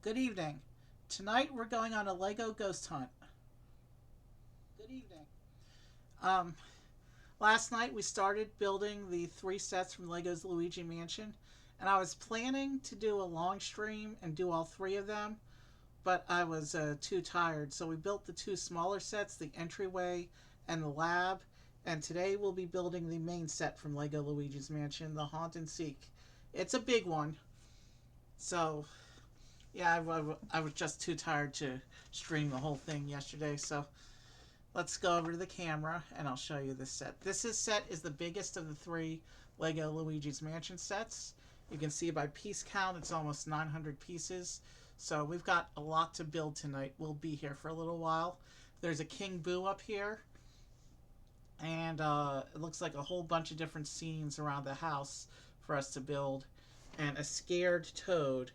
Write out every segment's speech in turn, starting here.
Good evening. Tonight we're going on a Lego ghost hunt. Good evening. Um, Last night we started building the three sets from Lego's Luigi Mansion, and I was planning to do a long stream and do all three of them, but I was too tired, so we built the two smaller sets, the entryway and the lab, and today we'll be building the main set from Lego Luigi's Mansion, the Haunt and Seek. It's a big one, so yeah, I was just too tired to stream the whole thing yesterday, so let's go over to the camera and I'll show you this set. Set is the biggest of the three Lego Luigi's Mansion sets. You can see by piece count it's almost 900 pieces. So we've got a lot to build tonight. We'll be here for a little while. There's a King Boo up here, and it looks like a whole bunch of different scenes around the house for us to build, and a scared Toad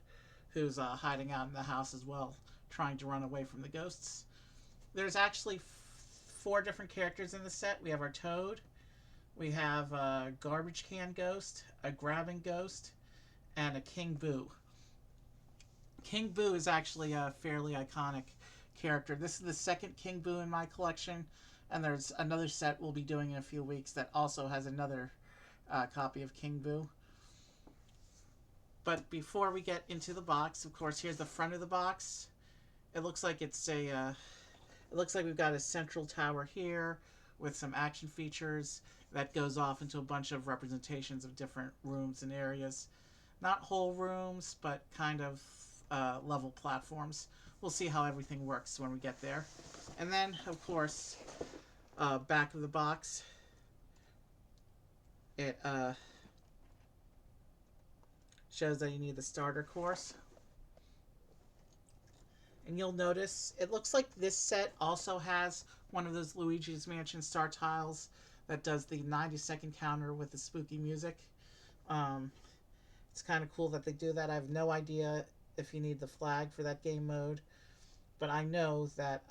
who's hiding out in the house as well, trying to run away from the ghosts. There's actually four different characters in the set. We have our Toad, we have a garbage can ghost, a grabbing ghost, and a King Boo. King Boo is actually a fairly iconic character. This is the second King Boo in my collection, and there's another set we'll be doing in a few weeks that also has another copy of King Boo. But before we get into the box, of course, here's the front of the box. It looks like it's a it looks like we've got a central tower here with some action features that goes off into a bunch of representations of different rooms and areas. Not whole rooms, but kind of level platforms. We'll see how everything works when we get there. And then, of course, back of the box, it shows that you need the starter course. And you'll notice it looks like this set also has one of those Luigi's Mansion star tiles that does the 90-second counter with the spooky music. Um, it's kind of cool that they do that. I have no idea if you need the flag for that game mode, but I know that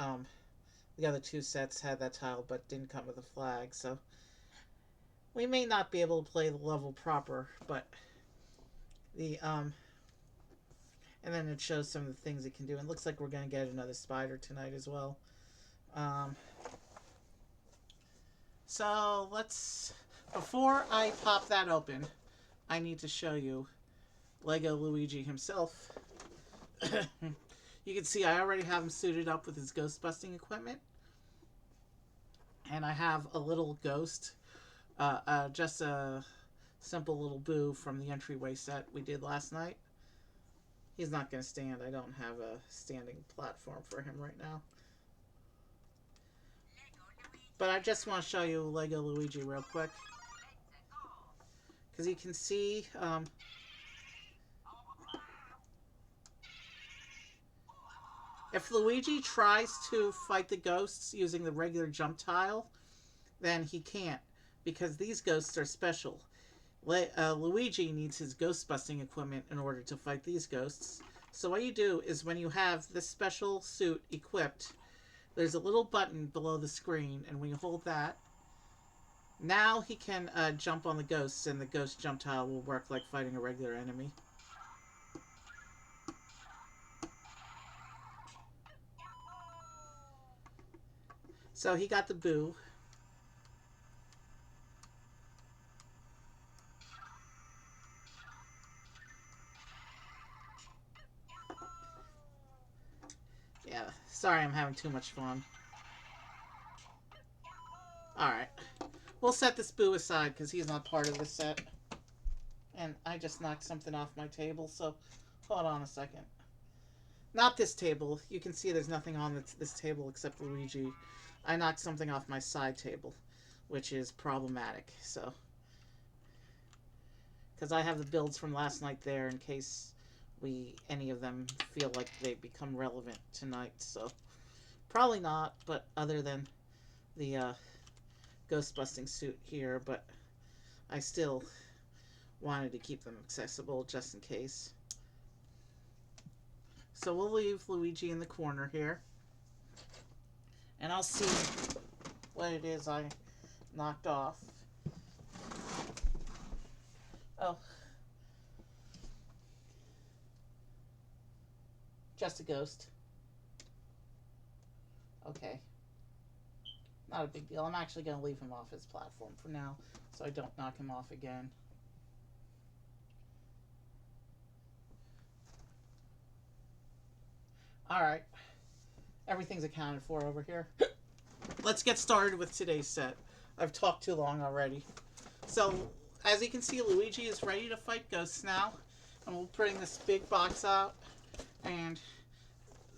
the other two sets had that tile but didn't come with a flag, so we may not be able to play the level proper, but the and then it shows some of the things it can do. And it looks like we're going to get another spider tonight as well. Um, so let's, before I pop that open, I need to show you Lego Luigi himself. You can see I already have him suited up with his ghost busting equipment. And I have a little ghost, just a simple little Boo from the entryway set we did last night. He's not going to stand. I don't have a standing platform for him right now. But I just want to show you Lego Luigi real quick. Because you can see if Luigi tries to fight the ghosts using the regular jump tile, then he can't, because these ghosts are special. Luigi needs his ghost busting equipment in order to fight these ghosts. So what you do is when you have this special suit equipped, there's a little button below the screen, and when you hold that, now he can jump on the ghosts, and the ghost jump tile will work like fighting a regular enemy. So he got the Boo. Yeah, sorry I'm having too much fun. Alright. We'll set this Boo aside because he's not part of this set. And I just knocked something off my table, so hold on a second. Not this table. You can see there's nothing on this table except Luigi. I knocked something off my side table, which is problematic, so. Because I have the builds from last night there in case any of them feel like they become relevant tonight, so. Probably not, but other than the ghost busting suit here, but I still wanted to keep them accessible just in case. So we'll leave Luigi in the corner here. And I'll see what it is I knocked off. Oh. Just a ghost. Okay. Not a big deal. I'm actually going to leave him off his platform for now so I don't knock him off again. Alright. Everything's accounted for over here. Let's get started with today's set. I've talked too long already. So, as you can see, Luigi is ready to fight ghosts now. And we'll bring this big box out. And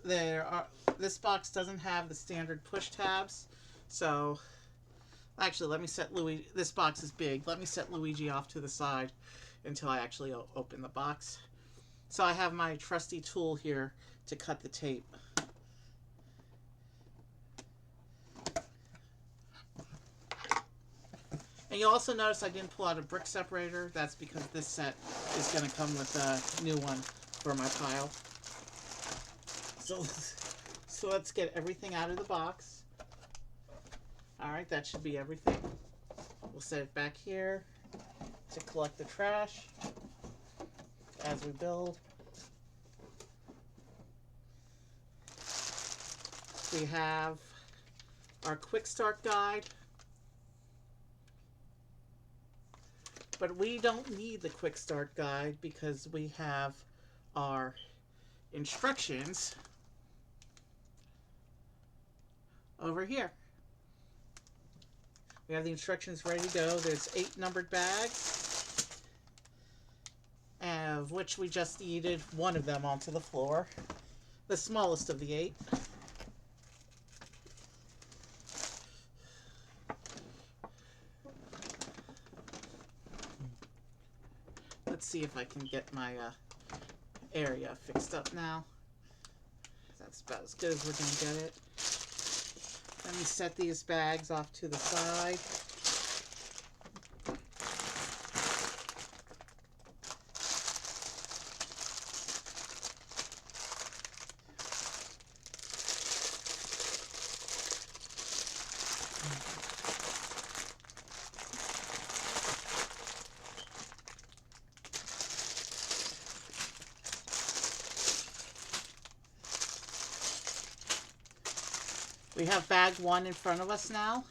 this box doesn't have the standard push tabs. So, actually, let me set Luigi. This box is big. Let me set Luigi off to the side until I actually open the box. So, I have my trusty tool here to cut the tape. And you'll also notice I didn't pull out a brick separator. That's because this set is going to come with a new one for my pile. So let's get everything out of the box. Alright, that should be everything. We'll set it back here to collect the trash as we build. We have our quick start guide. But we don't need the quick start guide because we have our instructions over here. We have the instructions ready to go. There's 8 numbered bags, of which we just needed one of them onto the floor. The smallest of the 8. Let's see if I can get my area fixed up now. That's about as good as we're going to get it. Let me set these bags off to the side. We have bag 1 in front of us now,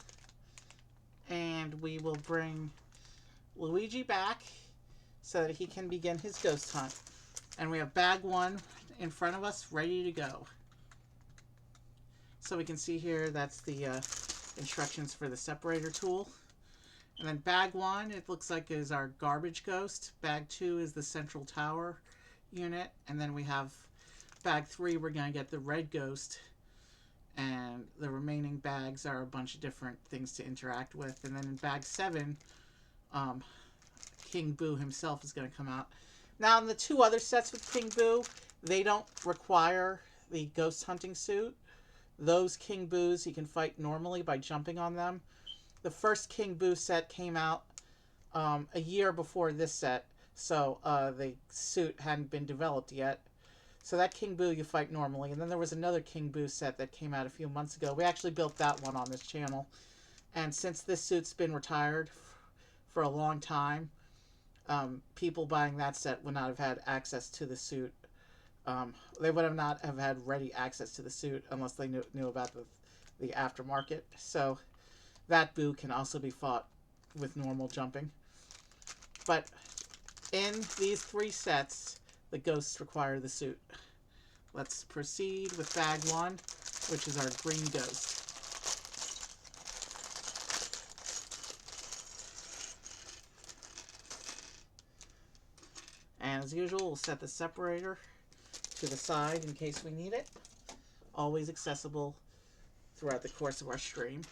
and we will bring Luigi back so that he can begin his ghost hunt. And we have bag 1 in front of us ready to go. So we can see here that's the instructions for the separator tool. And then bag 1, it looks like, is our garbage ghost. Bag 2 is the central tower unit. And then we have bag 3, we're going to get the red ghost. And the remaining bags are a bunch of different things to interact with. And then in bag 7, King Boo himself is going to come out. Now, in the 2 other sets with King Boo, they don't require the ghost hunting suit. Those King Boos, you can fight normally by jumping on them. The first King Boo set came out a year before this set, so the suit hadn't been developed yet. So that King Boo you fight normally. And then there was another King Boo set that came out a few months ago. We actually built that one on this channel. And since this suit's been retired for a long time, people buying that set would not have had access to the suit. They would have not have had ready access to the suit unless they knew about the aftermarket. So that Boo can also be fought with normal jumping. But in these 3 sets, the ghosts require the suit. Let's proceed with bag 1, which is our green ghost. And as usual, we'll set the separator to the side in case we need it. Always accessible throughout the course of our stream.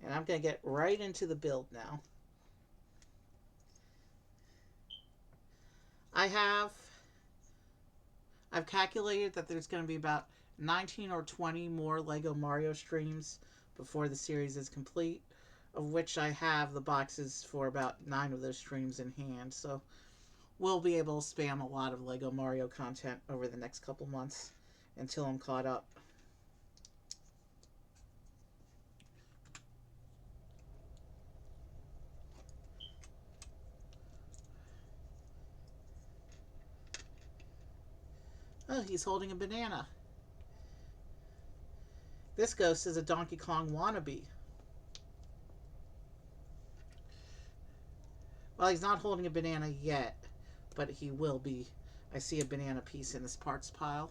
And I'm going to get right into the build now. I've calculated that there's going to be about 19 or 20 more Lego Mario streams before the series is complete. of which I have the boxes for about 9 of those streams in hand. So we'll be able to spam a lot of Lego Mario content over the next couple months until I'm caught up. Oh, he's holding a banana. This ghost is a Donkey Kong wannabe. Well, he's not holding a banana yet, but he will be. I see a banana piece in this parts pile.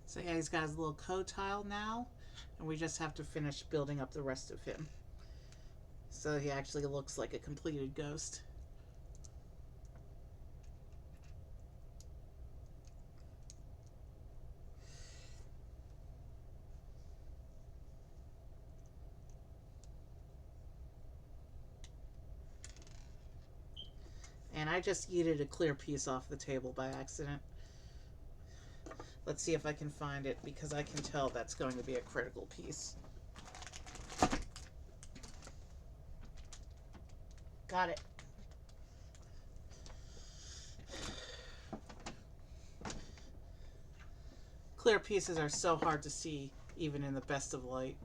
So yeah, he's got his little code tile now, and we just have to finish building up the rest of him. So he actually looks like a completed ghost. And I just yeeted a clear piece off the table by accident. Let's see if I can find it, because I can tell that's going to be a critical piece. Got it. Clear pieces are so hard to see, even in the best of light.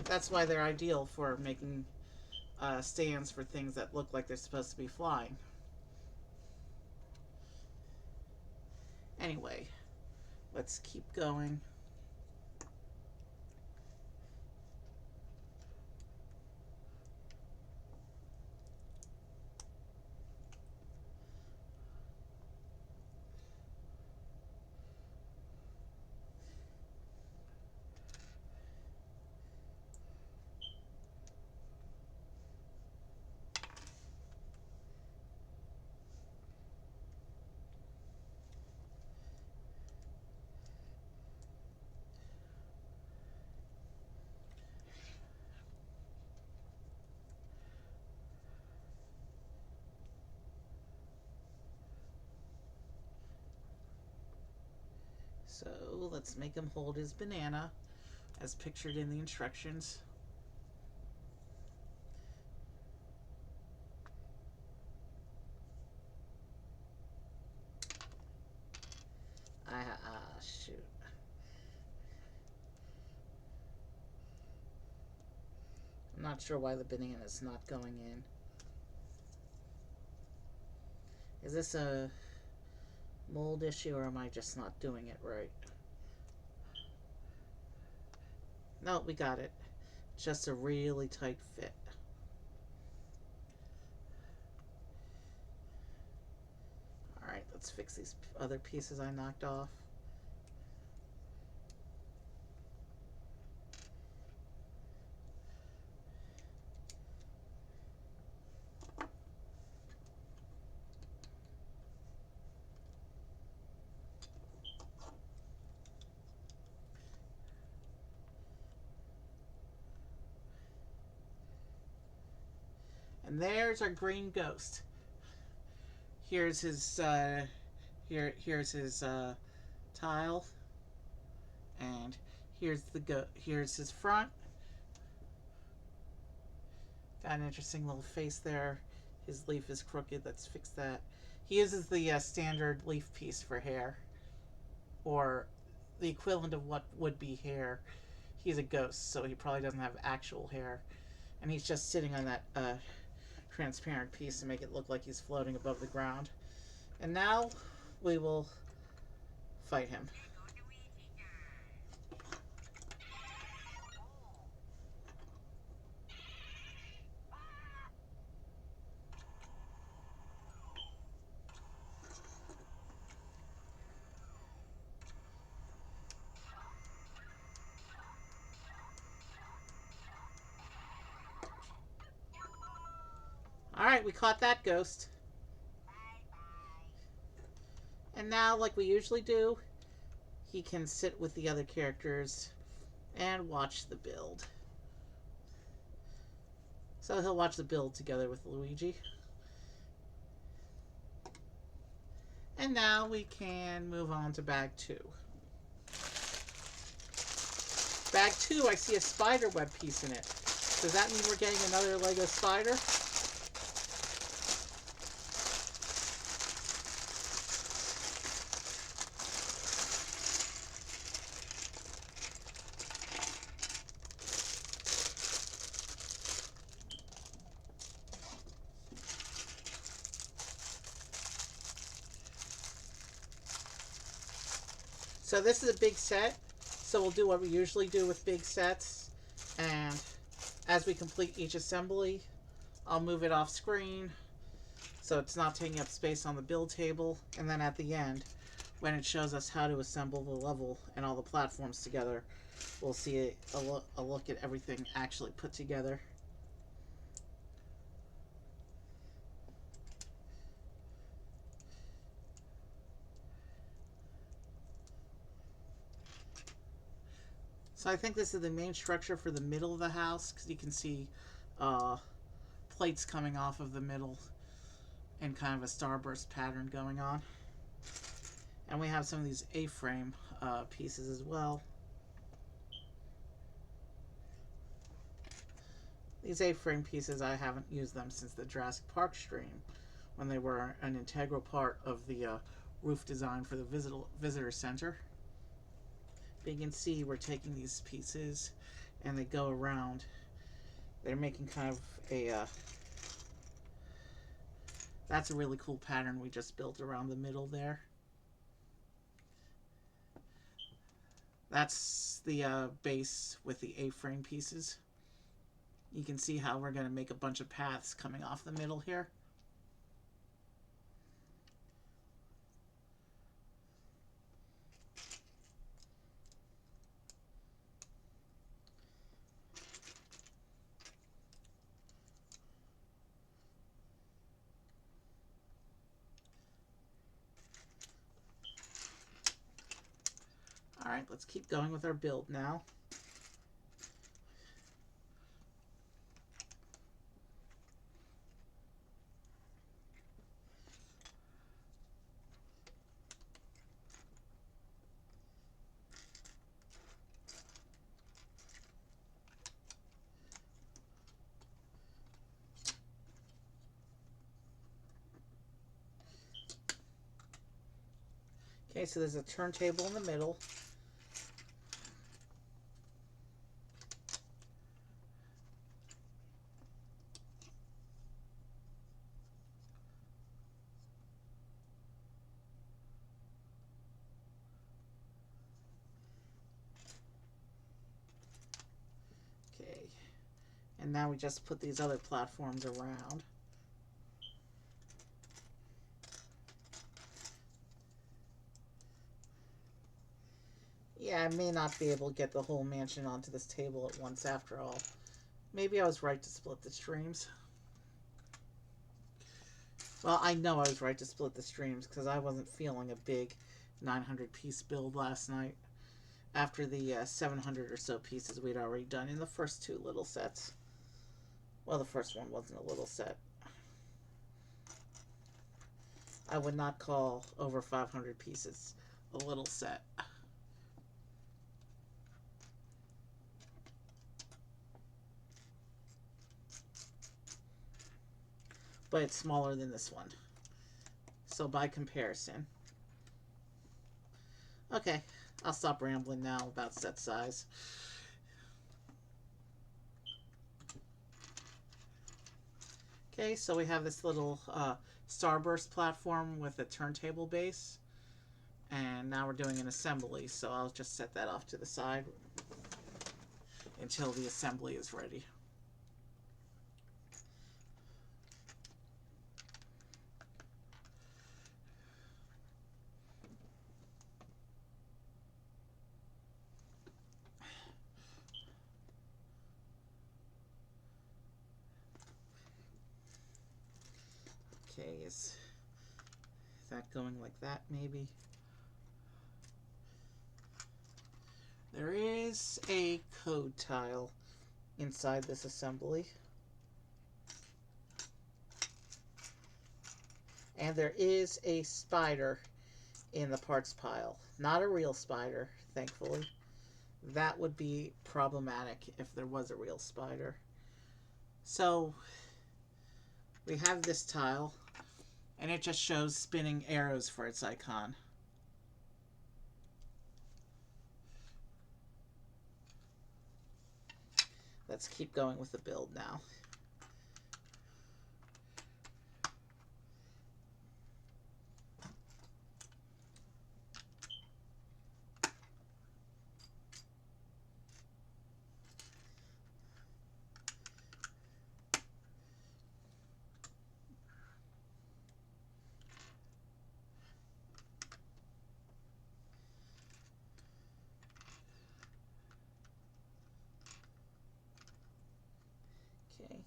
That's why they're ideal for making stands for things that look like they're supposed to be flying. Anyway, let's keep going. So let's make him hold his banana as pictured in the instructions. Shoot. I'm not sure why the banana's not going in. Is this a mold issue, or am I just not doing it right? No, we got it. Just a really tight fit. Alright, let's fix these other pieces I knocked off. And there's our green ghost. Here's his here's his tile, and here's his front. Got an interesting little face there. His leaf is crooked. Let's fix that. He uses the standard leaf piece for hair, or the equivalent of what would be hair. He's a ghost, so he probably doesn't have actual hair, and he's just sitting on that transparent piece to make it look like he's floating above the ground. And now we will fight him. Alright, we caught that ghost. And now, like we usually do, he can sit with the other characters and watch the build. So he'll watch the build together with Luigi. And now we can move on to bag 2. Bag 2, I see a spider web piece in it. Does that mean we're getting another Lego spider? So this is a big set, so we'll do what we usually do with big sets, and as we complete each assembly, I'll move it off screen so it's not taking up space on the build table, and then at the end, when it shows us how to assemble the level and all the platforms together, we'll see a look at everything actually put together. So I think this is the main structure for the middle of the house, because you can see plates coming off of the middle and kind of a starburst pattern going on. And we have some of these A-frame pieces as well. These A-frame pieces, I haven't used them since the Jurassic Park stream, when they were an integral part of the roof design for the visitor center. But you can see we're taking these pieces and they go around. They're making kind of a that's a really cool pattern we just built around the middle there. That's the base with the A-frame pieces. You can see how we're going to make a bunch of paths coming off the middle here. Alright, let's keep going with our build now. Okay, so there's a turntable in the middle. Okay, and now we just put these other platforms around. Yeah, I may not be able to get the whole mansion onto this table at once after all. Maybe I was right to split the streams. Well, I know I was right to split the streams because I wasn't feeling a big 900 piece build last night after the 700 or so pieces we'd already done in the first two little sets. Well, the first one wasn't a little set. I would not call over 500 pieces a little set. But it's smaller than this one. So by comparison. Okay, I'll stop rambling now about set size. Okay, so we have this little starburst platform with a turntable base. And now we're doing an assembly, so I'll just set that off to the side until the assembly is ready. Okay, is that going like that maybe? There is a code tile inside this assembly. And there is a spider in the parts pile. Not a real spider, thankfully. That would be problematic if there was a real spider. So we have this tile, and it just shows spinning arrows for its icon. Let's keep going with the build now. Okay,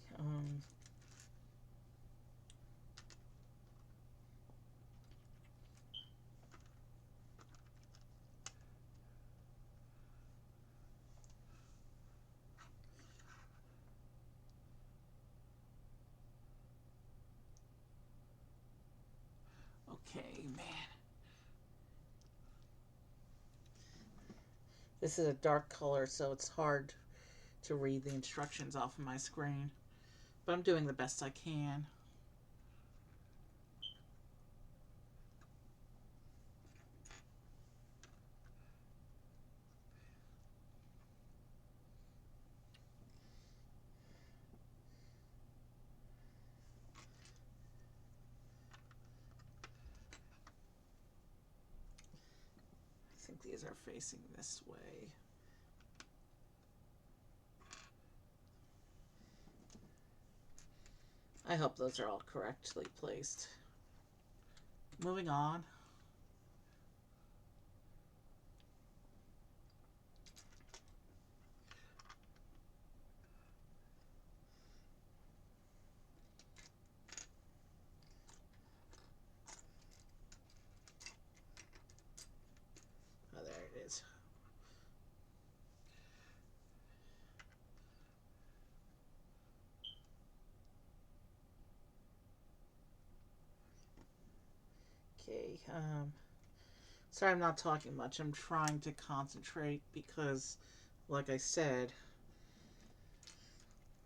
okay, man. This is a dark color, so it's hard to read the instructions off of my screen. But I'm doing the best I can. I think these are facing this way. I hope those are all correctly placed. Moving on. Oh, there it is. Okay, sorry I'm not talking much. I'm trying to concentrate because, like I said,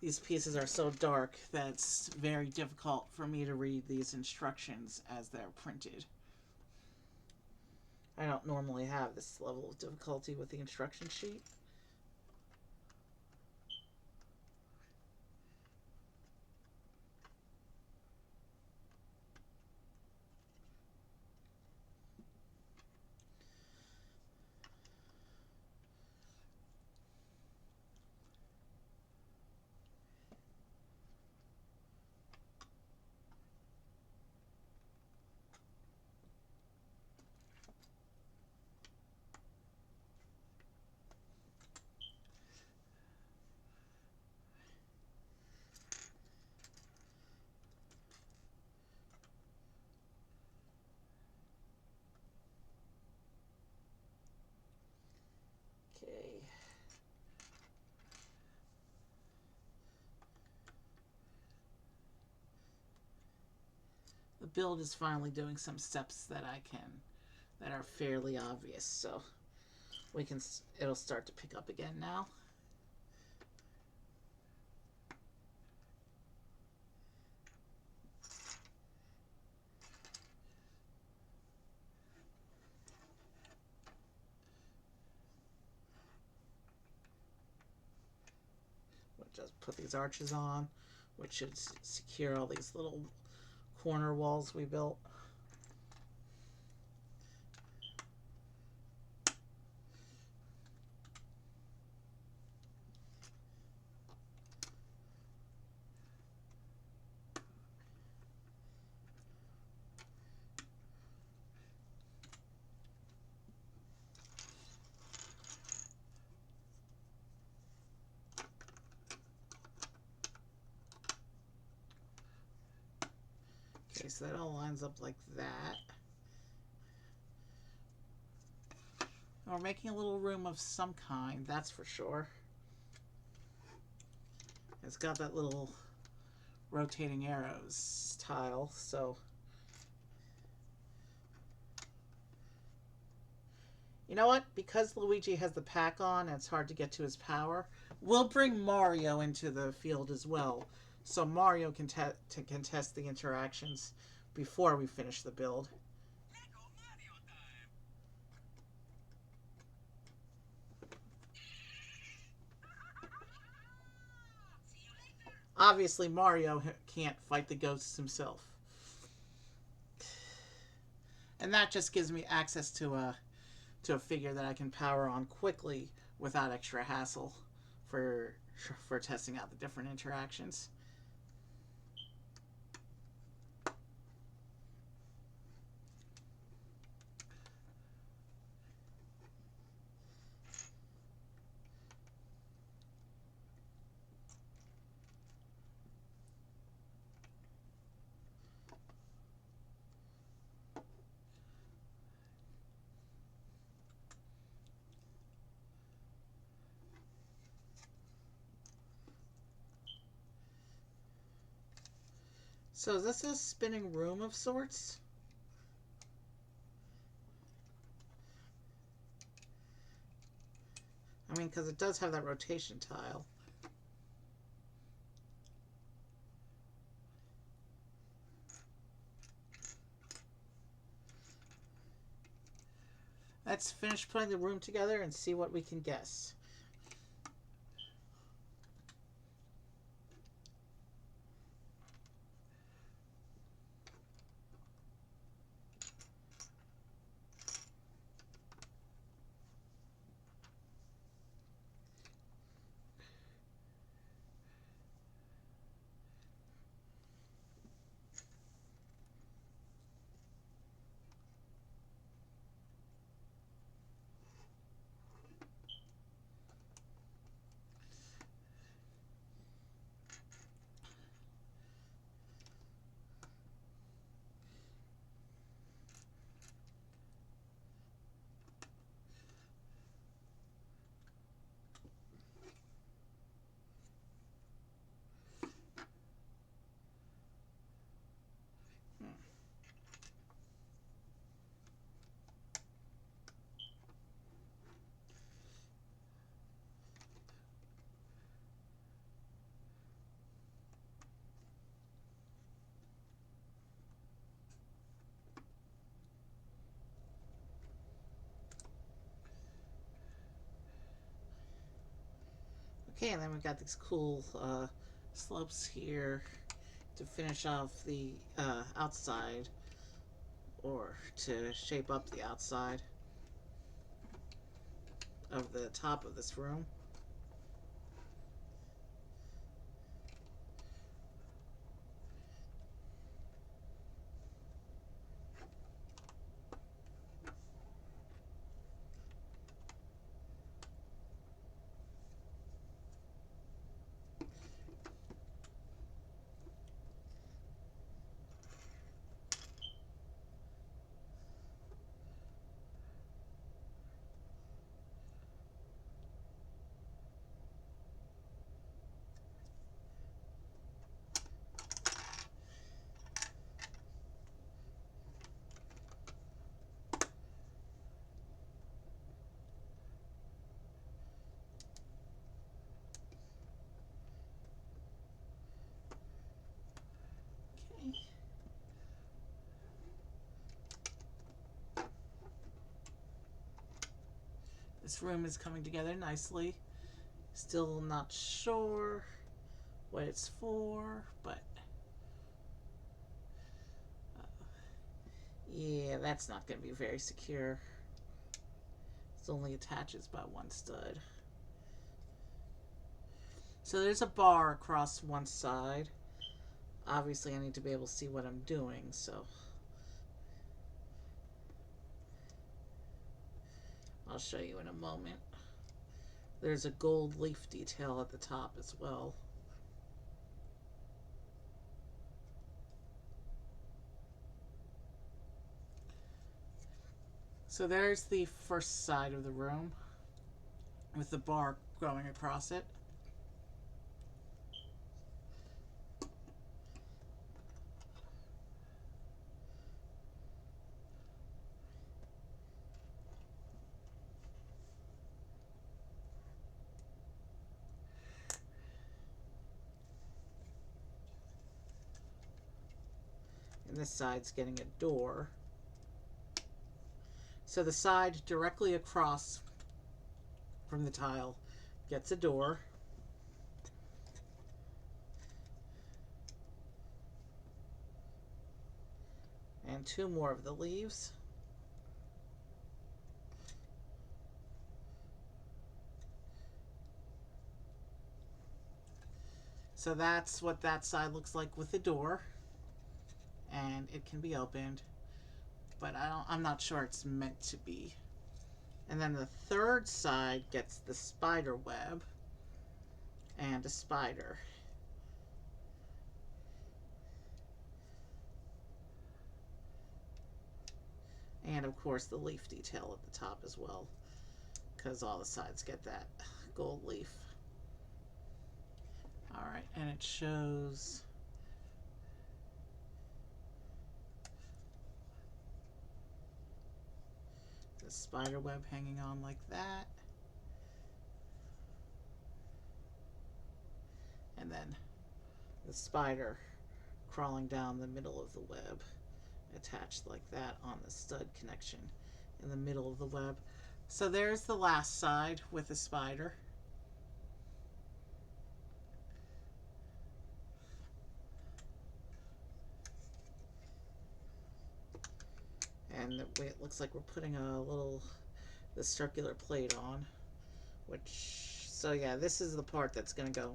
these pieces are so dark that it's very difficult for me to read these instructions as they're printed. I don't normally have this level of difficulty with the instruction sheet. Okay. The build is finally doing some steps that that are fairly obvious, so it'll start to pick up again now. We'll just put these arches on, which should secure all these little corner walls we built. Okay, so that all lines up like that. We're making a little room of some kind, that's for sure. It's got that little rotating arrows tile, so you know what? Because Luigi has the pack on and it's hard to get to his power, we'll bring Mario into the field as well, so Mario can test the interactions before we finish the build. Obviously, Mario can't fight the ghosts himself. And that just gives me access to a figure that I can power on quickly without extra hassle for testing out the different interactions. So is this a spinning room of sorts? I mean, because it does have that rotation tile. Let's finish putting the room together and see what we can guess. Okay, and then we've got these cool slopes here to finish off the outside, or to shape up the outside of the top of this room. Okay. This room is coming together nicely. Still not sure what it's for, but yeah, that's not going to be very secure. It only attaches by one stud. So there's a bar across one side. Obviously, I need to be able to see what I'm doing, so I'll show you in a moment. There's a gold leaf detail at the top as well. So there's the first side of the room with the bar going across it. And this side's getting a door. So the side directly across from the tile gets a door. And two more of the leaves. So that's what that side looks like with the door. And it can be opened, but I'm not sure it's meant to be. And then the third side gets the spider web and a spider. And of course the leaf detail at the top as well, because all the sides get that gold leaf. Alright, and it shows the spider web hanging on like that. And then the spider crawling down the middle of the web, attached like that on the stud connection in the middle of the web. So there's the last side with the spider. And it looks like we're putting the circular plate on, so yeah, this is the part that's going to go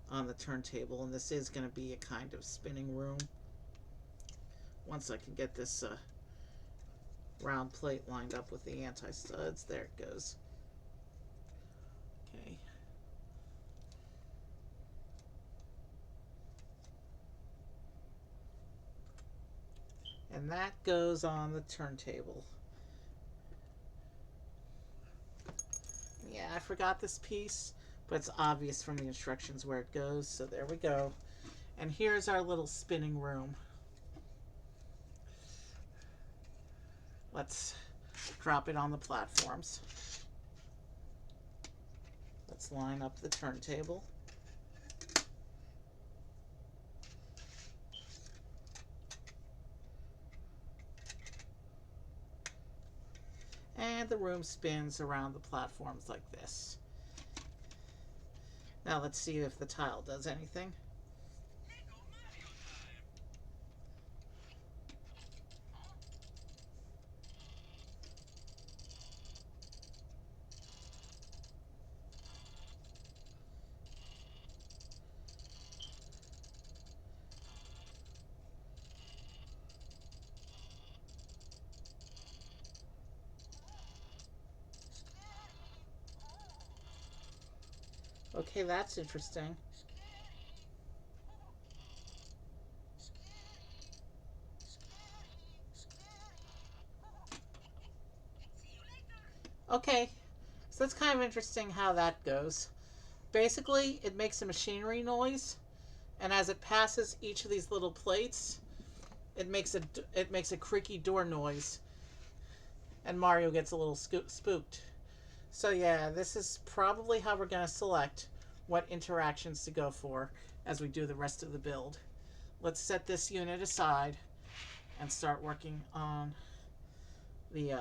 on the turntable, and this is going to be a kind of spinning room once I can get this round plate lined up with the anti-studs. There it goes. Okay. And that goes on the turntable. Yeah, I forgot this piece, but it's obvious from the instructions where it goes, so there we go. And here's our little spinning room. Let's drop it on the platforms. Let's line up the turntable. And the room spins around the platforms like this. Now let's see if the tile does anything. Okay, that's interesting. Okay, so that's kind of interesting how that goes. Basically, it makes a machinery noise, and as it passes each of these little plates, it makes a creaky door noise, and Mario gets a little spooked. So yeah, this is probably how we're going to select what interactions to go for as we do the rest of the build. Let's set this unit aside and start working on the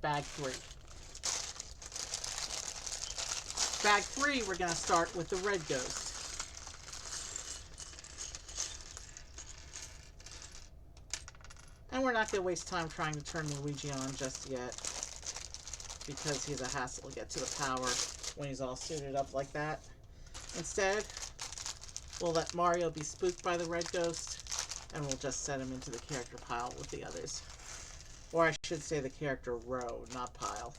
bag 3. Bag 3, we're going to start with the red ghost. And we're not going to waste time trying to turn Luigi on just yet, because he's a hassle to get to the power when he's all suited up like that. Instead, we'll let Mario be spooked by the red ghost, and we'll just set him into the character pile with the others. Or I should say the character row, not pile.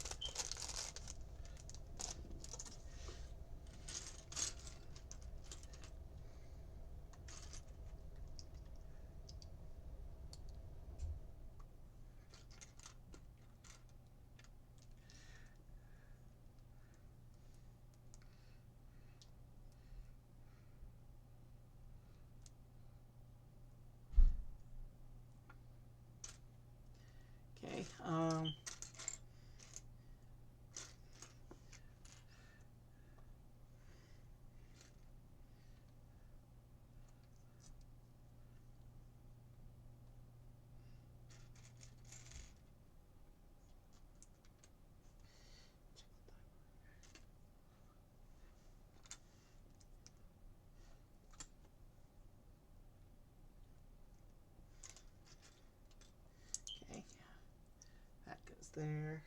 there.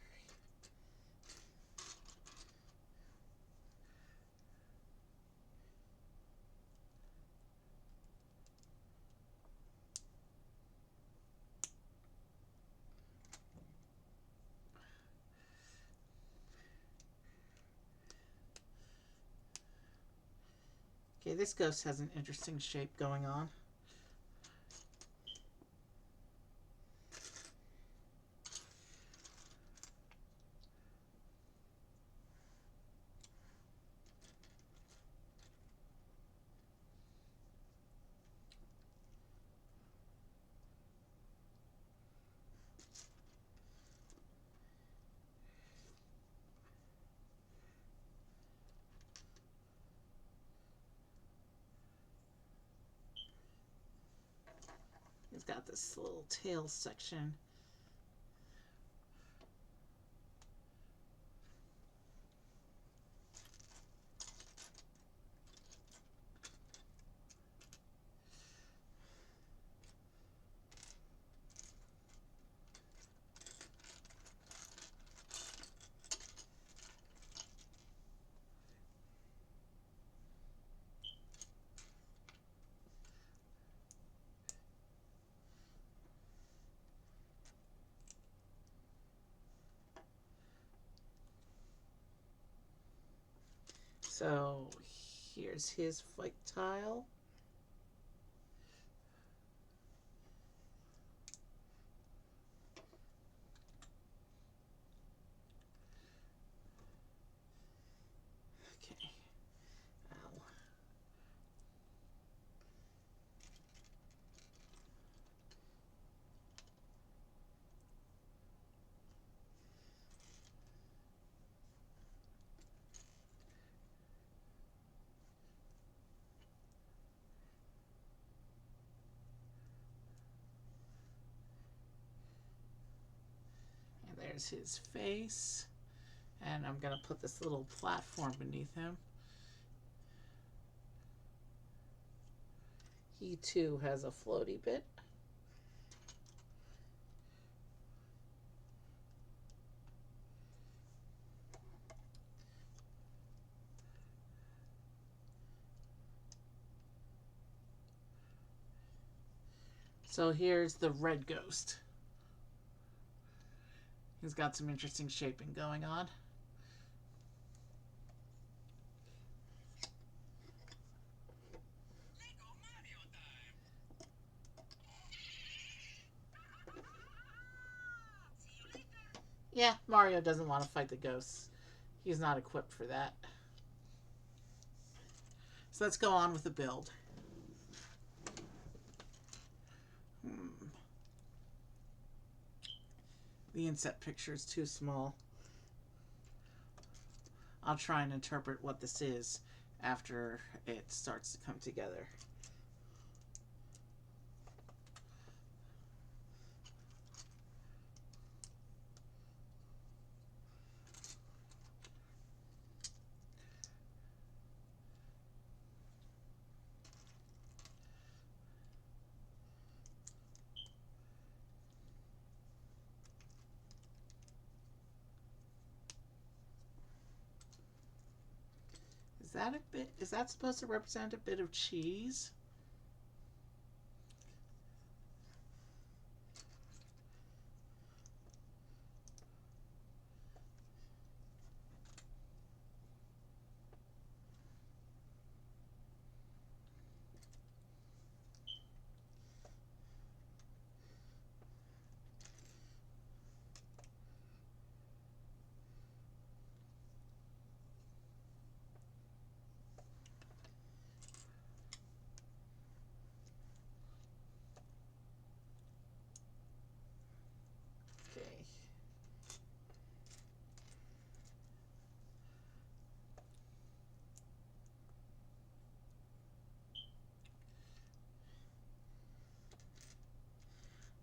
Okay, this ghost has an interesting shape going on. He's got this little tail section. So here's his fight tile. Okay. Ow. And there's his face. And I'm going to put this little platform beneath him. He too has a floaty bit. So here's the red ghost. He's got some interesting shaping going on. Yeah, Mario doesn't want to fight the ghosts. He's not equipped for that. So let's go on with the build. The inset picture is too small. I'll try and interpret what this is after it starts to come together. Is that supposed to represent a bit of cheese? Okay.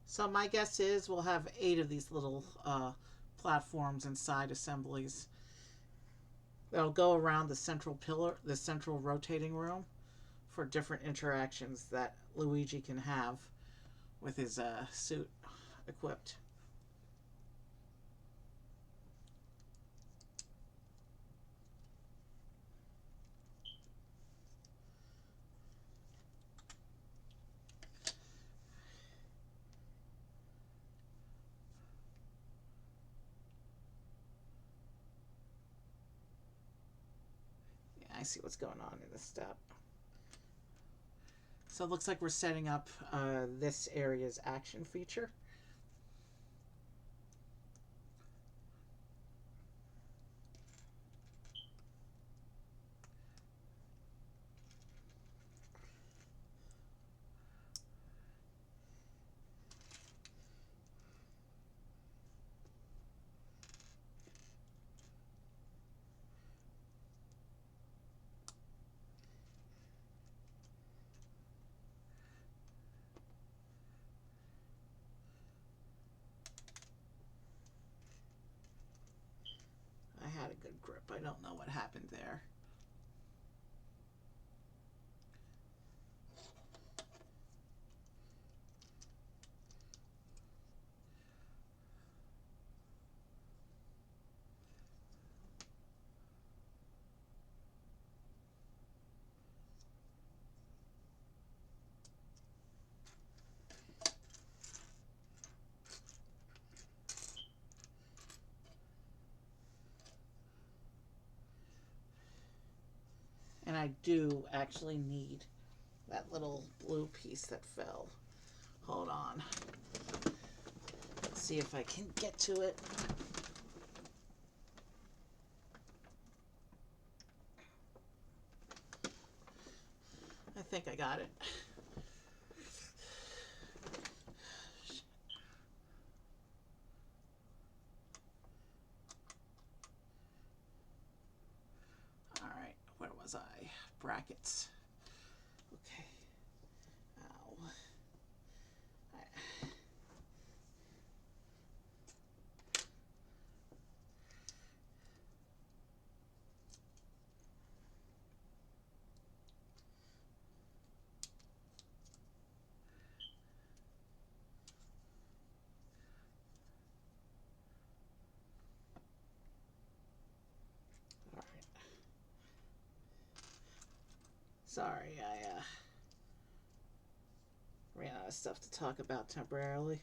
So my guess is we'll have 8 of these little platforms and side assemblies that'll go around the central pillar, the central rotating room, for different interactions that Luigi can have with his suit equipped. I see what's going on in this step. So it looks like we're setting up this area's action feature. I had a good grip. I don't know what happened there. And I do actually need that little blue piece that fell. Hold on. Let's see if I can get to it. I think I got it. All right, where was I? Brackets. Okay. Ow. All right. Sorry, I ran out of stuff to talk about temporarily.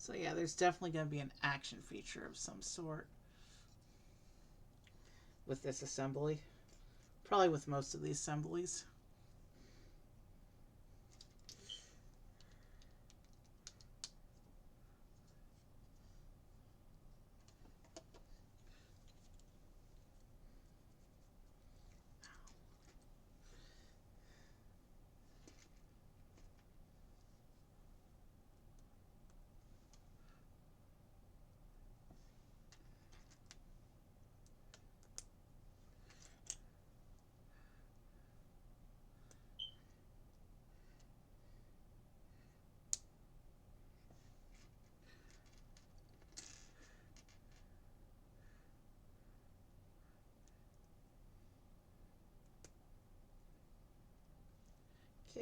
So yeah, there's definitely going to be an action feature of some sort with this assembly. Probably with most of these assemblies.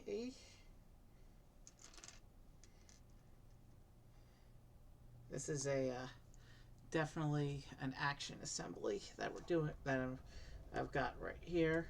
Okay. This is a definitely an action assembly that we're doing, that I've got right here.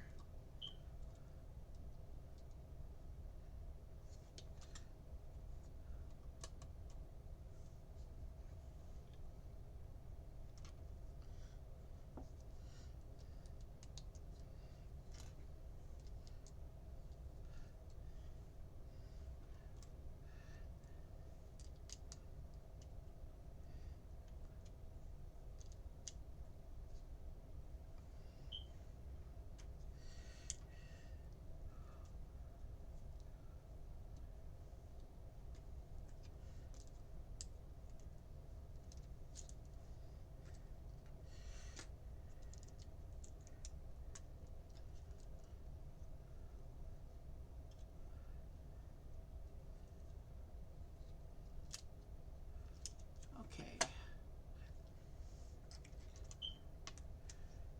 Okay.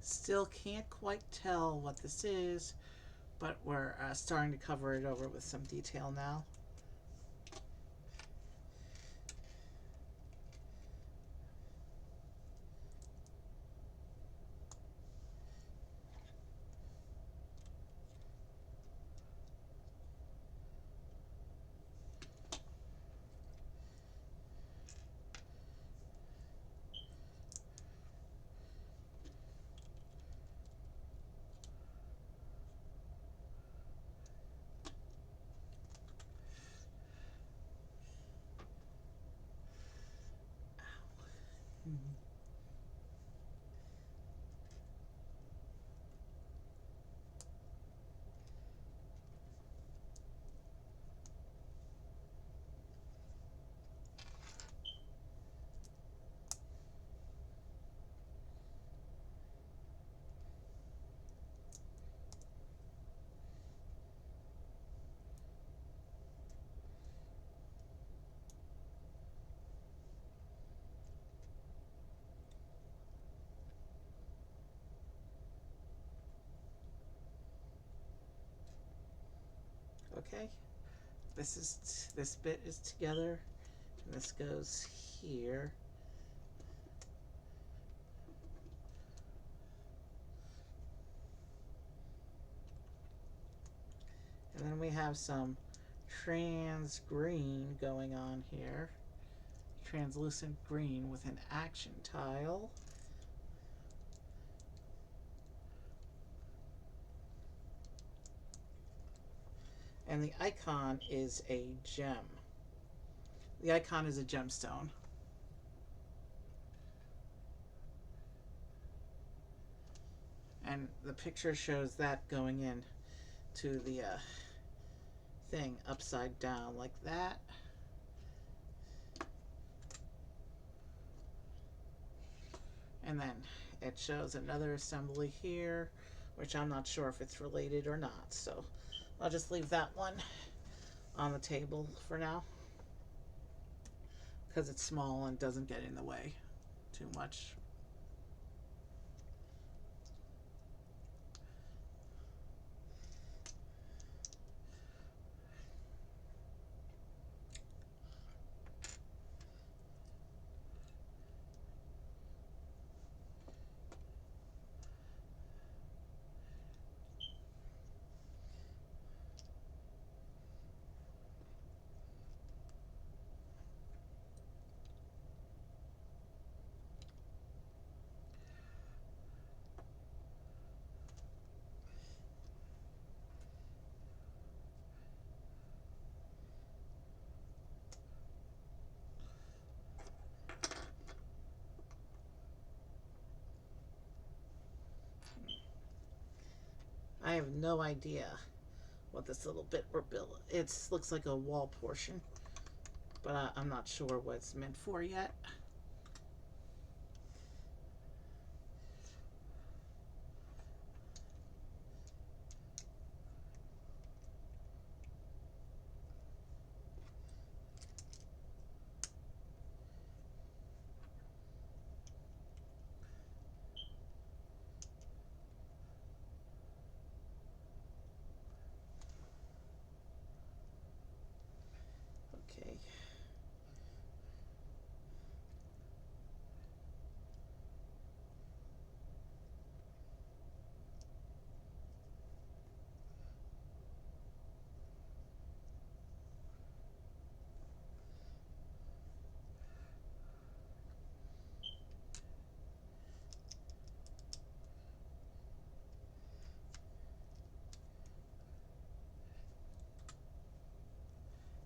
Still can't quite tell what this is, but we're starting to cover it over with some detail now. Okay, this bit is together, and this goes here. And then we have some trans green going on here. Translucent green with an action tile. And the icon is a gem. The icon is a gemstone. And the picture shows that going in to the thing upside down like that. And then it shows another assembly here, which I'm not sure if it's related or not. So I'll just leave that one on the table for now, because it's small and doesn't get in the way too much. I have no idea what this little bit we're building. It looks like a wall portion, but I'm not sure what it's meant for yet. Okay.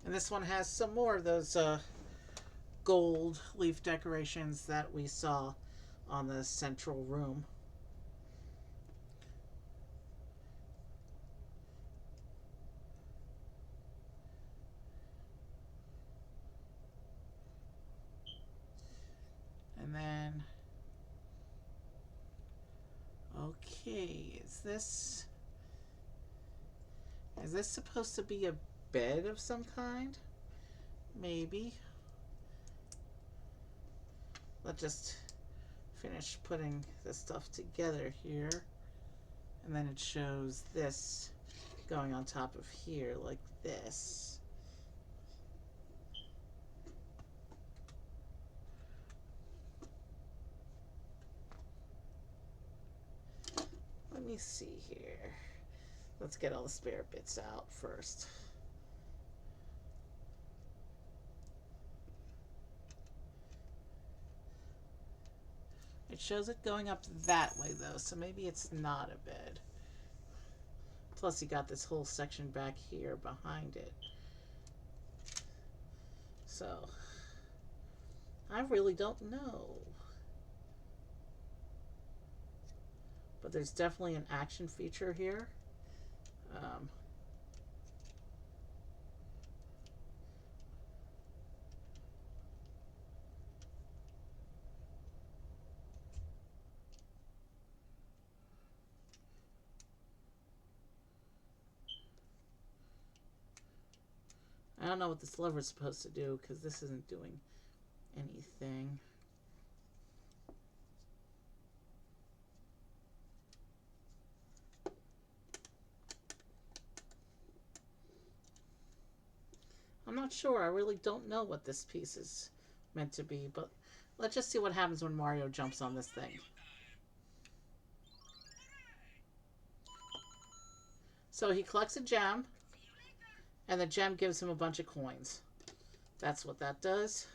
And this one has some more of those gold leaf decorations that we saw on the central room. And then, okay, is this supposed to be a bed of some kind? Maybe. Let's just finish putting the stuff together here. And then it shows this going on top of here like this. Let me see here. Let's get all the spare bits out first. It shows it going up that way though, so maybe it's not a bed. Plus you got this whole section back here behind it. So, I really don't know. But there's definitely an action feature here. Um, I don't know what this lever is supposed to do because this isn't doing anything. I'm not sure. I really don't know what this piece is meant to be, but let's just see what happens when Mario jumps on this thing. So he collects a gem, and the gem gives him a bunch of coins. That's what that does.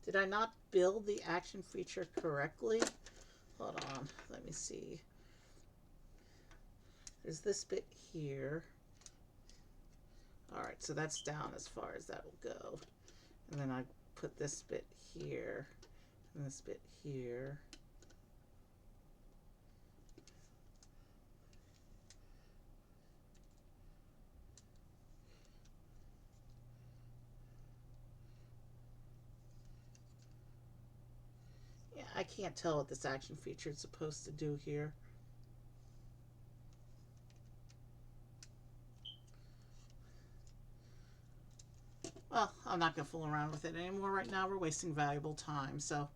Did I not build the action feature correctly? Hold on, let me see. There's this bit here. Alright, so that's down as far as that will go. And then I put this bit here, and this bit here. Yeah, I can't tell what this action feature is supposed to do here. Well, I'm not going to fool around with it anymore right now. We're wasting valuable time. So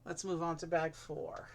let's move on to bag 4.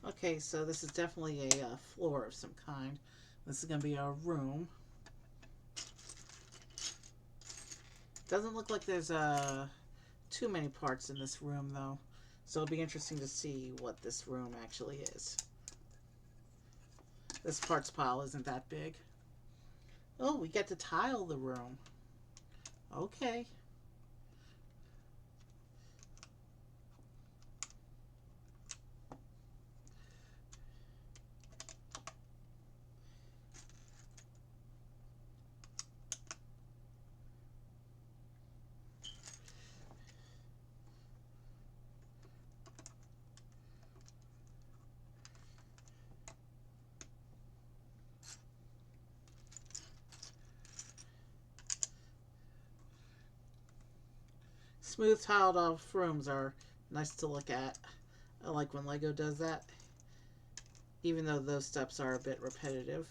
Okay, so this is definitely a floor of some kind. This is going to be our room. Doesn't look like there's too many parts in this room, though. So it'll be interesting to see what this room actually is. This parts pile isn't that big. Oh, we get to tile the room. Okay. Smooth tiled off rooms are nice to look at. I like when Lego does that, even though those steps are a bit repetitive.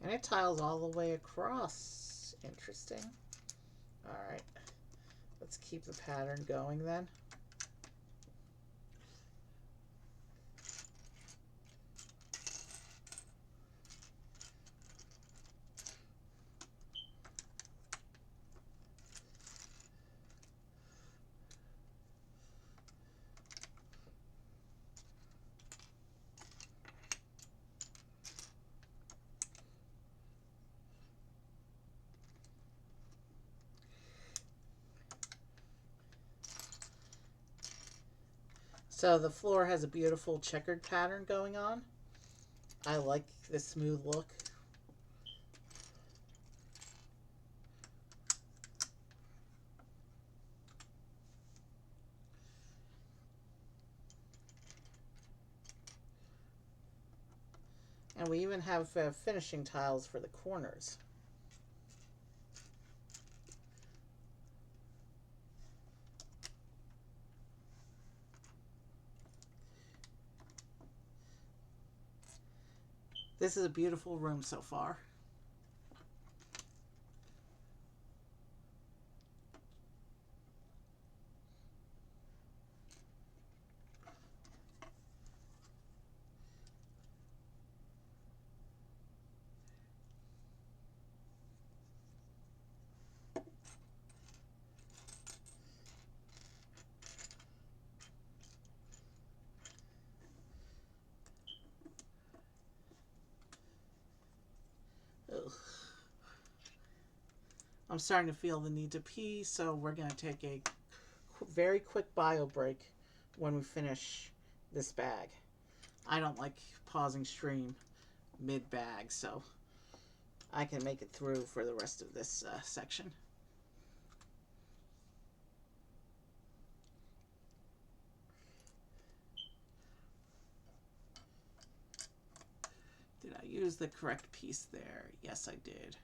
And it tiles all the way across. Interesting. Alright. Let's keep the pattern going then. So the floor has a beautiful checkered pattern going on. I like the smooth look. And we even have finishing tiles for the corners. This is a beautiful room so far. Ugh. I'm starting to feel the need to pee, so we're going to take a very quick bio break when we finish this bag. I don't like pausing stream mid-bag, so I can make it through for the rest of this section. Did I use the correct piece there? Yes, I did.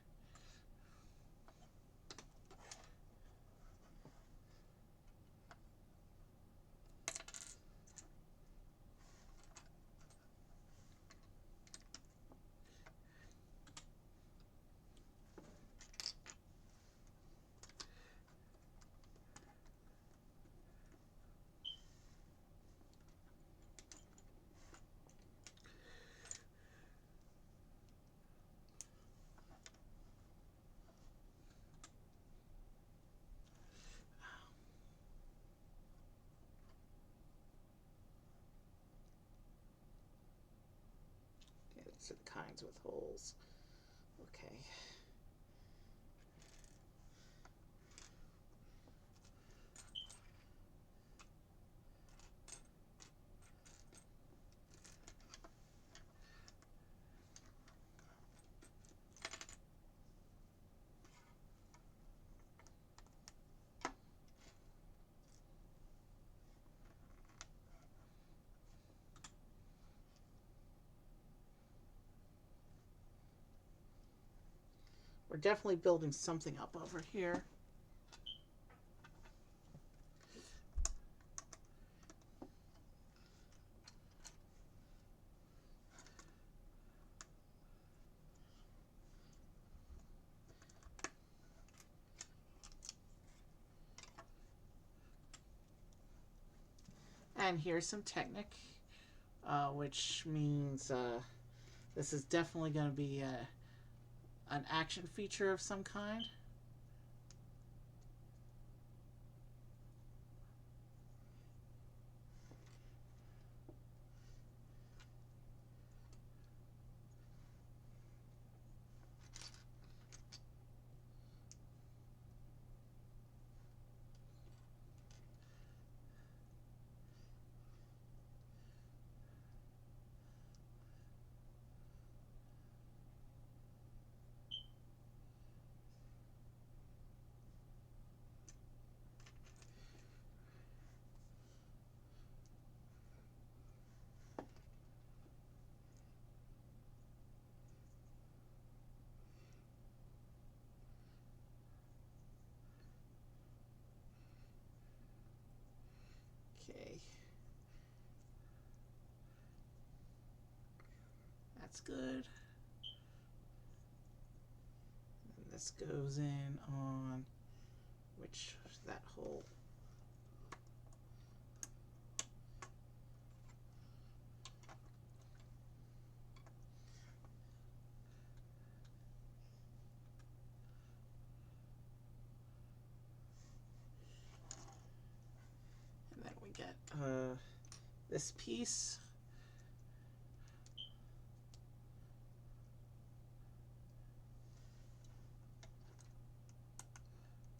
Okay, these are the kinds with holes. Okay. We're definitely building something up over here. And here's some Technic, which means this is definitely going to be an action feature of some kind. Okay. That's good. And this goes in on which that hole. And then we get this piece.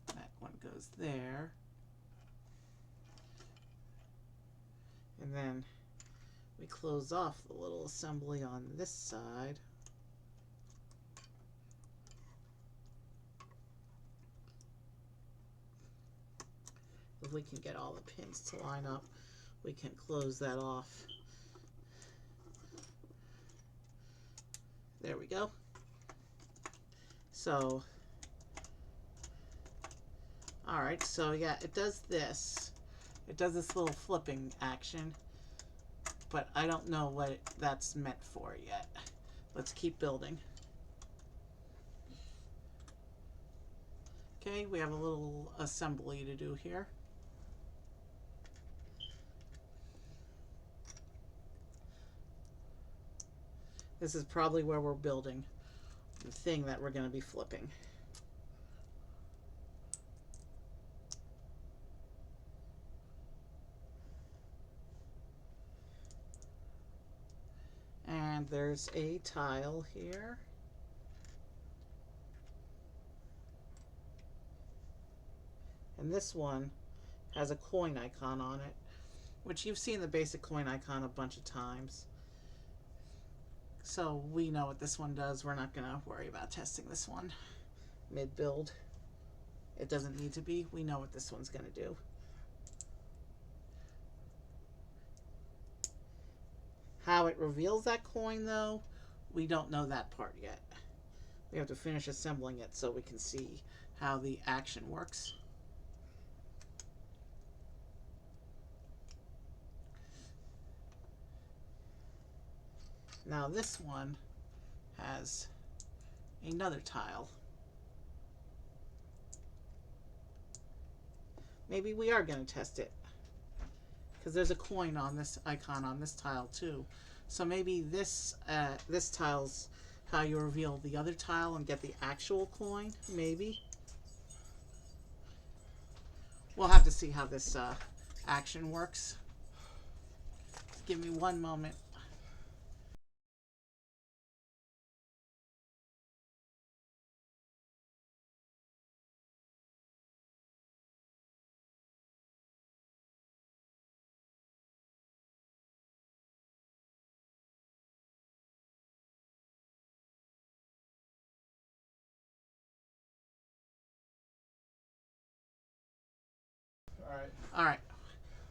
That one goes there. And then we close off the little assembly on this side. If we can get all the pins to line up, we can close that off. There we go. So, alright, so yeah, it does this. It does this little flipping action, but I don't know what that's meant for yet. Let's keep building. Okay, we have a little assembly to do here. This is probably where we're building the thing that we're going to be flipping. And there's a tile here. And this one has a coin icon on it, which you've seen the basic coin icon a bunch of times. So we know what this one does. We're not going to worry about testing this one mid-build. It doesn't need to be. We know what this one's going to do. How it reveals that coin, though, we don't know that part yet. We have to finish assembling it so we can see how the action works. Now this one has another tile. Maybe we are going to test it, because there's a coin on this icon on this tile too. So maybe this this tile's how you reveal the other tile and get the actual coin. Maybe. We'll have to see how this action works. Give me one moment. All right.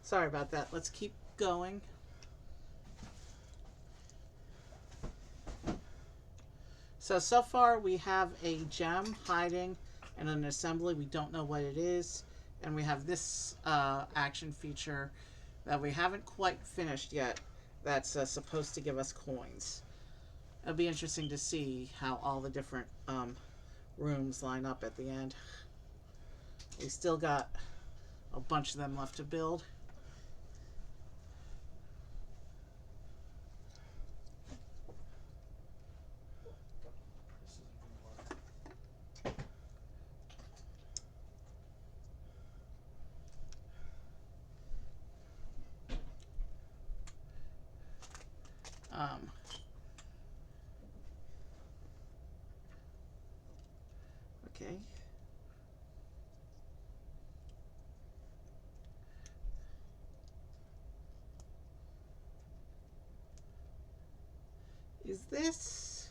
Sorry about that. Let's keep going. So far we have a gem hiding in an assembly. We don't know what it is. And we have this action feature that we haven't quite finished yet that's supposed to give us coins. It'll be interesting to see how all the different rooms line up at the end. We still got a bunch of them left to build. Okay. Is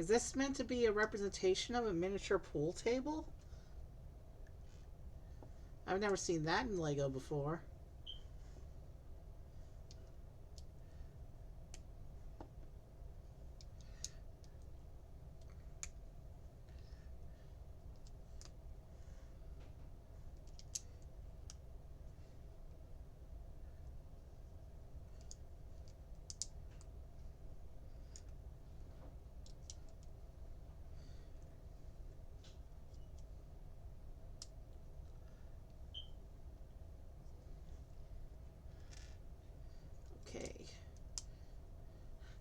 this meant to be a representation of a miniature pool table? I've never seen that in Lego before.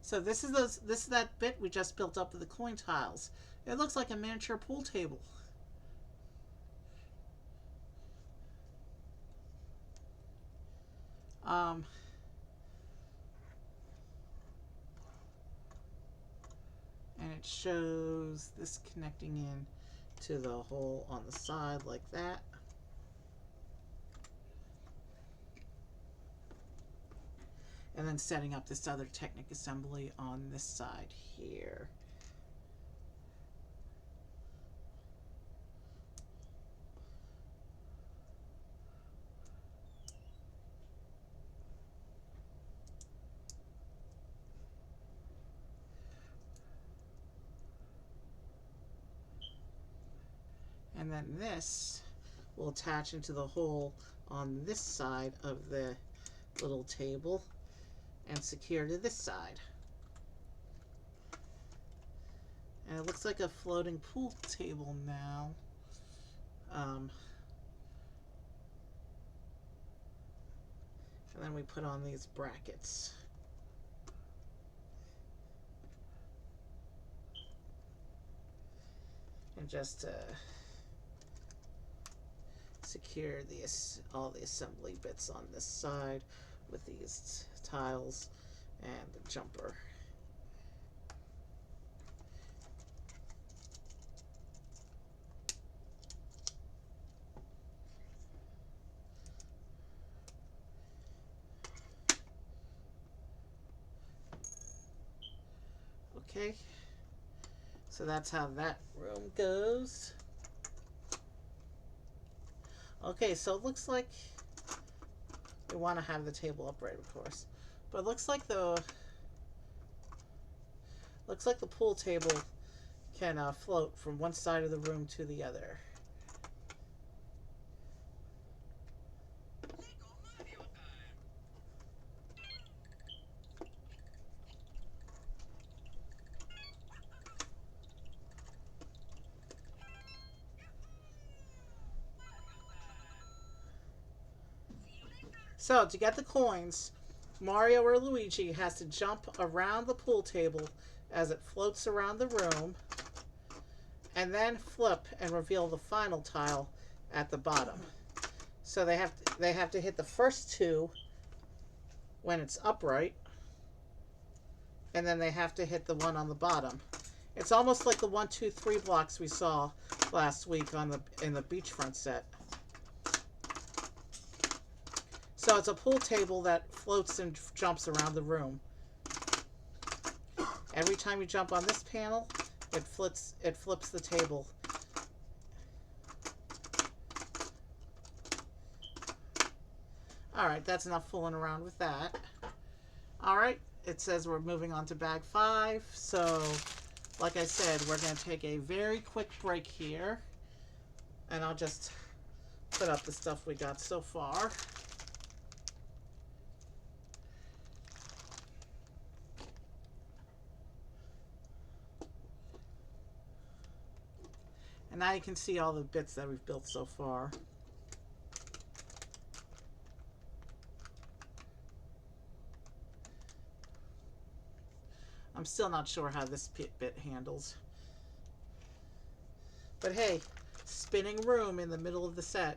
So this is that bit we just built up with the coin tiles. It looks like a miniature pool table. Um, and it shows this connecting in to the hole on the side like that. And then setting up this other Technic assembly on this side here. And then this will attach into the hole on this side of the little table and secure to this side. And it looks like a floating pool table now. And then we put on these brackets. And just secure all the assembly bits on this side with these tiles and the jumper. Okay, so that's how that room goes. Okay, so it looks like we want to have the table upright, of course, but it looks like the pool table can float from one side of the room to the other. So to get the coins, Mario or Luigi has to jump around the pool table as it floats around the room, and then flip and reveal the final tile at the bottom. So they have to hit the first two when it's upright, and then they have to hit the one on the bottom. It's almost like the 1, 2, 3 blocks we saw last week in the beachfront set. So it's a pool table that floats and jumps around the room. Every time you jump on this panel, it flips the table. Alright, that's enough fooling around with that. Alright, it says we're moving on to bag 5. So, like I said, we're going to take a very quick break here. And I'll just put up the stuff we got so far. And now you can see all the bits that we've built so far. I'm still not sure how this bit handles. But hey, spinning room in the middle of the set.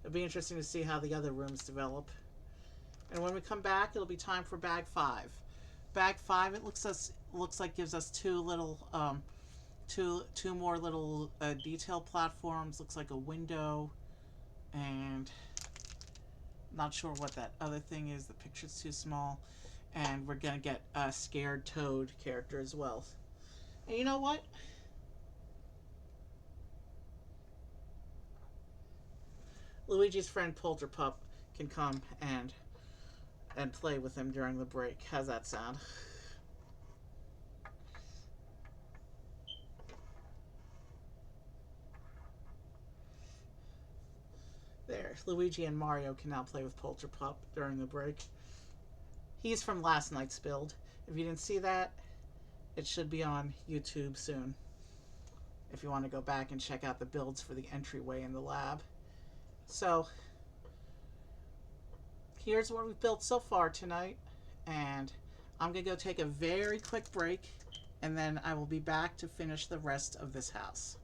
It'll be interesting to see how the other rooms develop. And when we come back, it'll be time for bag 5. Bag 5, it looks like gives us two more little detail platforms. Looks like a window, and not sure what that other thing is. The picture's too small. And we're gonna get a scared Toad character as well. And you know what? Luigi's friend Polterpup can come and play with him during the break. How's that sound? There, Luigi and Mario can now play with Polterpup during the break. He's from last night's build. If you didn't see that, it should be on YouTube soon. If you want to go back and check out the builds for the entryway in the lab. So, here's what we've built so far tonight. And I'm going to go take a very quick break, and then I will be back to finish the rest of this house.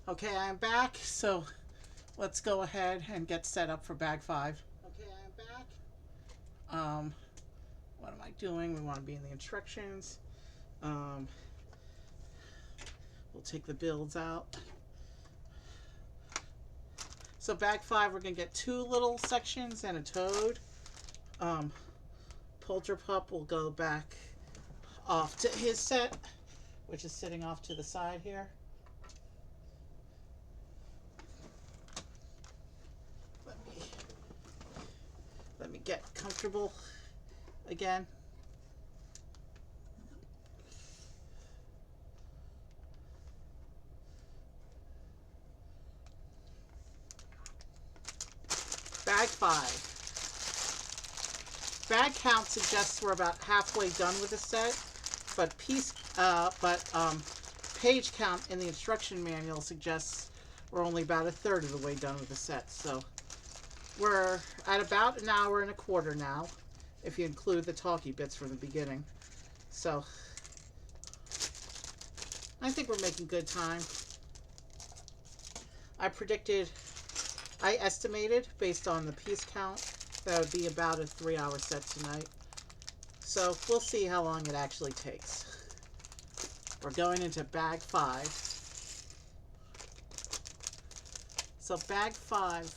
Okay, I'm back, so let's go ahead and get set up for bag 5. Okay, I'm back. Um, what am I doing? We want to be in the instructions. Um, we'll take the builds out. So bag 5, we're going to get 2 little sections and a toad. Um, Polterpup will go back off to his set, which is sitting off to the side here. Let me get comfortable again. 5. Bag count suggests we're about halfway done with the set, but page count in the instruction manual suggests we're only about a third of the way done with the set. So we're at about an hour and a quarter now, if you include the talkie bits from the beginning. So I think we're making good time. I estimated, based on the piece count, that would be about a 3-hour set tonight. So we'll see how long it actually takes. We're going into bag 5. So bag 5,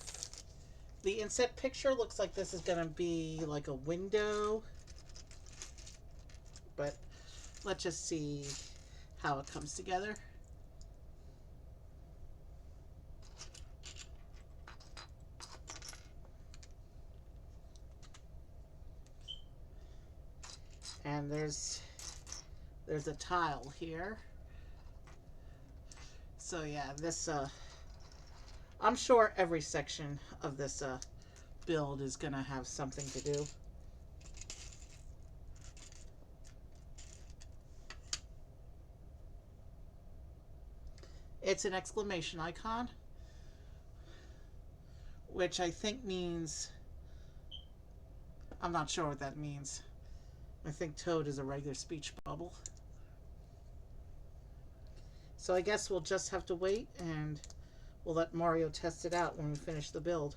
the inset picture looks like this is going to be like a window. But let's just see how it comes together. And there's a tile here. So yeah, this I'm sure every section of this build is gonna have something to do. It's an exclamation icon, which I think means, I'm not sure what that means. I think Toad is a regular speech bubble. So I guess we'll just have to wait, and we'll let Mario test it out when we finish the build.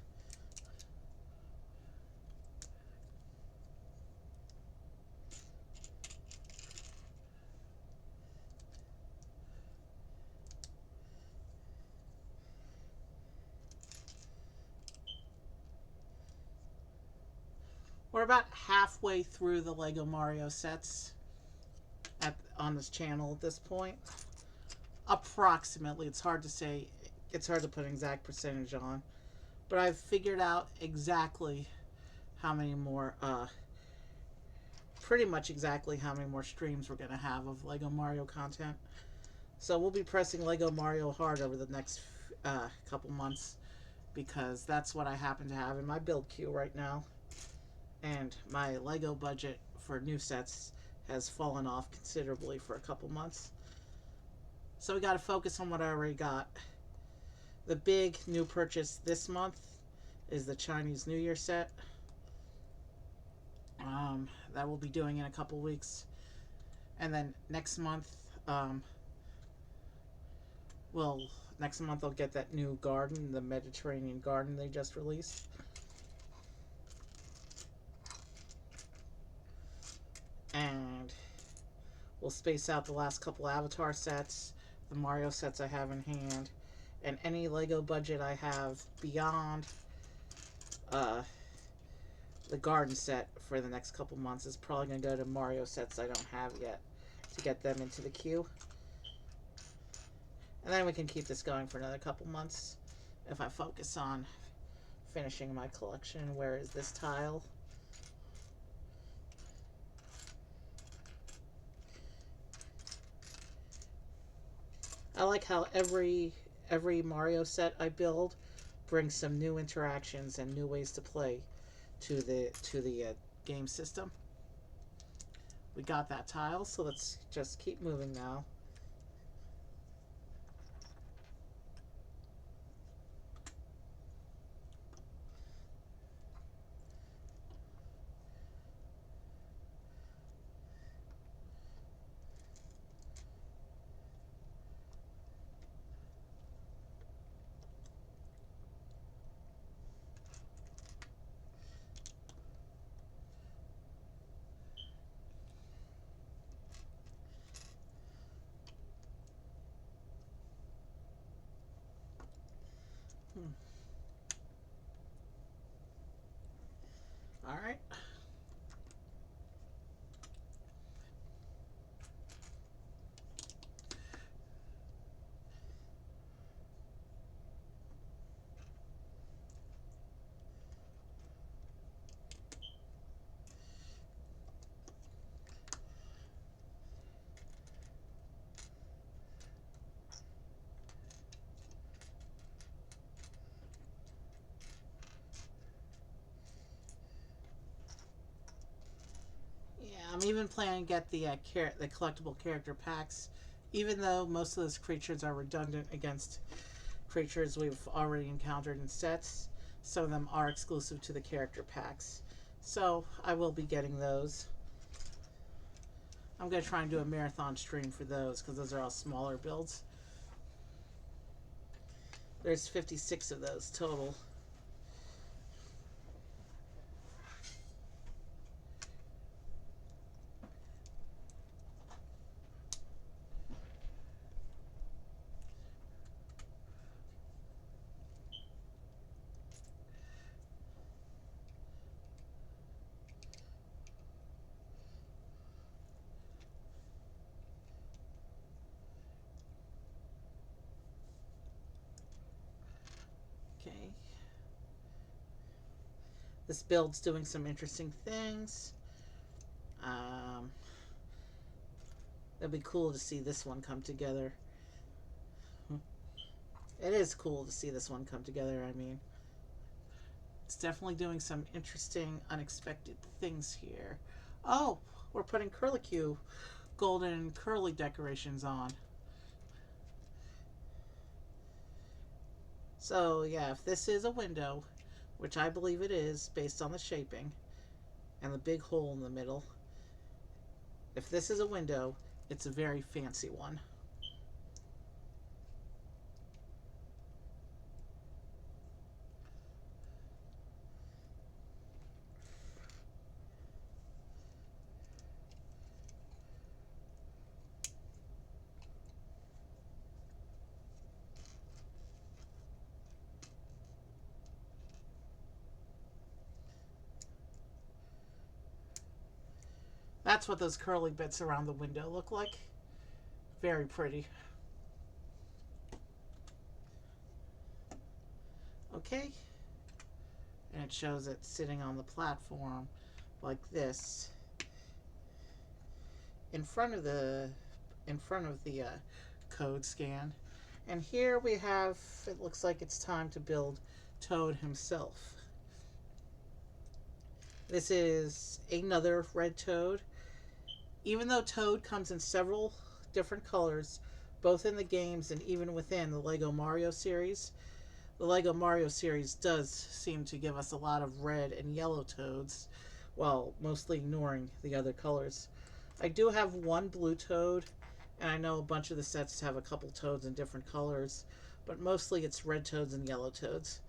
We're about halfway through the Lego Mario sets on this channel at this point. Approximately. It's hard to say. It's hard to put an exact percentage on. But I've figured out exactly how many more, pretty much exactly how many more streams we're going to have of Lego Mario content. So we'll be pressing Lego Mario hard over the next couple months, because that's what I happen to have in my build queue right now. And my Lego budget for new sets has fallen off considerably for a couple months. So we got to focus on what I already got. The big new purchase this month is the Chinese New Year set. That we'll be doing in a couple weeks. And then next month, next month I'll get that new garden, the Mediterranean garden they just released. And we'll space out the last couple Avatar sets, the Mario sets I have in hand, and any Lego budget I have beyond the garden set for the next couple months is probably going to go to Mario sets I don't have yet to get them into the queue. And then we can keep this going for another couple months if I focus on finishing my collection. Where is this tile? I like how every Mario set I build brings some new interactions and new ways to play to the game system. We got that tile, so let's just keep moving now. All right. I'm even planning to get the collectible character packs, even though most of those creatures are redundant against creatures we've already encountered in sets. Some of them are exclusive to the character packs, so I will be getting those. I'm going to try and do a marathon stream for those because those are all smaller builds. There's 56 of those total. Okay. This build's doing some interesting things. Um, it'd be cool to see this one come together. It is cool to see this one come together, I mean. It's definitely doing some interesting, unexpected things here. Oh, we're putting curlicue golden curly decorations on. So, yeah, if this is a window, which I believe it is based on the shaping and the big hole in the middle, if this is a window, it's a very fancy one. That's what those curly bits around the window look like. Very pretty. Okay. And it shows it sitting on the platform like this in front of the code scan. And here we have, it looks like it's time to build Toad himself. This is another red Toad. Even though Toad comes in several different colors, both in the games and even within the Lego Mario series, the Lego Mario series does seem to give us a lot of red and yellow Toads, while mostly ignoring the other colors. I do have one blue Toad, and I know a bunch of the sets have a couple Toads in different colors, but mostly it's red Toads and yellow Toads.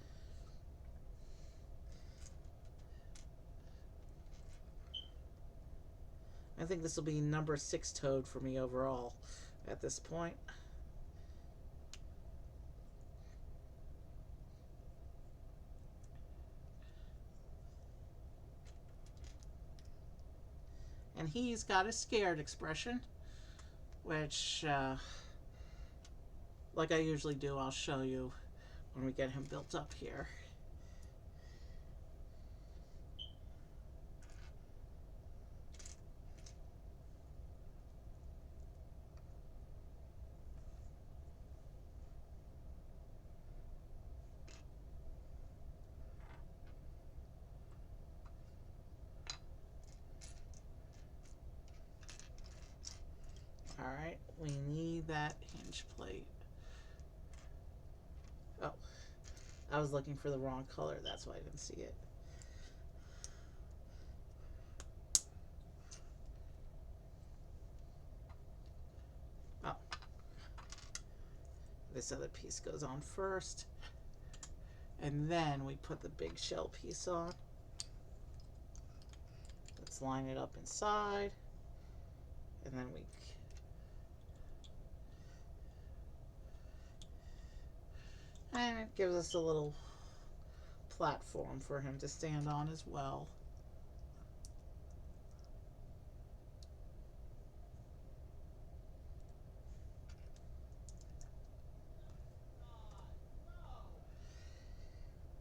I think this will be number 6 Toad for me overall at this point. And he's got a scared expression, which, like I usually do, I'll show you when we get him built up here. Alright, we need that hinge plate. Oh, I was looking for the wrong color, that's why I didn't see it. Oh, this other piece goes on first, and then we put the big shell piece on. Let's line it up inside, and then and it gives us a little platform for him to stand on as well.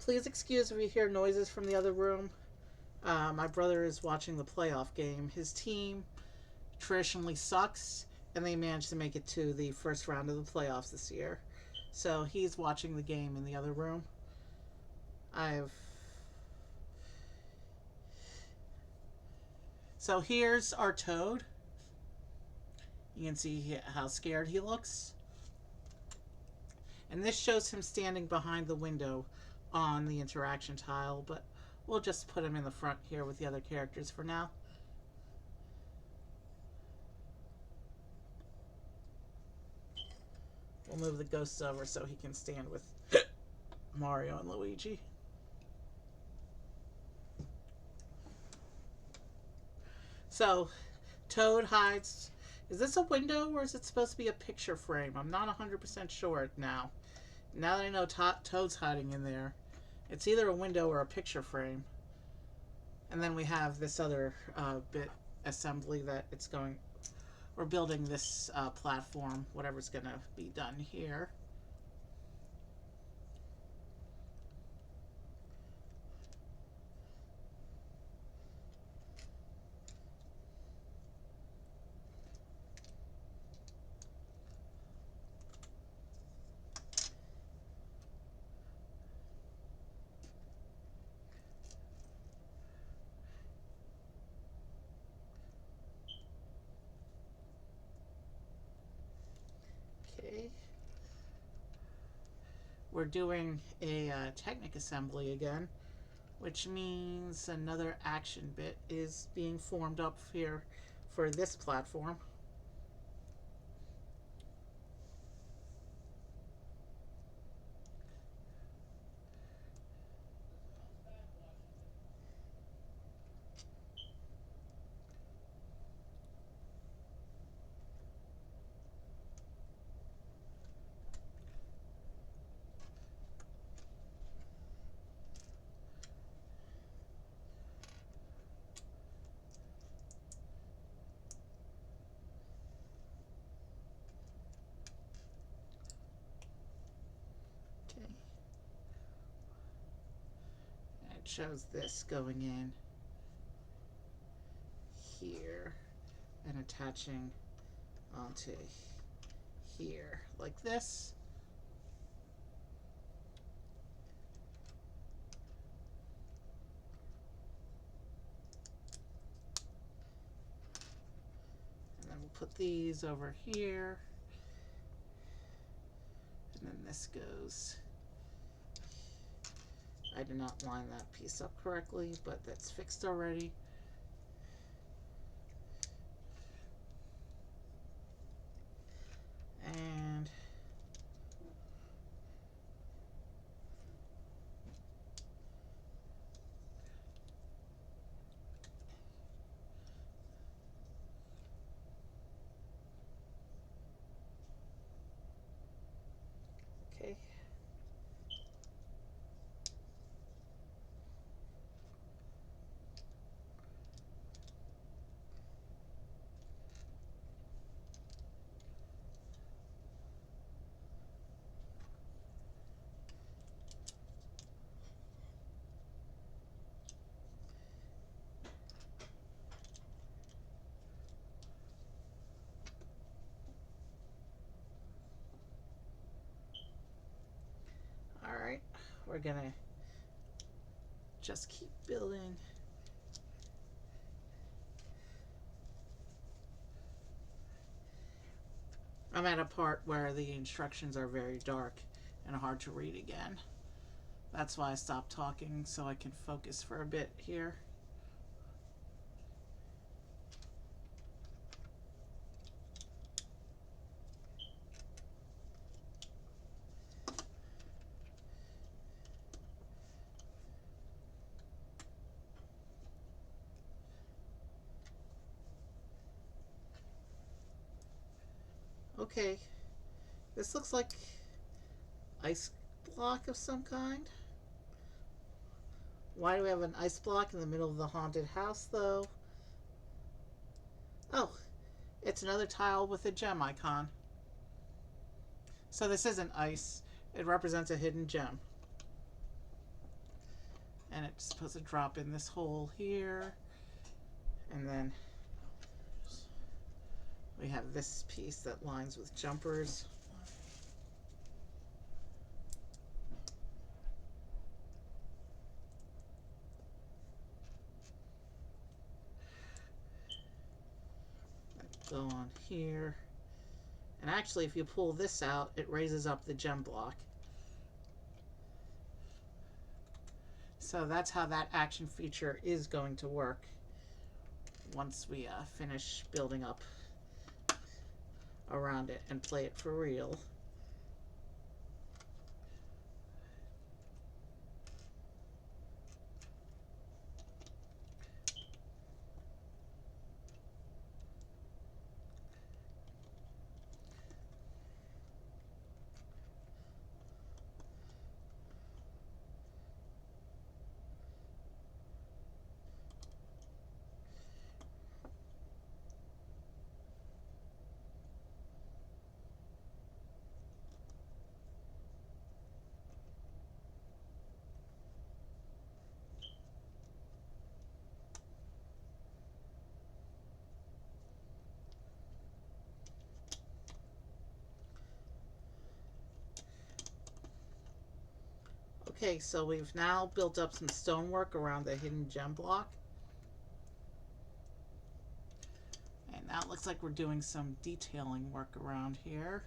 Please excuse if you hear noises from the other room. My brother is watching the playoff game. His team traditionally sucks, and they managed to make it to the first round of the playoffs this year. So he's watching the game in the other room. So here's our Toad. You can see how scared he looks. And this shows him standing behind the window on the interaction tile, but we'll just put him in the front here with the other characters for now. We'll move the ghosts over so he can stand with Mario and Luigi. So, Toad hides. Is this a window or is it supposed to be a picture frame? I'm not 100% sure now. Now that I know Toad's hiding in there, it's either a window or a picture frame. And then we have this other bit assembly that it's going. We're building this platform, whatever's going to be done here. Okay. We're doing a Technic assembly again, which means another action bit is being formed up here for this platform. Okay. And it shows this going in here and attaching onto here like this. And then we'll put these over here. And then this goes. I did not line that piece up correctly, but that's fixed already. And okay. Alright, we're gonna just keep building. I'm at a part where the instructions are very dark and hard to read again. That's why I stopped talking, so I can focus for a bit here. Okay, this looks like ice block of some kind. Why do we have an ice block in the middle of the haunted house, though? Oh, it's another tile with a gem icon. So this isn't ice. It represents a hidden gem. And it's supposed to drop in this hole here. And then we have this piece that lines with jumpers. go on here. And actually, if you pull this out, it raises up the gem block. So that's how that action feature is going to work once we finish building up around it and play it for real. Okay, so we've now built up some stonework around the hidden gem block. And now it looks like we're doing some detailing work around here.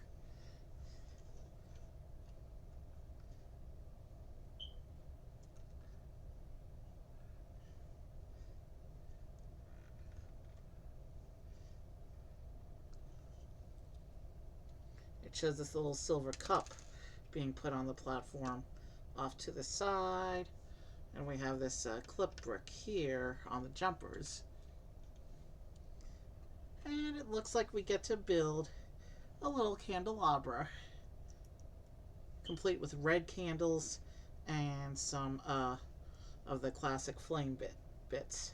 It shows this little silver cup being put on the platform off to the side. And we have this clip brick here on the jumpers. And it looks like we get to build a little candelabra, complete with red candles and some of the classic flame bits.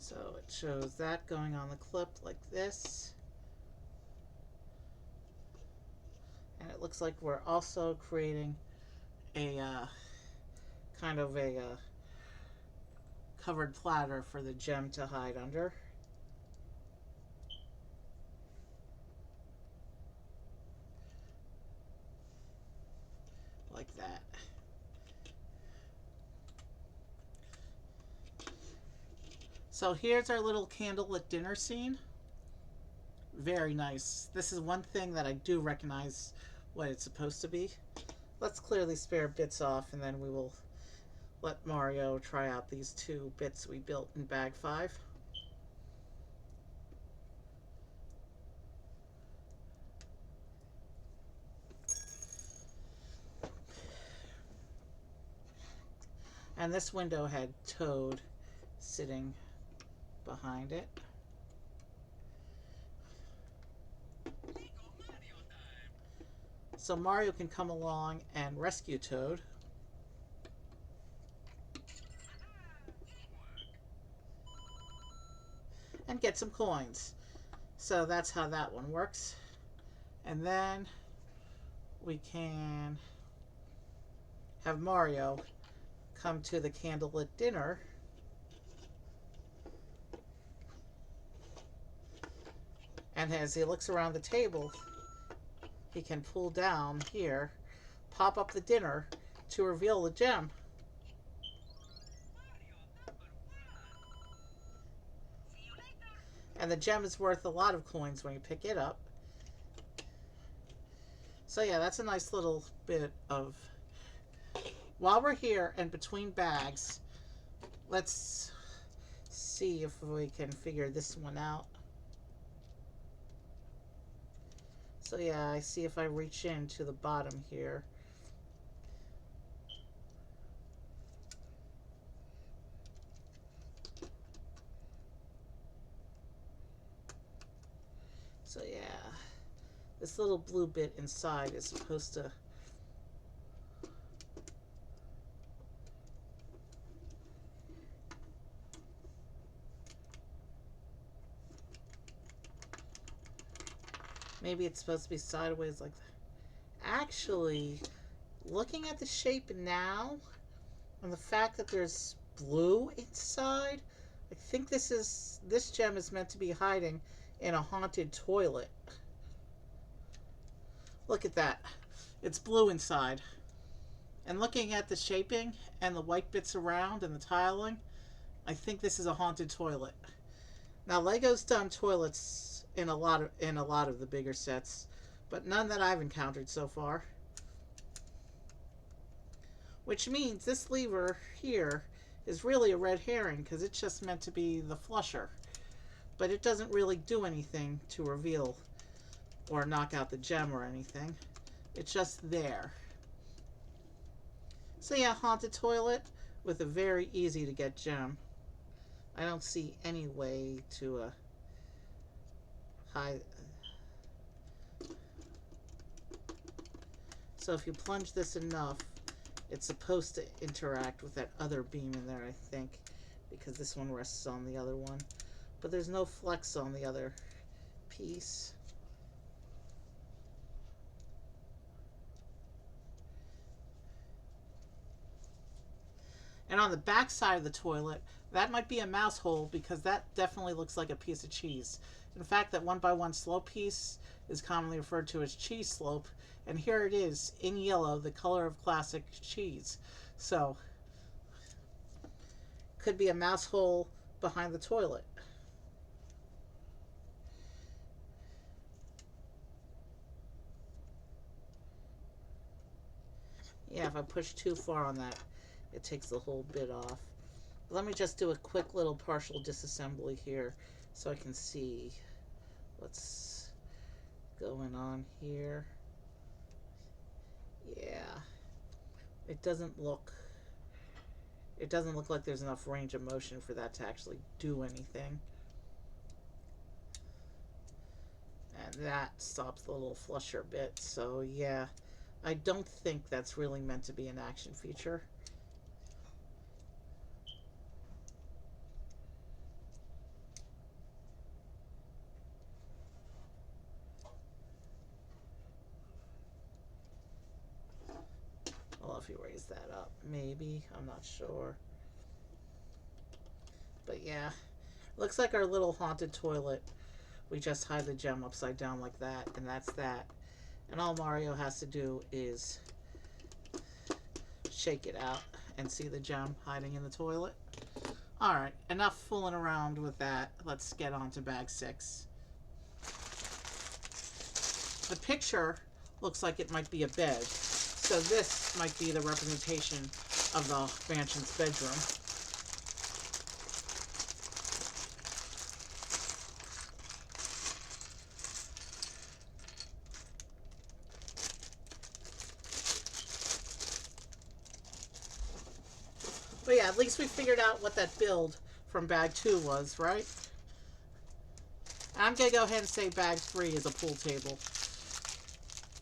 So it shows that going on the clip like this. And it looks like we're also creating a kind of a covered platter for the gem to hide under. Like that. So here's our little candlelit dinner scene. Very nice. This is one thing that I do recognize what it's supposed to be. Let's clear these spare bits off and then we will let Mario try out these two bits we built in bag 5. And this window had Toad sitting behind it. So Mario can come along and rescue Toad. And get some coins. So that's how that one works. And then we can have Mario come to the candlelit dinner and as he looks around the table he can pull down here, pop up the dinner to reveal the gem. And the gem is worth a lot of coins when you pick it up. So yeah, that's a nice little bit of... While we're here and between bags, let's see if we can figure this one out. So yeah, I see if I reach into the bottom here. So yeah, this little blue bit inside is supposed to Maybe it's supposed to be sideways like that. Actually, looking at the shape now, and the fact that there's blue inside, I think this gem is meant to be hiding in a haunted toilet. Look at that. It's blue inside. And looking at the shaping and the white bits around and the tiling, I think this is a haunted toilet. Now Lego's done toilets in a lot of the bigger sets, but none that I've encountered so far. Which means this lever here is really a red herring because it's just meant to be the flusher. But it doesn't really do anything to reveal or knock out the gem or anything. It's just there. So yeah, haunted toilet with a very easy to get gem. I don't see any way to hide. So if you plunge this enough, it's supposed to interact with that other beam in there, I think, because this one rests on the other one. But there's no flex on the other piece. And on the back side of the toilet, that might be a mouse hole because that definitely looks like a piece of cheese. In fact, that 1x1 slope piece is commonly referred to as cheese slope, and here it is in yellow, the color of classic cheese. So, could be a mouse hole behind the toilet. Yeah, if I push too far on that, it takes the whole bit off. Let me just do a quick little partial disassembly here so I can see what's going on here. Yeah, it doesn't look like there's enough range of motion for that to actually do anything. And that stops the little flusher bit, so yeah, I don't think that's really meant to be an action feature. Well, if you raise that up, maybe, I'm not sure. But yeah, looks like our little haunted toilet. We just hide the gem upside down like that, and that's that. And all Mario has to do is shake it out and see the gem hiding in the toilet. Alright, enough fooling around with that. Let's get on to bag 6. The picture looks like it might be a bed, so this might be the representation of the mansion's bedroom. But yeah, at least we figured out what that build from bag 2 was, right? I'm going to go ahead and say bag 3 is a pool table.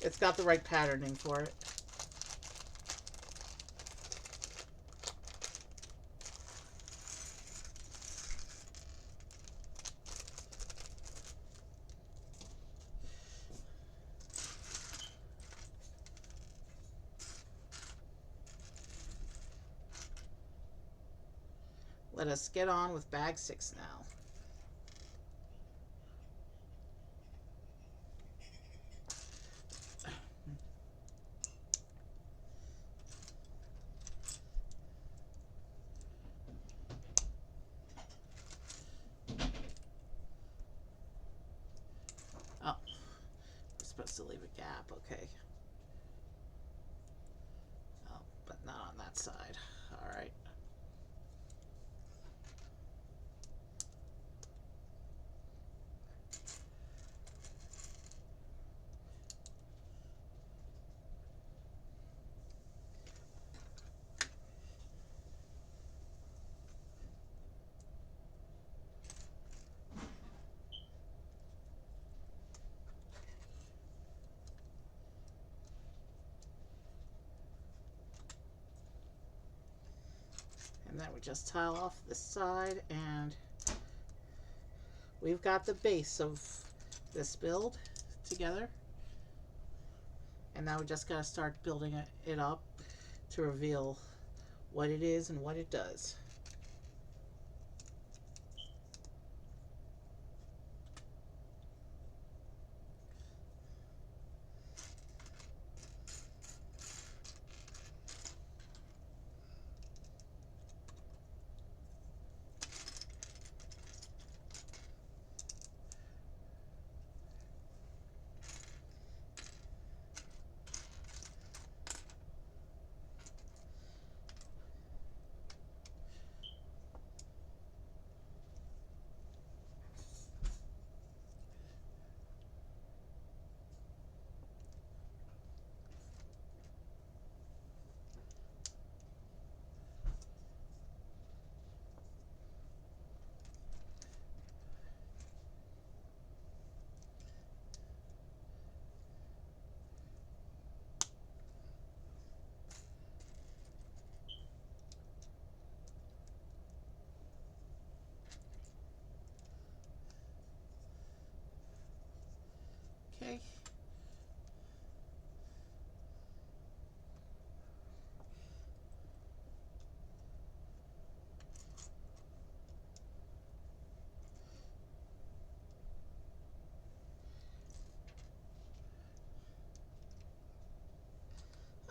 It's got the right patterning for it. Let us get on with bag 6 now. Oh, we're supposed to leave a gap, okay. Oh, but not on that side. Alright. And then we just tile off this side, and we've got the base of this build together. And now we just gotta start building it up to reveal what it is and what it does. Okay.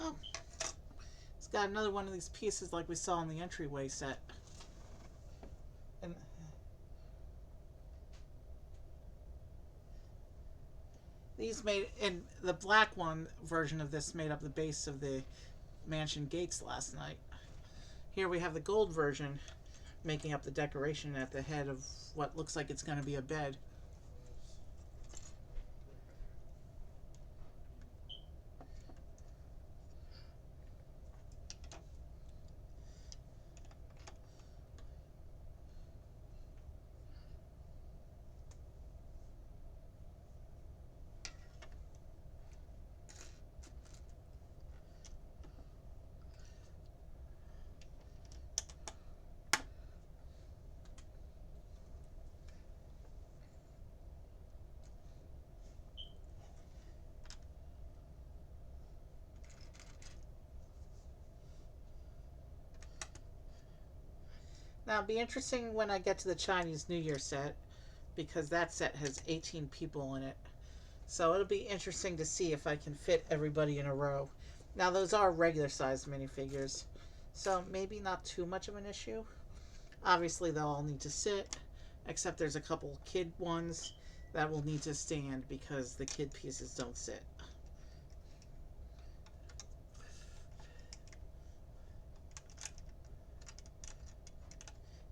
Oh, it's got another one of these pieces like we saw in the entryway set. And these made, and the black one version of this made up the base of the mansion gates last night. Here we have the gold version making up the decoration at the head of what looks like it's going to be a bed. Now, it'll be interesting when I get to the Chinese New Year set because that set has 18 people in it. So it'll be interesting to see if I can fit everybody in a row. Now, those are regular sized minifigures, so maybe not too much of an issue. Obviously, they'll all need to sit, except there's a couple kid ones that will need to stand because the kid pieces don't sit.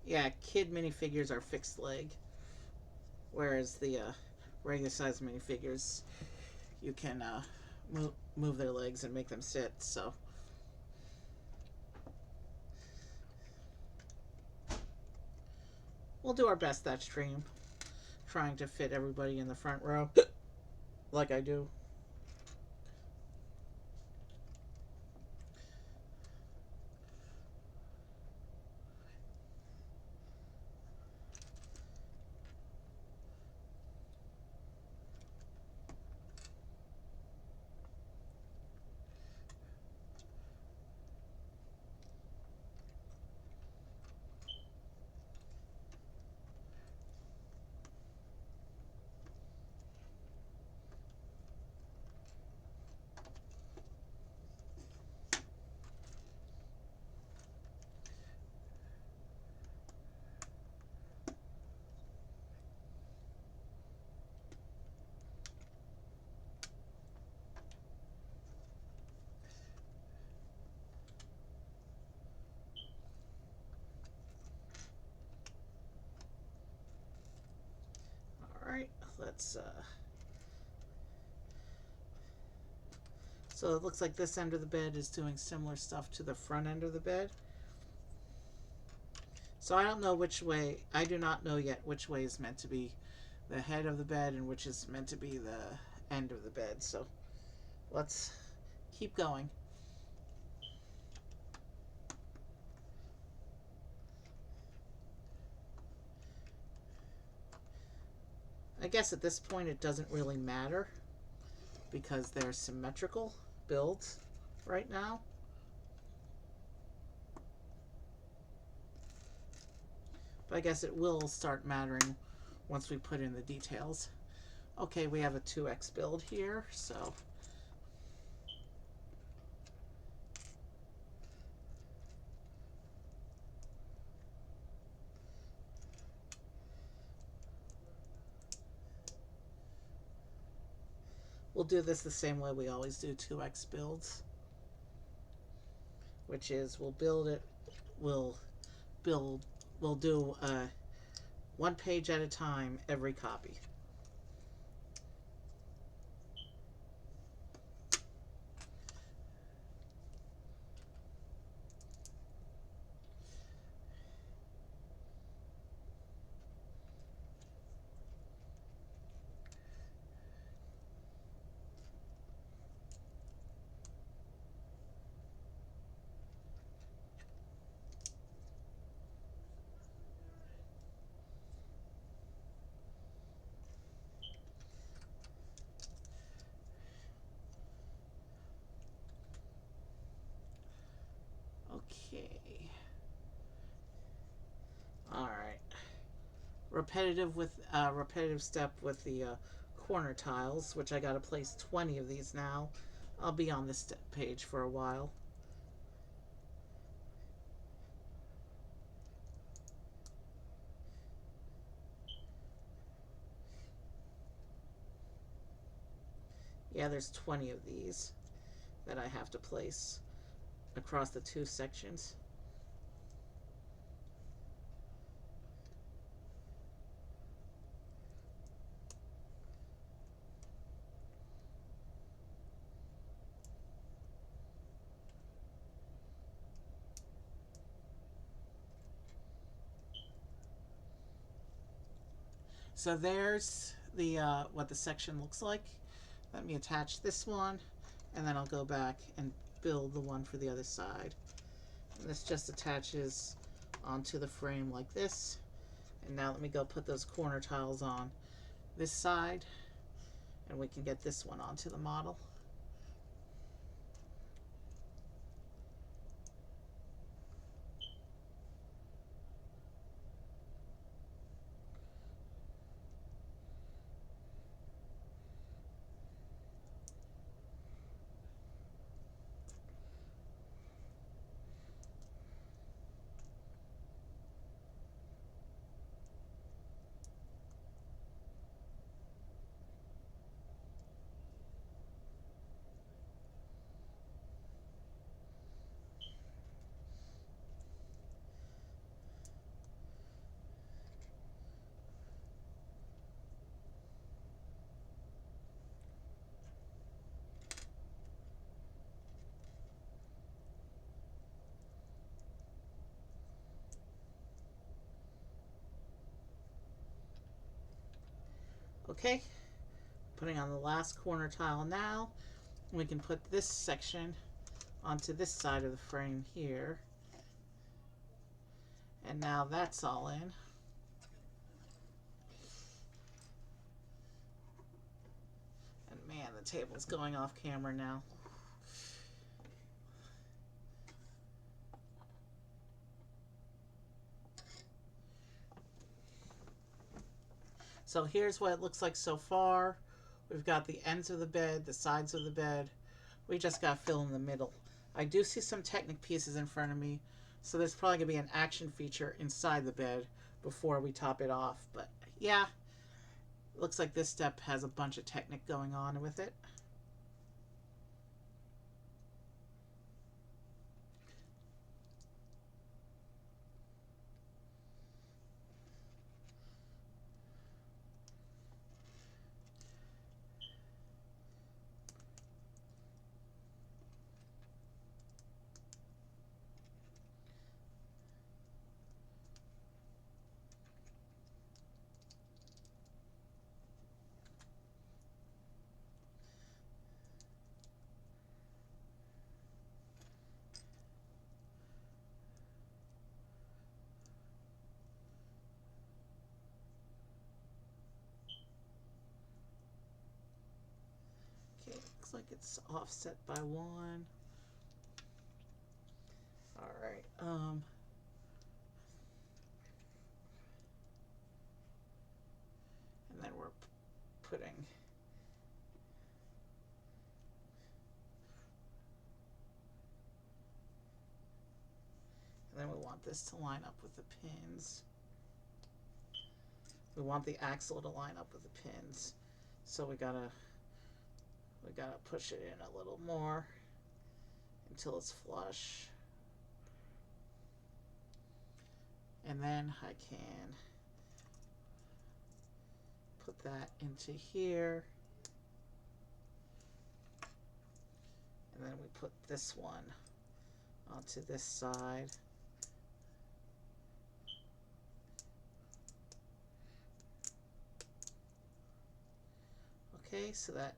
Yeah, kid minifigures are fixed leg, whereas the regular size minifigures, you can move their legs and make them sit. So we'll do our best that stream, trying to fit everybody in the front row, like I do. All right, let's. So it looks like this end of the bed is doing similar stuff to the front end of the bed. So I don't know which way, I do not know yet which way is meant to be the head of the bed and which is meant to be the end of the bed. So let's keep going. I guess at this point it doesn't really matter. because they're symmetrical builds right now. But I guess it will start mattering once we put in the details. Okay, we have a 2x build here, so we'll do this the same way we always do 2x builds, which is we'll build it, we'll build, we'll do one page at a time every copy. Okay. All right. Repetitive step with the corner tiles, which I got to place 20 of these now. I'll be on this page for a while. Yeah, there's 20 of these that I have to place across the 2 sections. So there's the what the section looks like. Let me attach this one, and then I'll go back and build the one for the other side. And this just attaches onto the frame like this. And now let me go put those corner tiles on this side, and we can get this one onto the model. Okay, putting on the last corner tile now. We can put this section onto this side of the frame here. And now that's all in. And man, the table's going off camera now. So here's what it looks like so far. We've got the ends of the bed, the sides of the bed. We just got to fill in the middle. I do see some Technic pieces in front of me, so there's probably going to be an action feature inside the bed before we top it off. But yeah, looks like this step has a bunch of Technic going on with it. looks like it's offset by 1. All right. And then we're putting and then we want this to line up with the pins. We want the axle to line up with the pins. So we gotta push it in a little more until it's flush. And then I can put that into here. And then we put this one onto this side. Okay, so that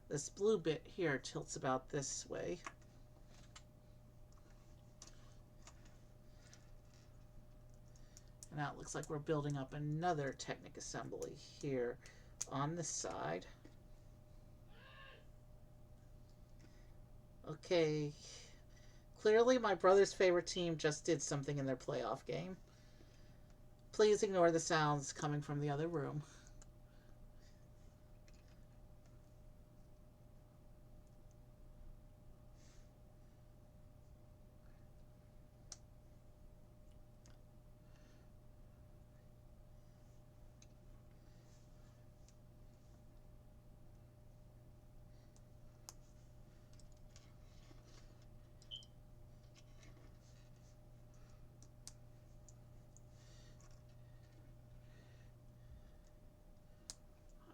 this blue bit here tilts about this way. And now it looks like we're building up another Technic assembly here on this side. Okay, clearly my brother's favorite team just did something in their playoff game. Please ignore the sounds coming from the other room.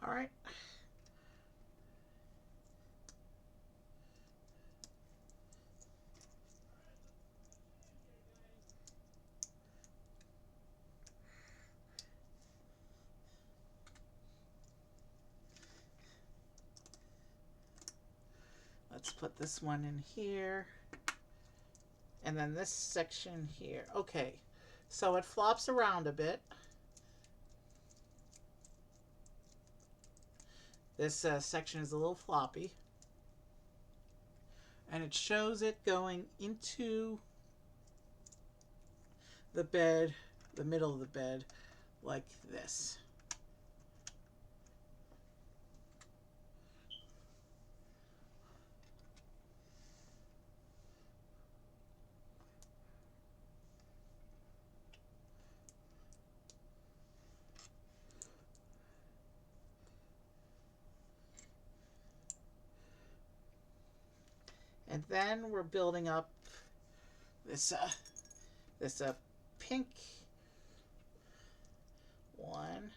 All right. Let's put this one in here. And then this section here. Okay, so it flops around a bit. This section is a little floppy. And it shows it going into the bed, the middle of the bed, like this. And then we're building up this pink one.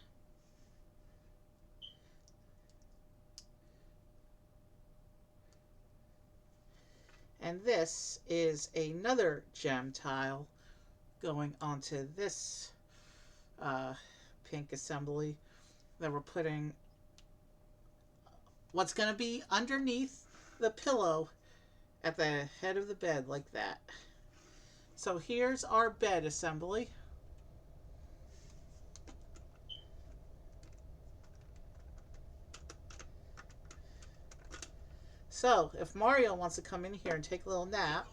And this is another gem tile going onto this pink assembly that we're putting what's going to be underneath the pillow at the head of the bed, like that. So here's our bed assembly. So if Mario wants to come in here and take a little nap,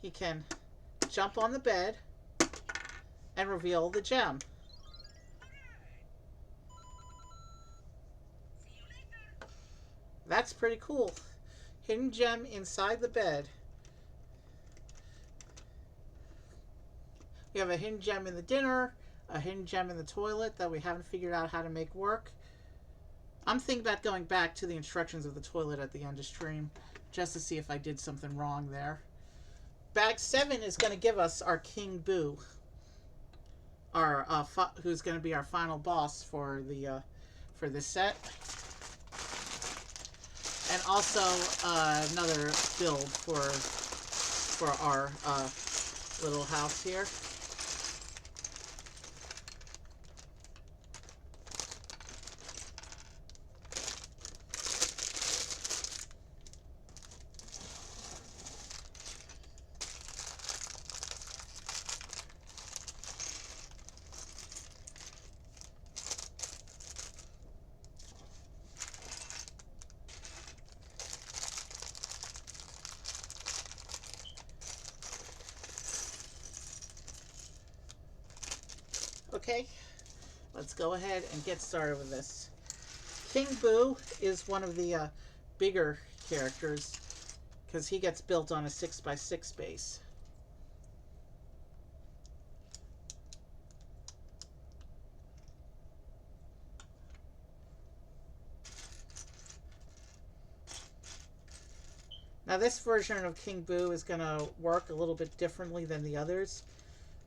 he can jump on the bed and reveal the gem. That's pretty cool. Hidden gem inside the bed. We have a hidden gem in the dinner, a hidden gem in the toilet that we haven't figured out how to make work. I'm thinking about going back to the instructions of the toilet at the end of stream just to see if I did something wrong there. Bag 7 is going to give us our King Boo, our who's going to be our final boss for the for this set. And also another build for our little house here. Okay, let's go ahead and get started with this. King Boo is one of the bigger characters because he gets built on a 6x6 base. Now this version of King Boo is going to work a little bit differently than the others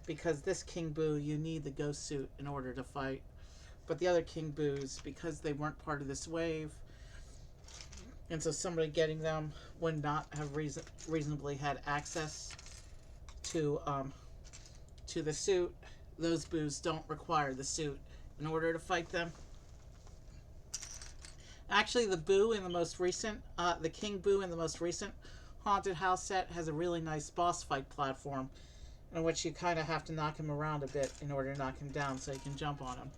because this King Boo you need the ghost suit in order to fight. But the other King Boos, because they weren't part of this wave, and so somebody getting them would not have reasonably had access to the suit. Those Boos don't require the suit in order to fight them. Actually, the Boo in the most recent, the King Boo in the most recent Haunted House set has a really nice boss fight platform in which you kind of have to knock him around a bit in order to knock him down so you can jump on him.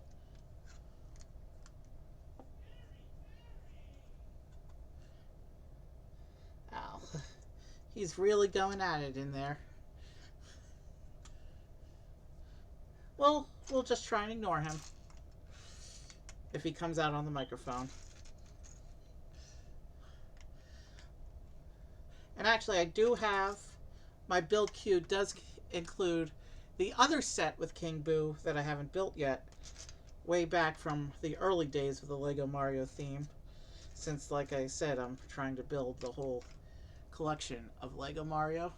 Ow. He's really going at it in there. Well, we'll just try and ignore him if he comes out on the microphone. And actually, I do have, my build queue does include the other set with King Boo that I haven't built yet, way back from the early days of the Lego Mario theme, since, like I said, I'm trying to build the whole collection of Lego Mario.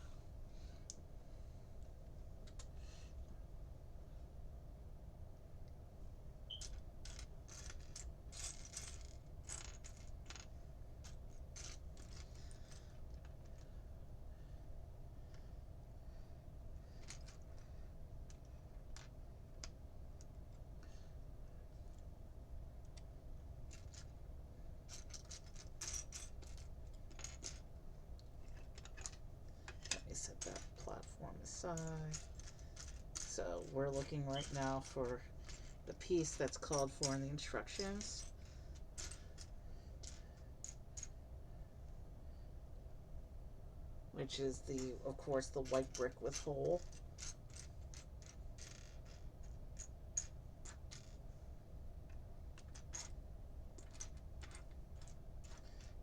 Let me set that platform aside. So we're looking right now for the piece that's called for in the instructions. Which is of course, the white brick with hole.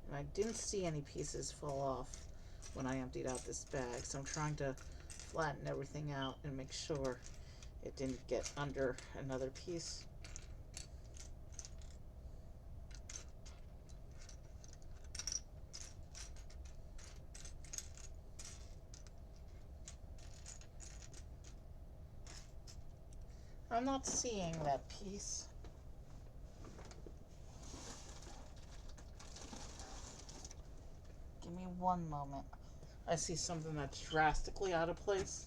And I didn't see any pieces fall off when I emptied out this bag, so I'm trying to flatten everything out and make sure it didn't get under another piece. I'm not seeing that piece. Give me one moment. I see something that's drastically out of place.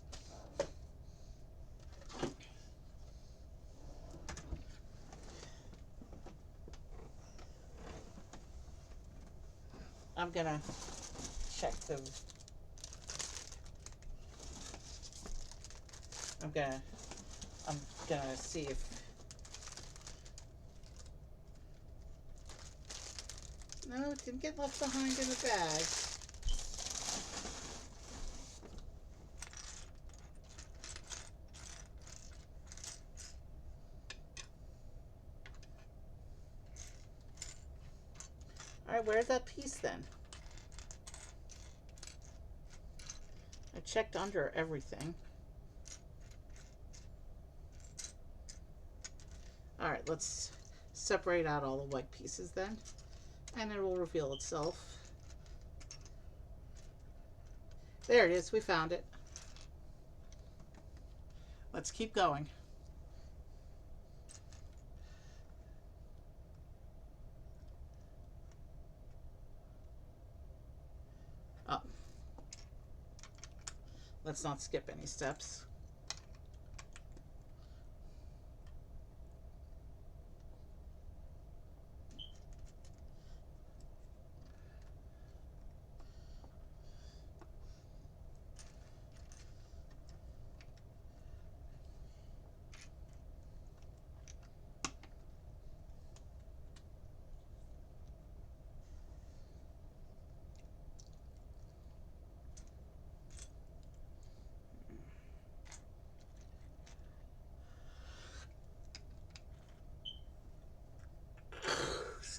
I'm gonna check the... I'm gonna see if... No, it didn't get left behind in the bag. Alright, where's that piece then? I checked under everything. Alright, let's separate out all the white pieces then, and it will reveal itself. There it is, we found it. Let's keep going. Oh. Let's not skip any steps.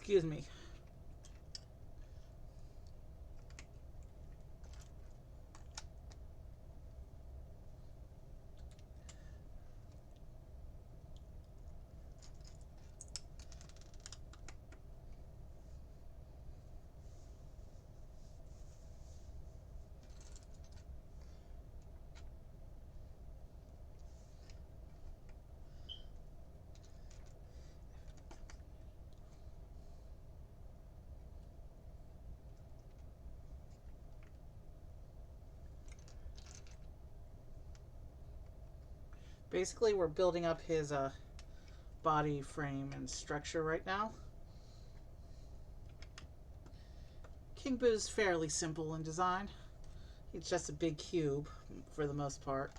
Excuse me. Basically, we're building up his body frame and structure right now. King Boo's fairly simple in design. It's just a big cube for the most part.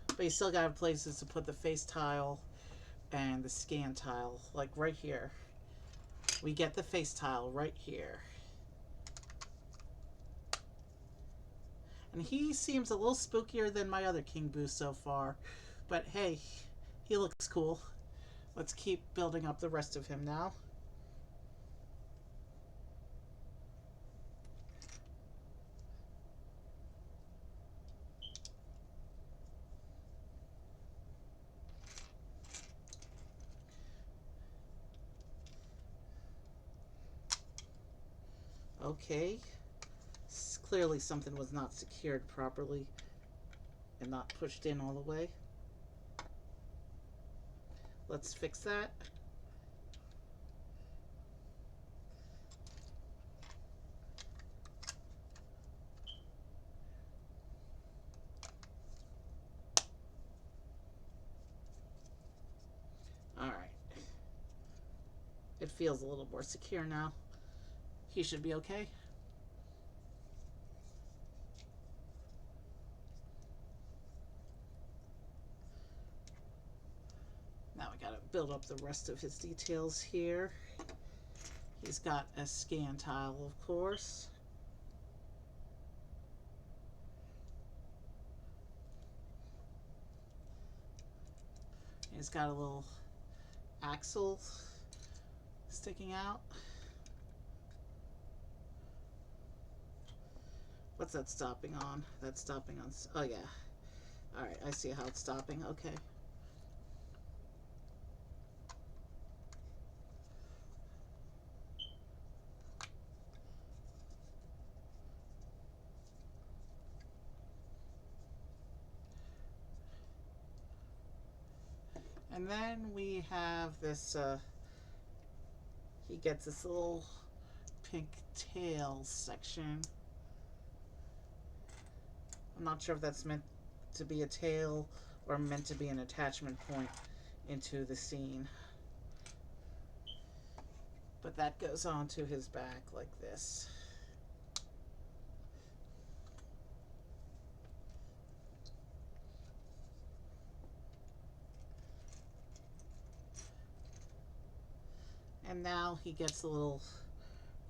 But you still got to have places to put the face tile and the scan tile, like right here. We get the face tile right here. And he seems a little spookier than my other King Boo so far. But hey, he looks cool. Let's keep building up the rest of him now. Okay. Clearly something was not secured properly and not pushed in all the way. Let's fix that. Alright. It feels a little more secure now. He should be okay. Now we gotta build up the rest of his details here. He's got a scan tile, of course. He's got a little axle sticking out. What's that stopping on? That's stopping on... Oh, yeah. Alright, I see how it's stopping. Okay. And then we have this, he gets this little pink tail section. I'm not sure if that's meant to be a tail or meant to be an attachment point into the scene. But that goes onto his back like this. And now he gets a little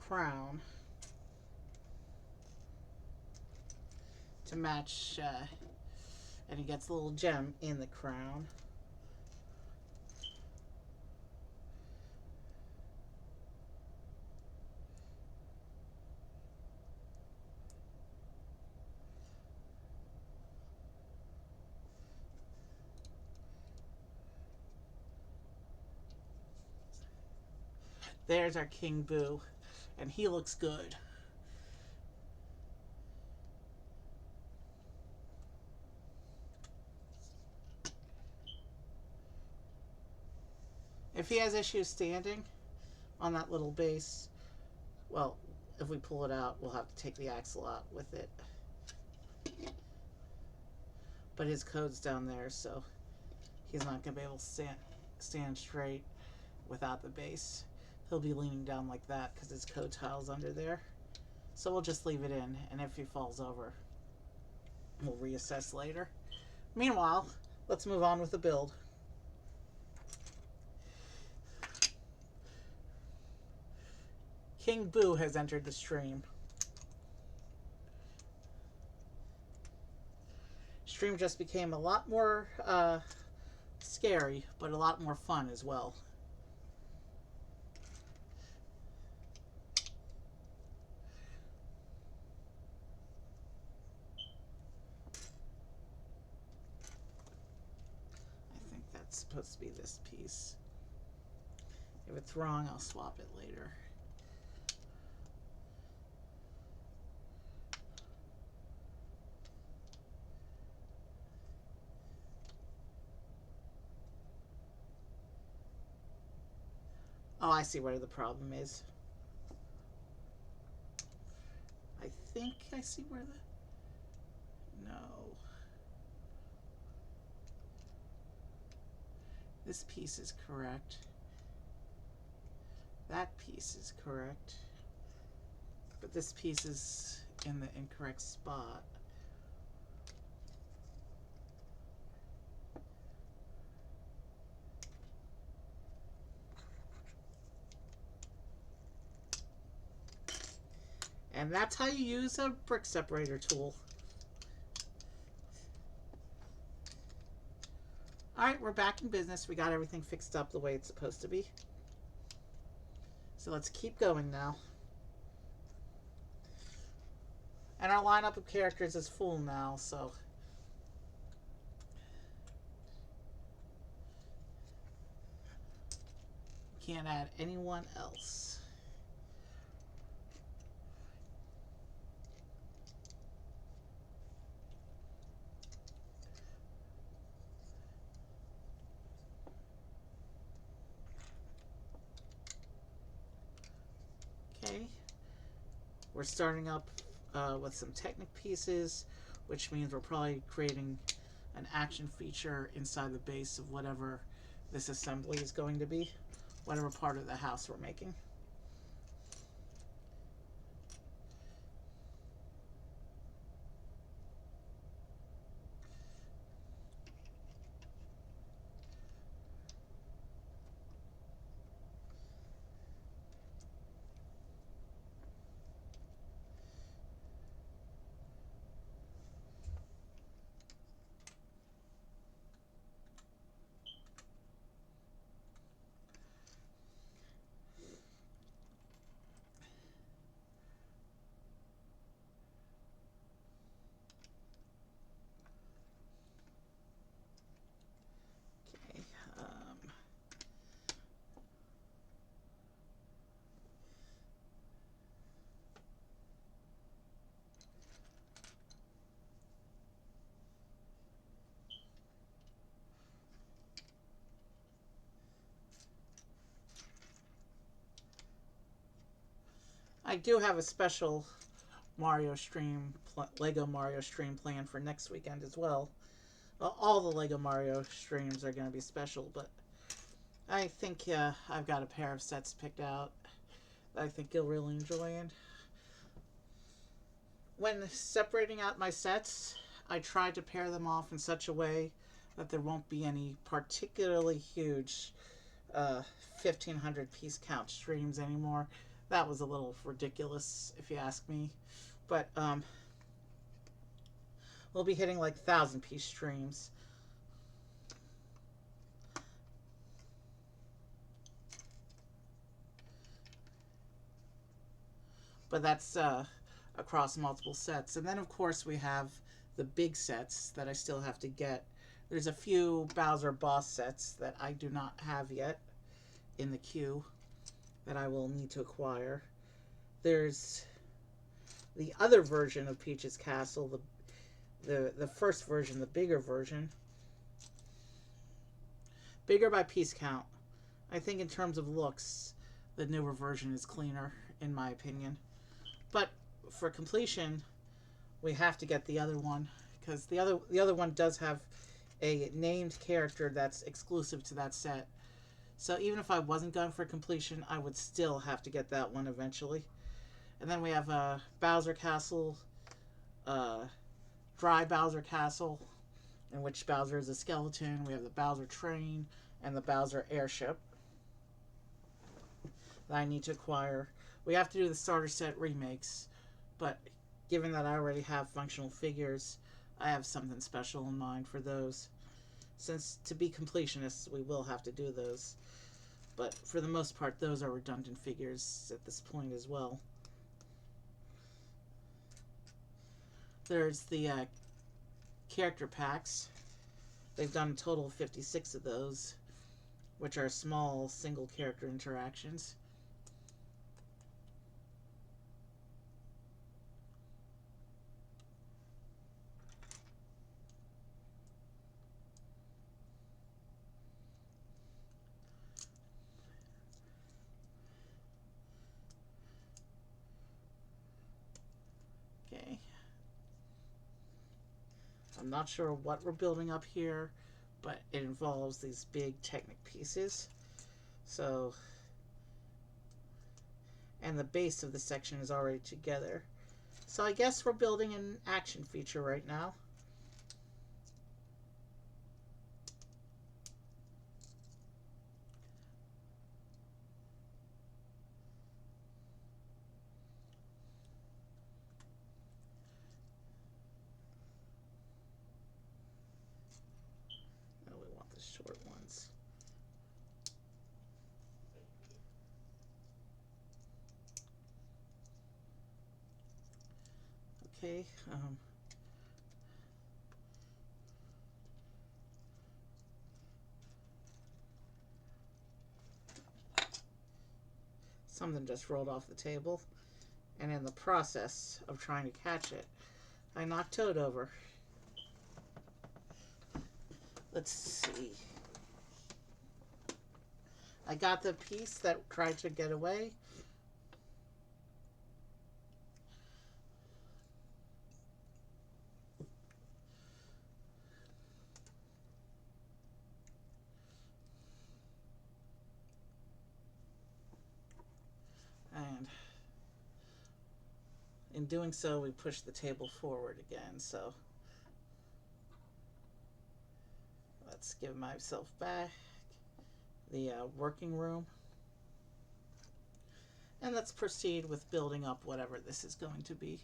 crown to match, and he gets a little gem in the crown. There's our King Boo, and he looks good. If he has issues standing on that little base, well, if we pull it out, we'll have to take the axle out with it. But his code's down there, so he's not going to be able to stand straight without the base. He'll be leaning down like that because his code tile's under there. So we'll just leave it in, and if he falls over, we'll reassess later. Meanwhile, let's move on with the build. King Boo has entered the stream. Stream just became a lot more scary, but a lot more fun as well. supposed to be this piece. If it's wrong, I'll swap it later. Oh, I see where the problem is. I think I see where the... No. This piece is correct. That piece is correct. But this piece is in the incorrect spot. And that's how you use a brick separator tool. Alright, we're back in business. We got everything fixed up the way it's supposed to be. So let's keep going now. And our lineup of characters is full now, so... Can't add anyone else. Okay. We're starting up with some Technic pieces, which means we're probably creating an action feature inside the base of whatever this assembly is going to be, whatever part of the house we're making. Okay. I do have a special Mario stream, Lego Mario stream planned for next weekend as well. Well, all the Lego Mario streams are going to be special, but I think I've got a pair of sets picked out that I think you'll really enjoy. And when separating out my sets, I try to pair them off in such a way that there won't be any particularly huge 1,500 piece count streams anymore. That was a little ridiculous, if you ask me. But we'll be hitting like 1,000 piece streams. But that's across multiple sets. And then, of course, we have the big sets that I still have to get. There's a few Bowser boss sets that I do not have yet in the queue that I will need to acquire. There's the other version of Peach's Castle, the first version, the bigger version. Bigger by piece count. I think in terms of looks, the newer version is cleaner, in my opinion. But for completion, we have to get the other one, because the other one does have a named character that's exclusive to that set. So even if I wasn't going for completion, I would still have to get that one eventually. And then we have Bowser Castle, Dry Bowser Castle, in which Bowser is a skeleton. We have the Bowser Train and the Bowser Airship that I need to acquire. We have to do the starter set remakes, but given that I already have functional figures, I have something special in mind for those. Since to be completionists, we will have to do those. But for the most part, those are redundant figures at this point as well. There's the character packs. They've done a total of 56 of those. which are small single character interactions. Okay. I'm not sure what we're building up here, but it involves these big Technic pieces. So, and the base of the section is already together. So I guess we're building an action feature right now. No, we want the short ones. Okay. Something just rolled off the table, and in the process of trying to catch it, I knocked Toad over. Let's see. I got the piece that tried to get away. And in doing so, we pushed the table forward again. So let's give myself back the working room. And let's proceed with building up whatever this is going to be.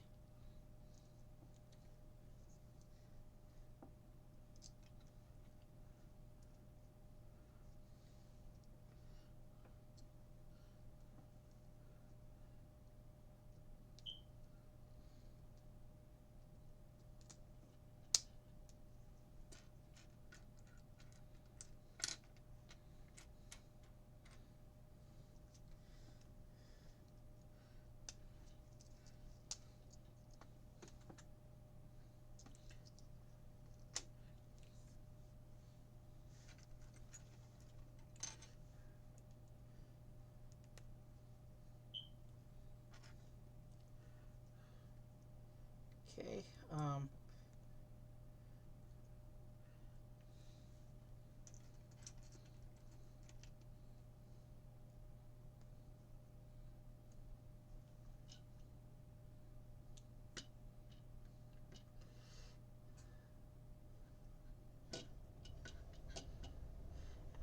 Okay.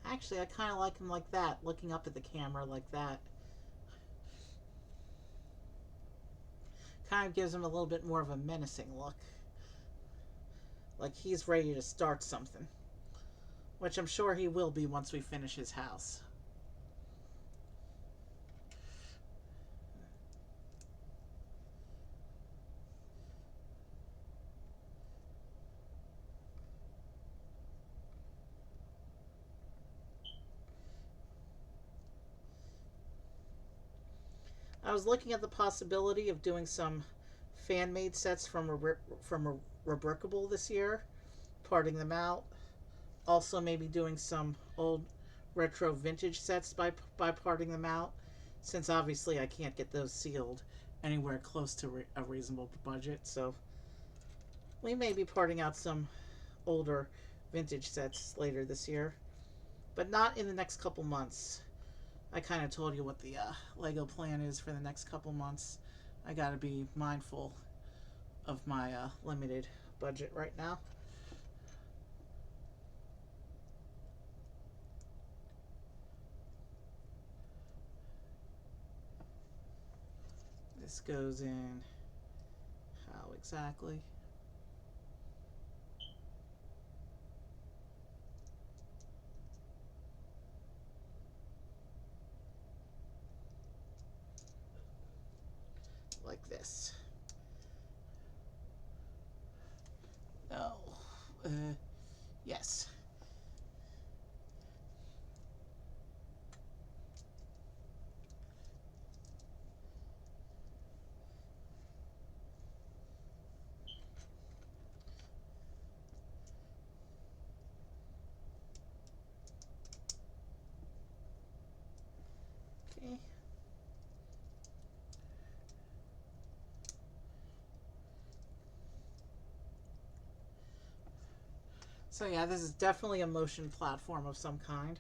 Actually, I kind of like him like that, looking up at the camera like that. Kind of gives him a little bit more of a menacing look. Like he's ready to start something. Which I'm sure he will be once we finish his house. I was looking at the possibility of doing some fan-made sets from a Rebrickable this year, parting them out. Also, maybe doing some old retro vintage sets by parting them out, since obviously I can't get those sealed anywhere close to a reasonable budget. So we may be parting out some older vintage sets later this year, but not in the next couple months. I kind of told you what the Lego plan is for the next couple months. I got to be mindful of my limited budget right now. This goes in how exactly? Like this. No. Yes. Okay. So yeah, this is definitely a motion platform of some kind.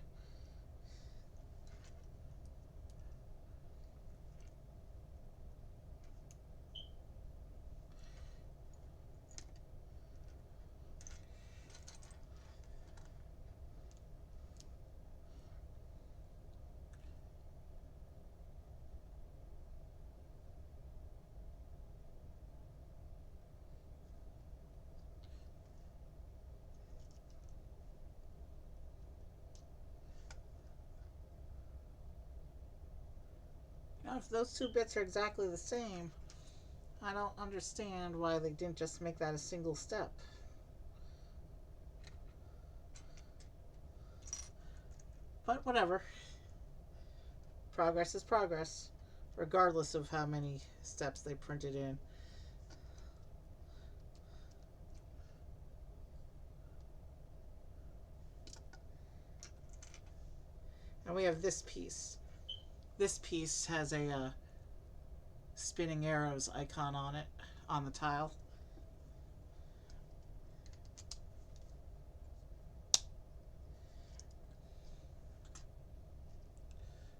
Now, if those two bits are exactly the same, I don't understand why they didn't just make that a single step. But whatever. Progress is progress, regardless of how many steps they printed in. And we have this piece. This piece has a spinning arrows icon on it, on the tile.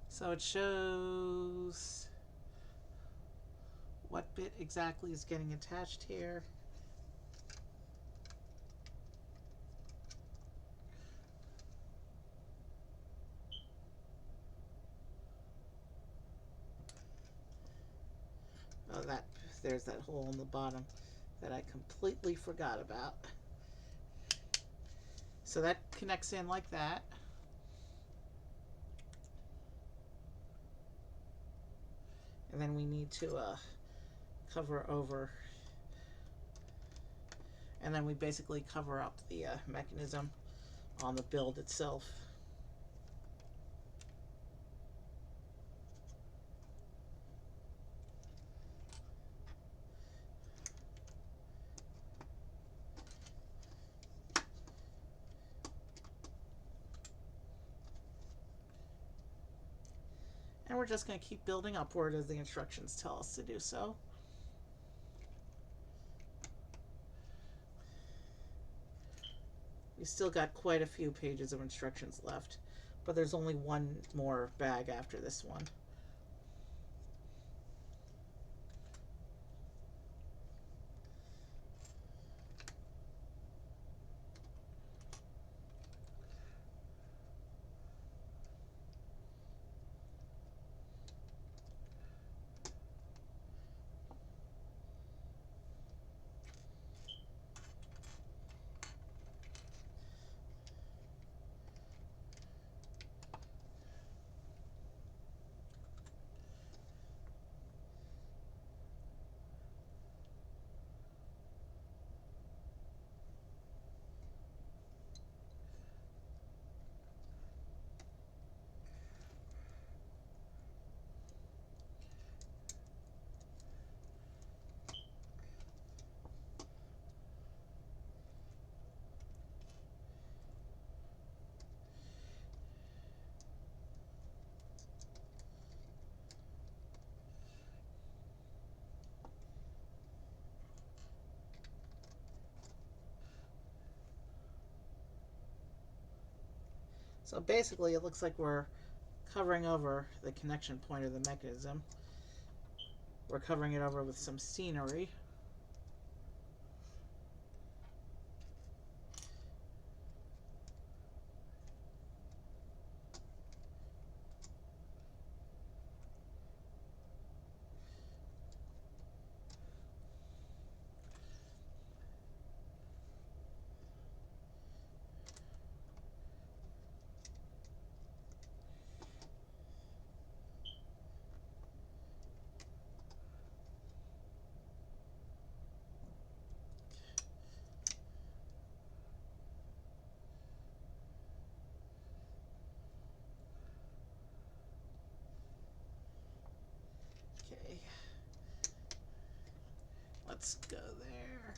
So it shows what bit exactly is getting attached here. Oh, there's that hole in the bottom that I completely forgot about. So that connects in like that. And then we need to cover over, and then we basically cover up the mechanism on the build itself. And we're just going to keep building upward as the instructions tell us to do so. We still got quite a few pages of instructions left, but there's only one more bag after this one. So basically it looks like we're covering over the connection point of the mechanism. We're covering it over with some scenery. Okay. Let's go there.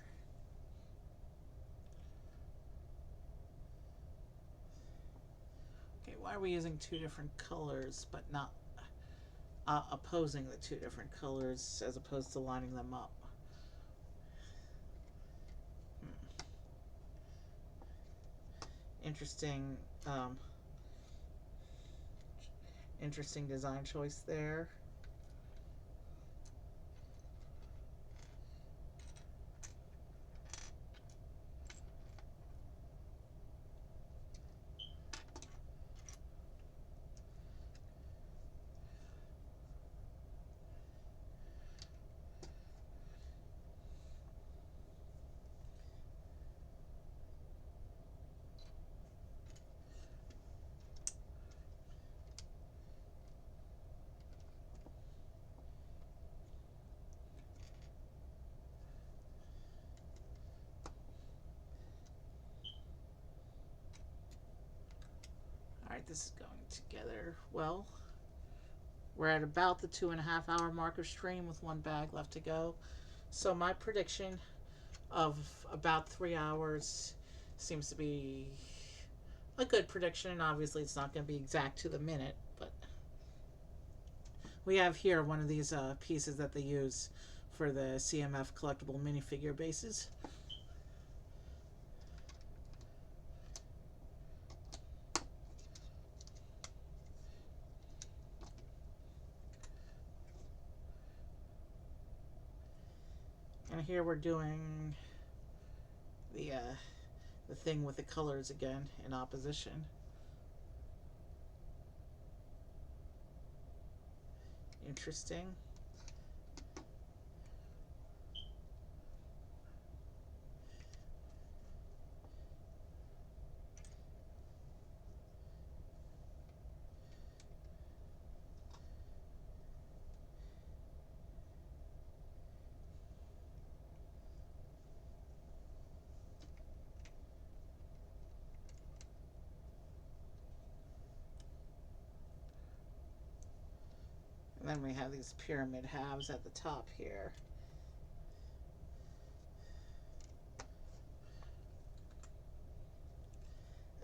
Okay, why are we using two different colors but not opposing the two different colors as opposed to lining them up. Interesting, um, interesting design choice there. Alright, this is going together well. We're at about the 2.5 hour mark of stream with one bag left to go. So my prediction of about 3 hours seems to be a good prediction, and obviously it's not going to be exact to the minute, but we have here one of these pieces that they use for the CMF collectible minifigure bases. And here we're doing the thing with the colors again in opposition. Interesting. And then we have these pyramid halves at the top here.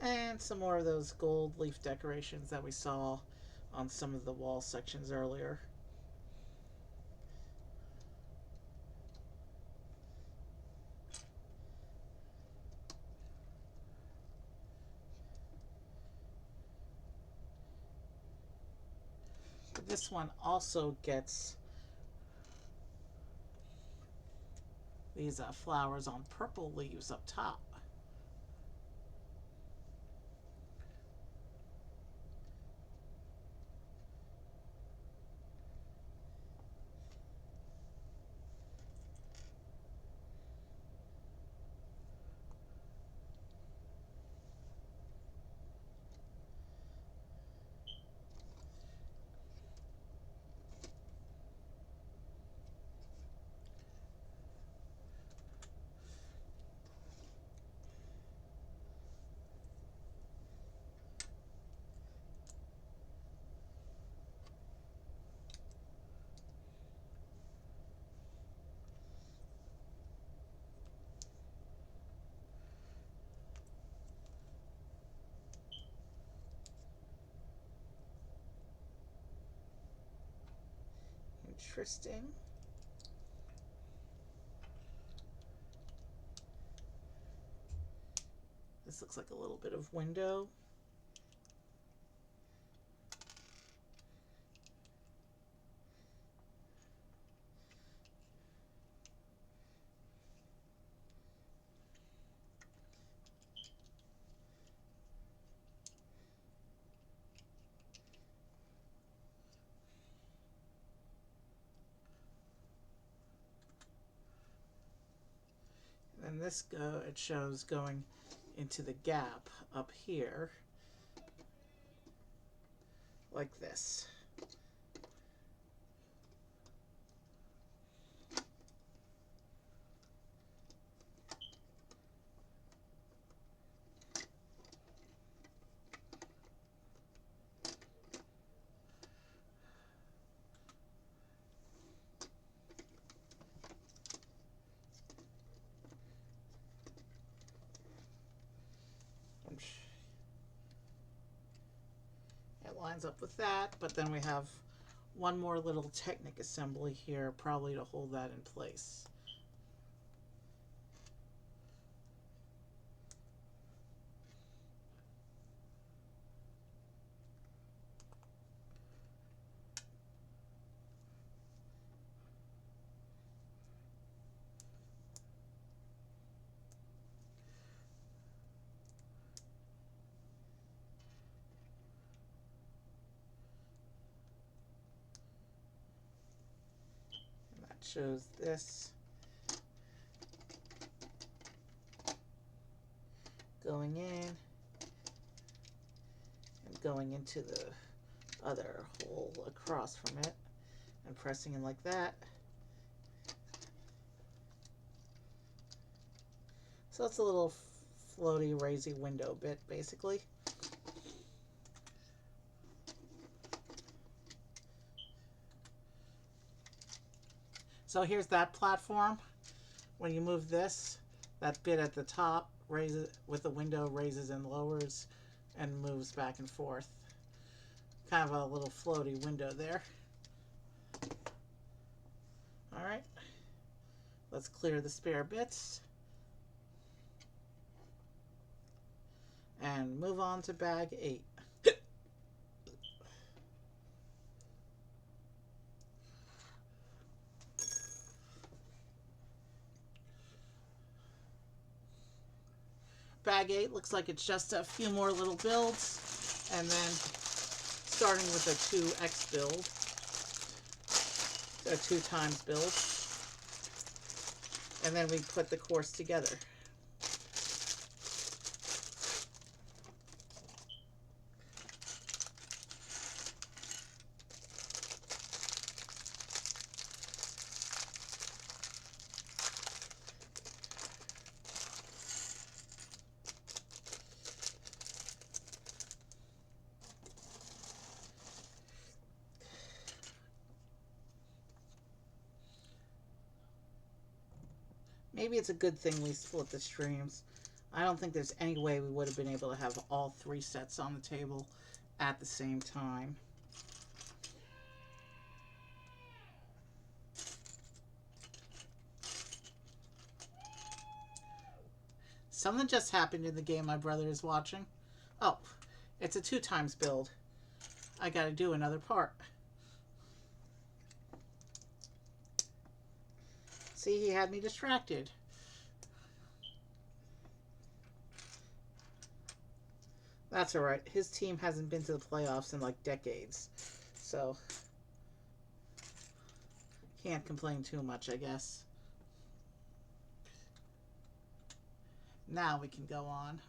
And some more of those gold leaf decorations that we saw on some of the wall sections earlier. But this one also gets these flowers on purple leaves up top. Interesting. This looks like a little bit of window. And this it shows going into the gap up here like this. It lines up with that, but then we have one more little Technic assembly here, probably to hold that in place. And that shows this going in and going into the other hole across from it and pressing in like that. So it's a little floaty, raisy window bit, basically. So here's that platform. When you move this, that bit at the top raises with the window, raises and lowers and moves back and forth. Kind of a little floaty window there. Alright, let's clear the spare bits and move on to bag 8. Bag 8 looks like it's just a few more little builds, and then starting with a 2x build, a 2 times build, and then we put the course together. Maybe it's a good thing we split the streams. I don't think there's any way we would have been able to have all 3 sets on the table at the same time. Something just happened in the game my brother is watching. Oh, it's a 2 times build. I gotta do another part. See, he had me distracted. That's alright. His team hasn't been to the playoffs in like decades. So, can't complain too much, I guess. Now we can go on.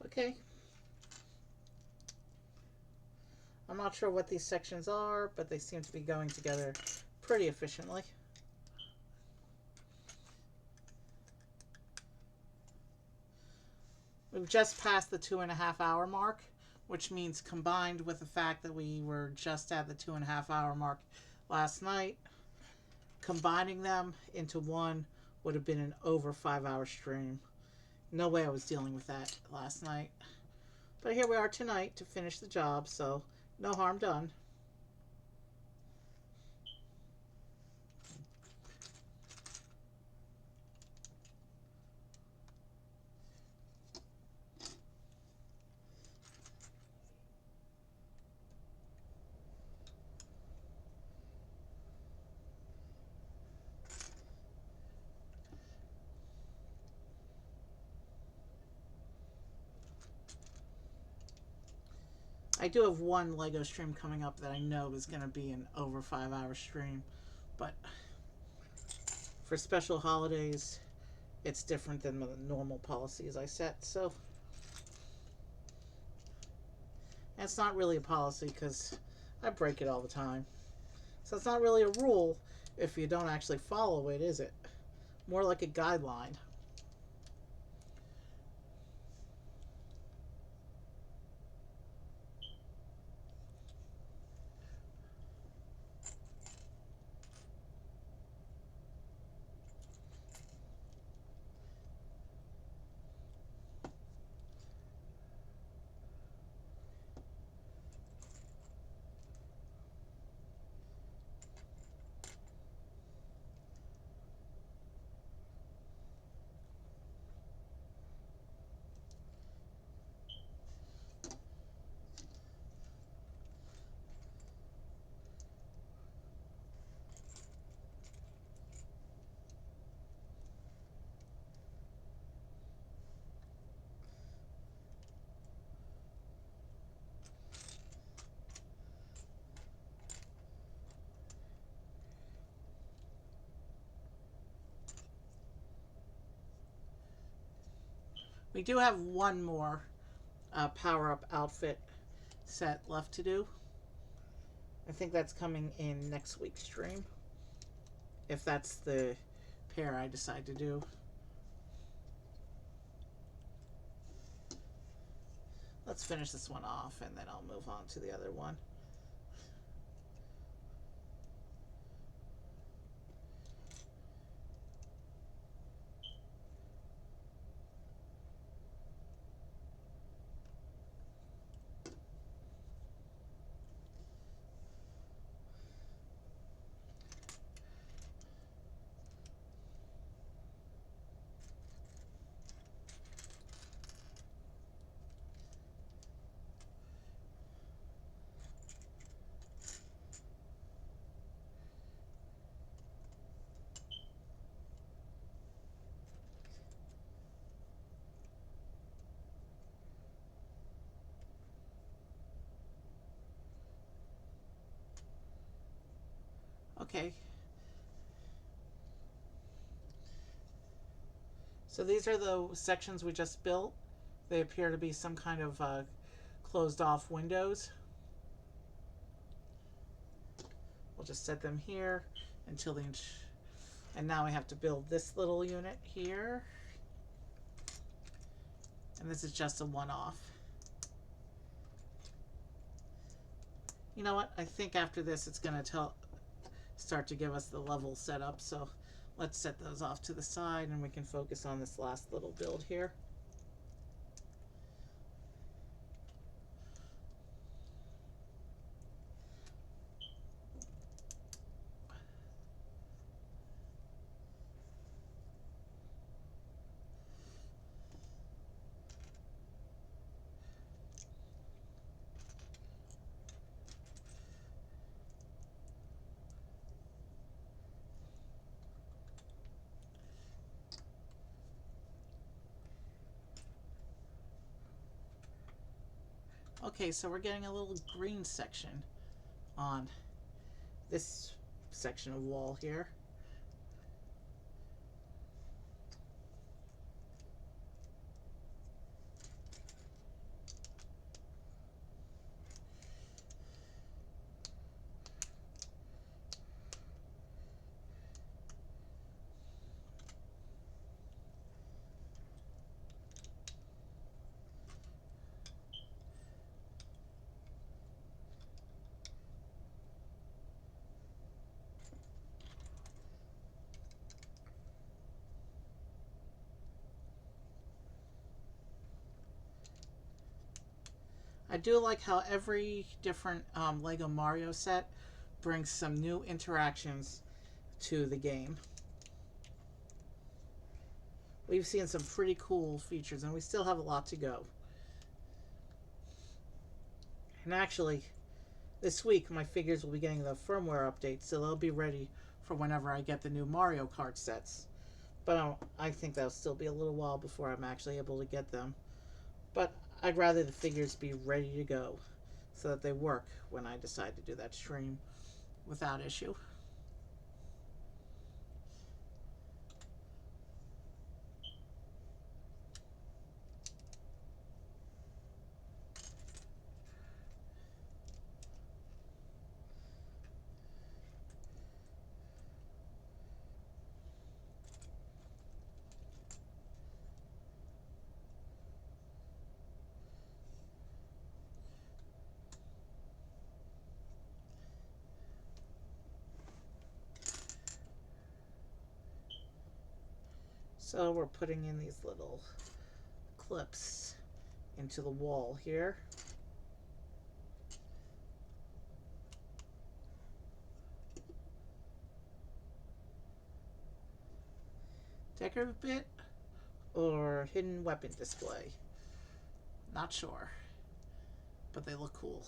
Okay. I'm not sure what these sections are, but they seem to be going together pretty efficiently. We've just passed the 2.5 hour mark, which means combined with the fact that we were just at the 2.5 hour mark last night, combining them into one would have been an over 5-hour stream. No way I was dealing with that last night. But here we are tonight to finish the job, so no harm done. I do have one Lego stream coming up that I know is going to be an over 5 hour stream, but for special holidays, it's different than the normal policies I set. So, and it's not really a policy because I break it all the time. So it's not really a rule if you don't actually follow it, is it? More like a guideline. We do have one more power up outfit set left to do. I think that's coming in next week's stream. If that's the pair I decide to do. Let's finish this one off and then I'll move on to the other one. Okay. So these are the sections we just built. They appear to be some kind of closed off windows. We'll just set them here until the and now we have to build this little unit here. And this is just a one-off. You know what? I think after this it's going to start to give us the level setup. So let's set those off to the side and we can focus on this last little build here. Okay, so we're getting a little green section on this section of wall here. I do like how every different Lego Mario set brings some new interactions to the game. We've seen some pretty cool features and we still have a lot to go. And actually, this week my figures will be getting the firmware update, so they'll be ready for whenever I get the new Mario Kart sets. But I think that'll still be a little while before I'm actually able to get them. But I'd rather the figures be ready to go. so that they work when I decide to do that stream without issue. So we're putting in these little clips into the wall here. Decorative bit or hidden weapon display? Not sure, but they look cool.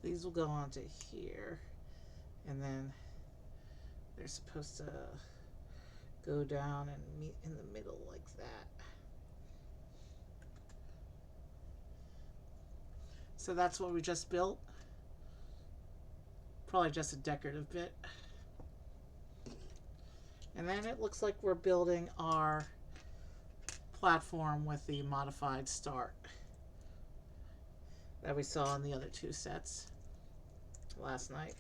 These will go onto here, and then they're supposed to go down and meet in the middle like that. So that's what we just built. Probably just a decorative bit. And then it looks like we're building our platform with the modified start that we saw in the other two sets last night.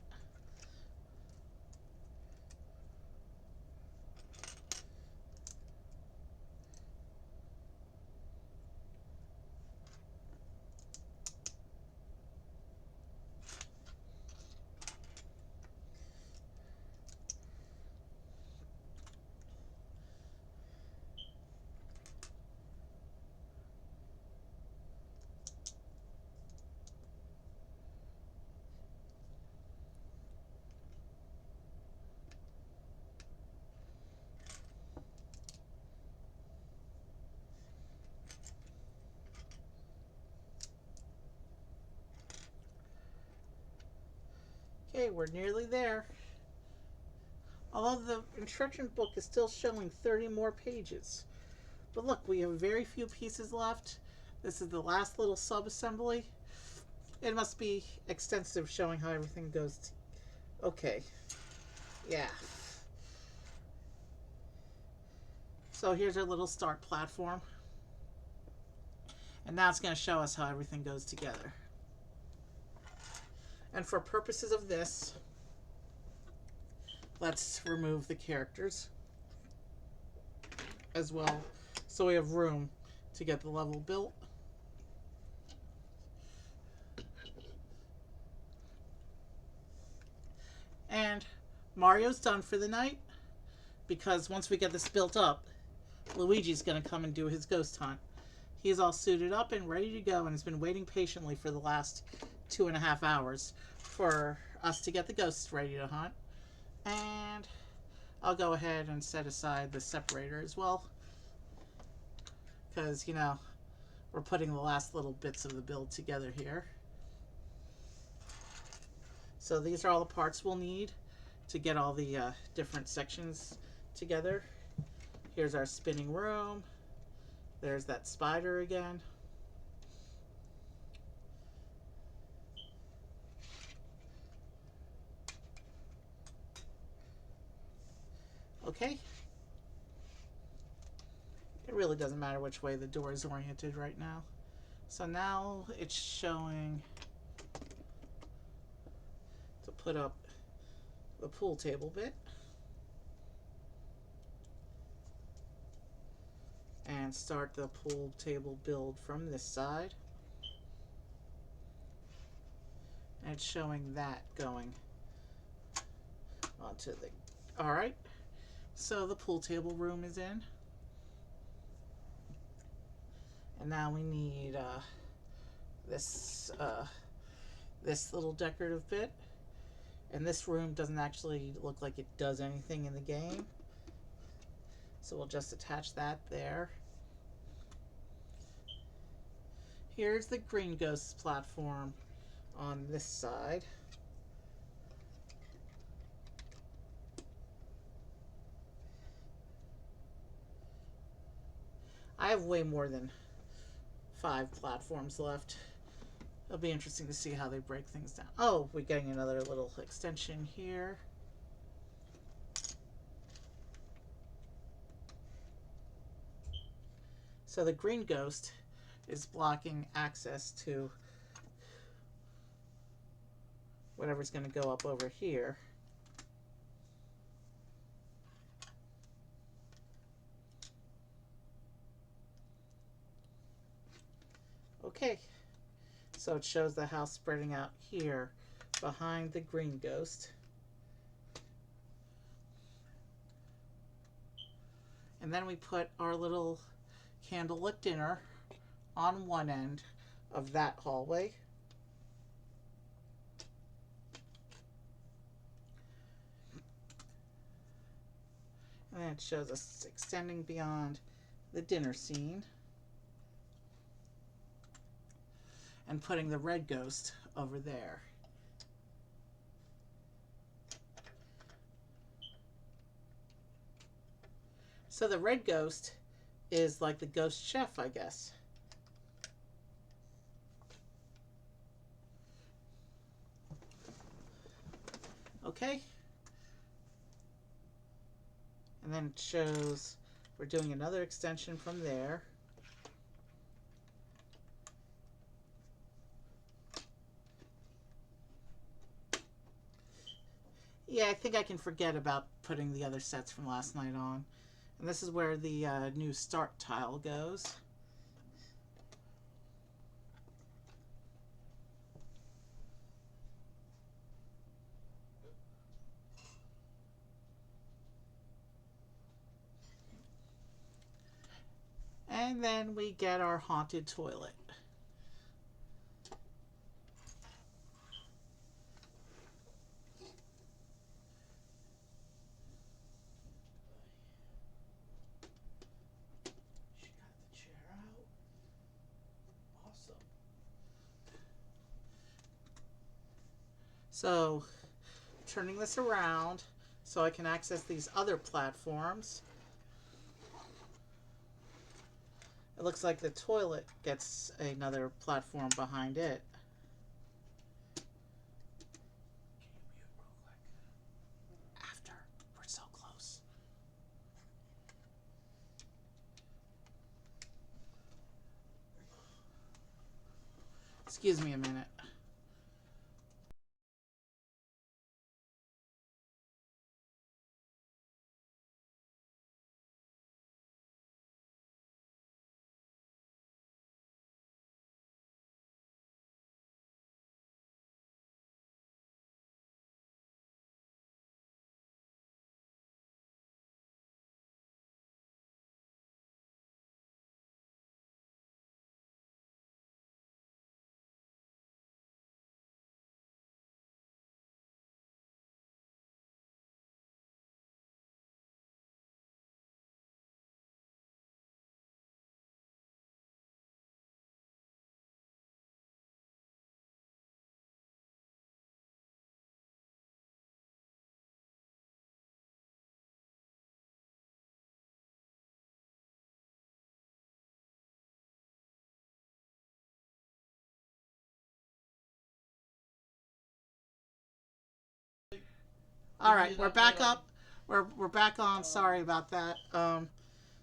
Okay, we're nearly there. Although the instruction book is still showing 30 more pages. But look, we have very few pieces left. This is the last little sub-assembly. It must be extensive, showing how everything goes. Okay. Yeah. So here's our little start platform. And now it's going to show us how everything goes together. And for purposes of this, let's remove the characters as well, so we have room to get the level built. And Mario's done for the night, because once we get this built up, Luigi's going to come and do his ghost hunt. He's all suited up and ready to go, and has been waiting patiently for the last 2.5 hours for us to get the ghosts ready to hunt. And I'll go ahead and set aside the separator as well, because, you know, we're putting the last little bits of the build together here. So these are all the parts we'll need to get all the different sections together. Here's our spinning room. There's that spider again. Okay. It really doesn't matter which way the door is oriented right now. So now it's showing to put up the pool table bit. And start the pool table build from this side. And it's showing that going onto the... Alright. So the pool table room is in. And now we need this this little decorative bit. And this room doesn't actually look like it does anything in the game. So we'll just attach that there. Here's the Green Ghost's platform on this side. I have way more than 5 platforms left. It'll be interesting to see how they break things down. Oh, we're getting another little extension here. So the Green Ghost is blocking access to whatever's going to go up over here. Okay, so it shows the house spreading out here behind the Green Ghost. And then we put our little candlelit dinner on one end of that hallway. And then it shows us extending beyond the dinner scene. And putting the red ghost over there. So the red ghost is like the ghost chef, I guess. Okay. And then it shows we're doing another extension from there. Yeah, I think I can forget about putting the other sets from last night on. And this is where the new start tile goes. And then we get our haunted toilet. She got the chair out. Awesome. So, turning this around so I can access these other platforms. It looks like the toilet gets another platform behind it. After. We're so close. Excuse me a minute. All right, we're back up. We're back on. Sorry about that.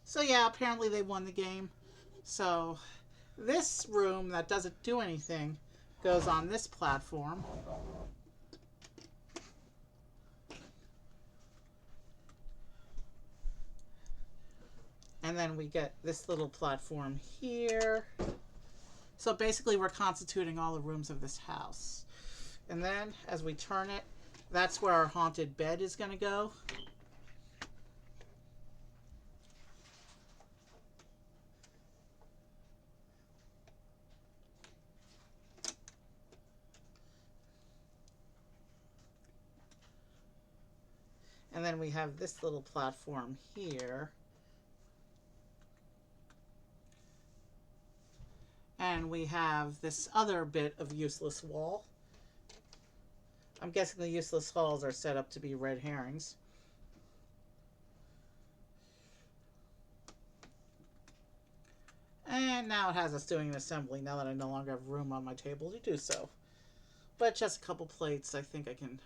So yeah, apparently they won the game. So this room that doesn't do anything goes on this platform. And then we get this little platform here. So basically we're constituting all the rooms of this house. And then as we turn it, that's where our haunted bed is going to go. And then we have this little platform here. And we have this other bit of useless wall. I'm guessing the useless walls are set up to be red herrings. And now it has us doing an assembly now that I no longer have room on my table to do so. But just a couple plates, I think I can,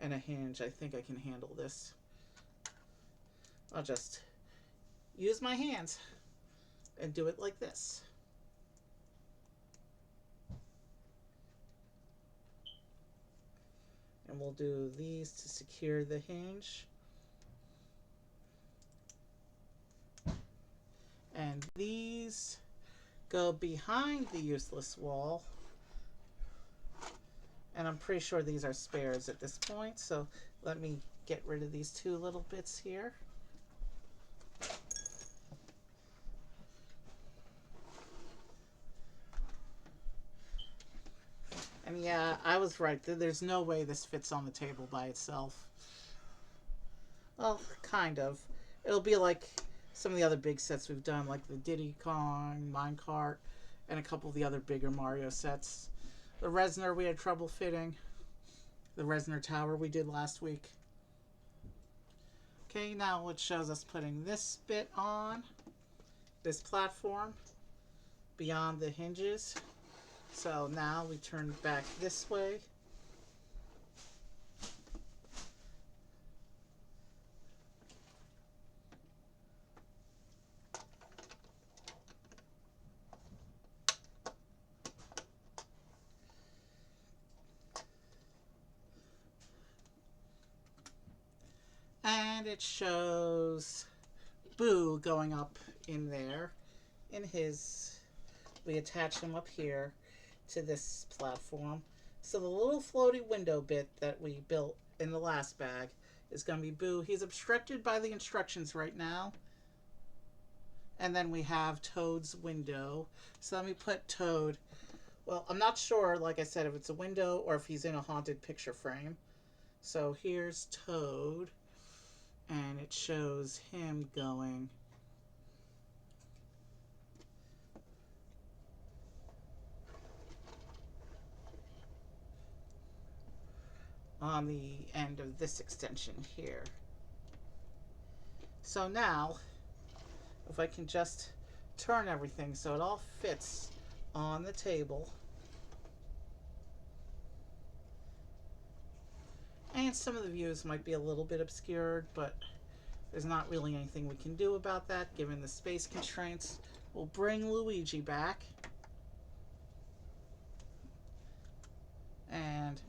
and a hinge, I think I can handle this. I'll just use my hands and do it like this. And we'll do these to secure the hinge. And these go behind the useless wall. And I'm pretty sure these are spares at this point, so let me get rid of these two little bits here. And yeah, I was right. There's no way this fits on the table by itself. Well, kind of. It'll be like some of the other big sets we've done, like the Diddy Kong, Minecart, and a couple of the other bigger Mario sets. The Reznor we had trouble fitting. The Reznor Tower we did last week. Okay, now it shows us putting this bit on, this platform, beyond the hinges. So now we turn back this way. And it shows Boo going up in there. We attach him up here to this platform. So the little floaty window bit that we built in the last bag is going to be Boo. He's obstructed by the instructions right now. And then we have Toad's window. So let me put Toad. Well, I'm not sure, like I said, if it's a window or if he's in a haunted picture frame. So here's Toad. And it shows him going on the end of this extension here. So now, if I can just turn everything so it all fits on the table. And some of the views might be a little bit obscured, but there's not really anything we can do about that given the space constraints. We'll bring Luigi back. And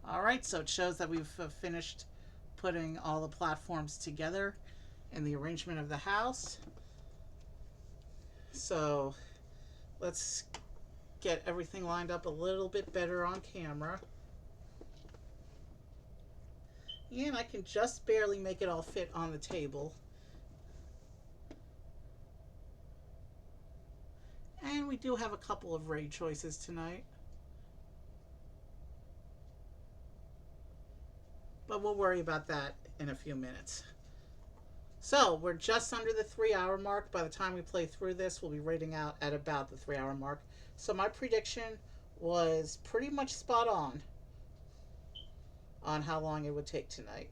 alright, so it shows that we've finished putting all the platforms together in the arrangement of the house. So let's get everything lined up a little bit better on camera. And I can just barely make it all fit on the table. And we do have a couple of raid choices tonight. But we'll worry about that in a few minutes. So, we're just under the 3-hour mark. By the time we play through this, we'll be rating out at about the 3-hour mark. So my prediction was pretty much spot on how long it would take tonight.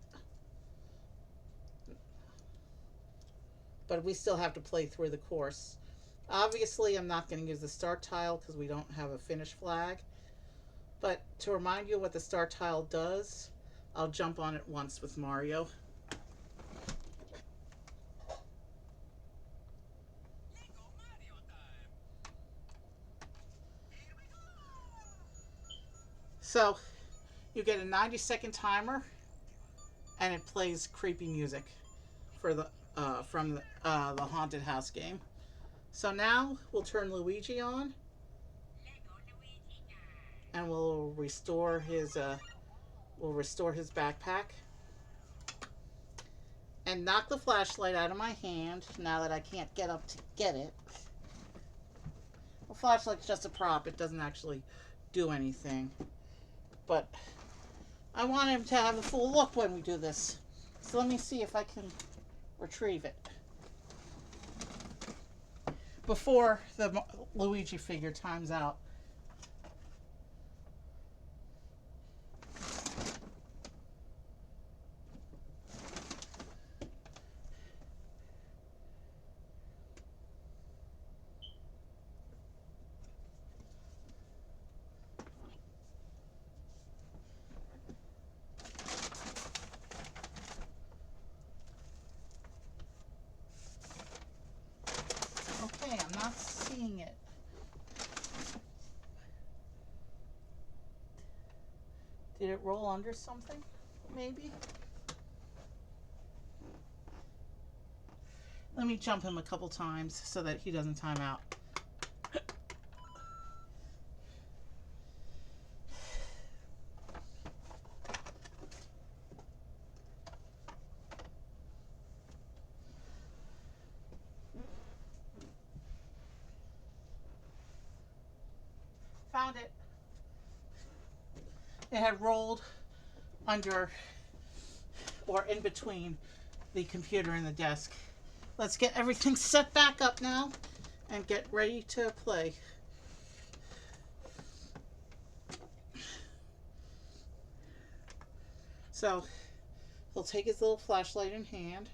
But we still have to play through the course. Obviously, I'm not going to use the start tile because we don't have a finish flag. But to remind you what the start tile does, I'll jump on it once with Mario. So, you get a 90-second timer, and it plays creepy music for the from the haunted house game. So now we'll turn Luigi on, and we'll restore his backpack, and knock the flashlight out of my hand now that I can't get up to get it. The flashlight's just a prop; it doesn't actually do anything. But I want him to have a full look when we do this. So let me see if I can retrieve it before the Luigi figure times out. Okay, I'm not seeing it. Did it roll under something? Maybe? Let me jump him a couple times so that he doesn't time out. Found it. It had rolled under or in between the computer and the desk. Let's get everything set back up now and get ready to play. So he'll take his little flashlight in hand.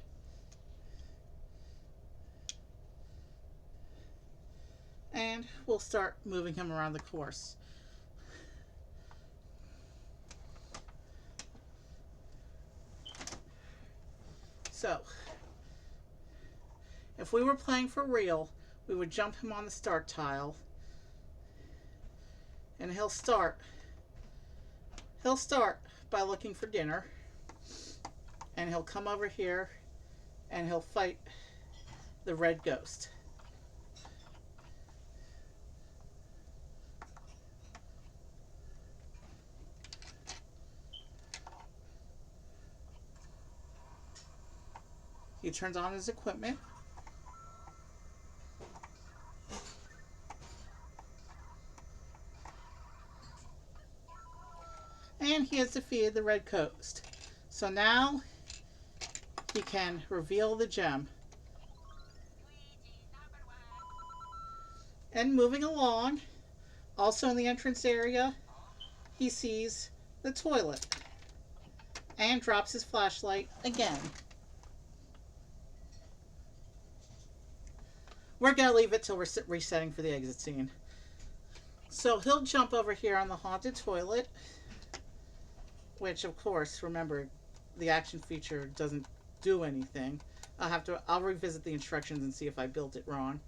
And we'll start moving him around the course. So, if we were playing for real, we would jump him on the start tile. And he'll start by looking for dinner. And he'll come over here and he'll fight the red ghost. He turns on his equipment. And he has defeated the red ghost. So now he can reveal the gem. And moving along, also in the entrance area, he sees the toilet and drops his flashlight again. We're going to leave it till we're resetting for the exit scene. So he'll jump over here on the haunted toilet, which of course, remember, the action feature doesn't do anything. I'll revisit the instructions and see if I built it wrong.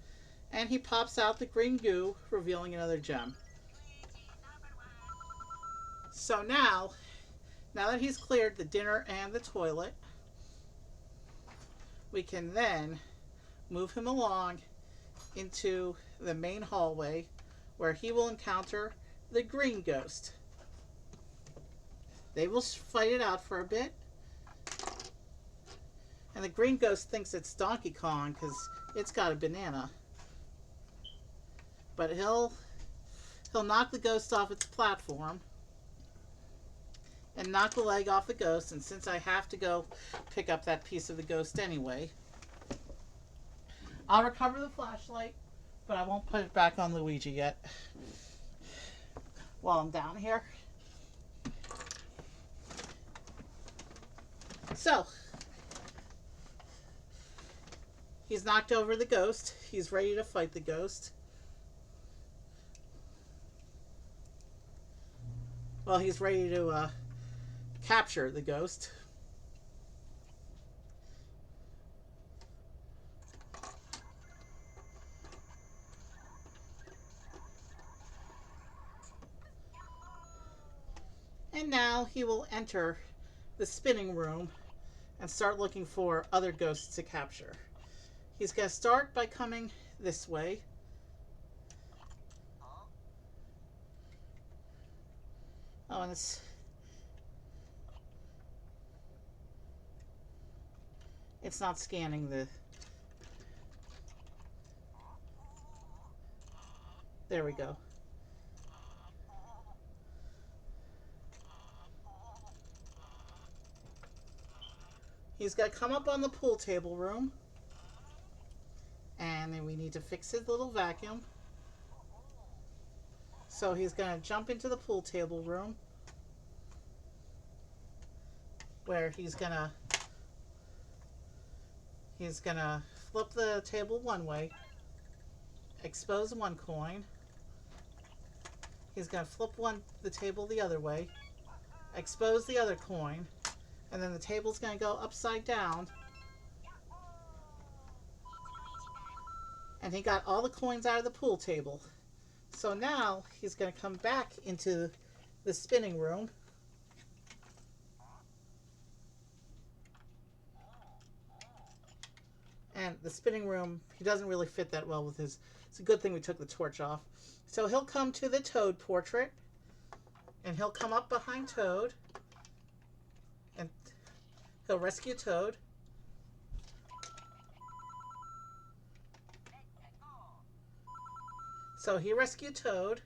And he pops out the green goo, revealing another gem. So now that he's cleared the dinner and the toilet, we can then move him along into the main hallway where he will encounter the green ghost. They will fight it out for a bit. And the green ghost thinks it's Donkey Kong because it's got a banana. But he'll knock the ghost off its platform and knock the leg off the ghost. And since I have to go pick up that piece of the ghost anyway, I'll recover the flashlight, but I won't put it back on Luigi yet while I'm down here. So, he's knocked over the ghost. He's ready to fight the ghost. Well, he's ready to capture the ghost. And now he will enter the spinning room and start looking for other ghosts to capture. He's going to start by coming this way. Oh, and it's not scanning the... There we go. He's going to come up on the pool table room. And then we need to fix his little vacuum. So he's going to jump into the pool table room, where he's going to flip the table one way, expose one coin. He's going to flip the table the other way, expose the other coin, and then the table's going to go upside down. And he got all the coins out of the pool table. So now he's going to come back into the spinning room. And the spinning room, he doesn't really fit that well with his... It's a good thing we took the torch off. So he'll come to the Toad portrait. And he'll come up behind Toad. And he'll rescue Toad. So he rescued Toad.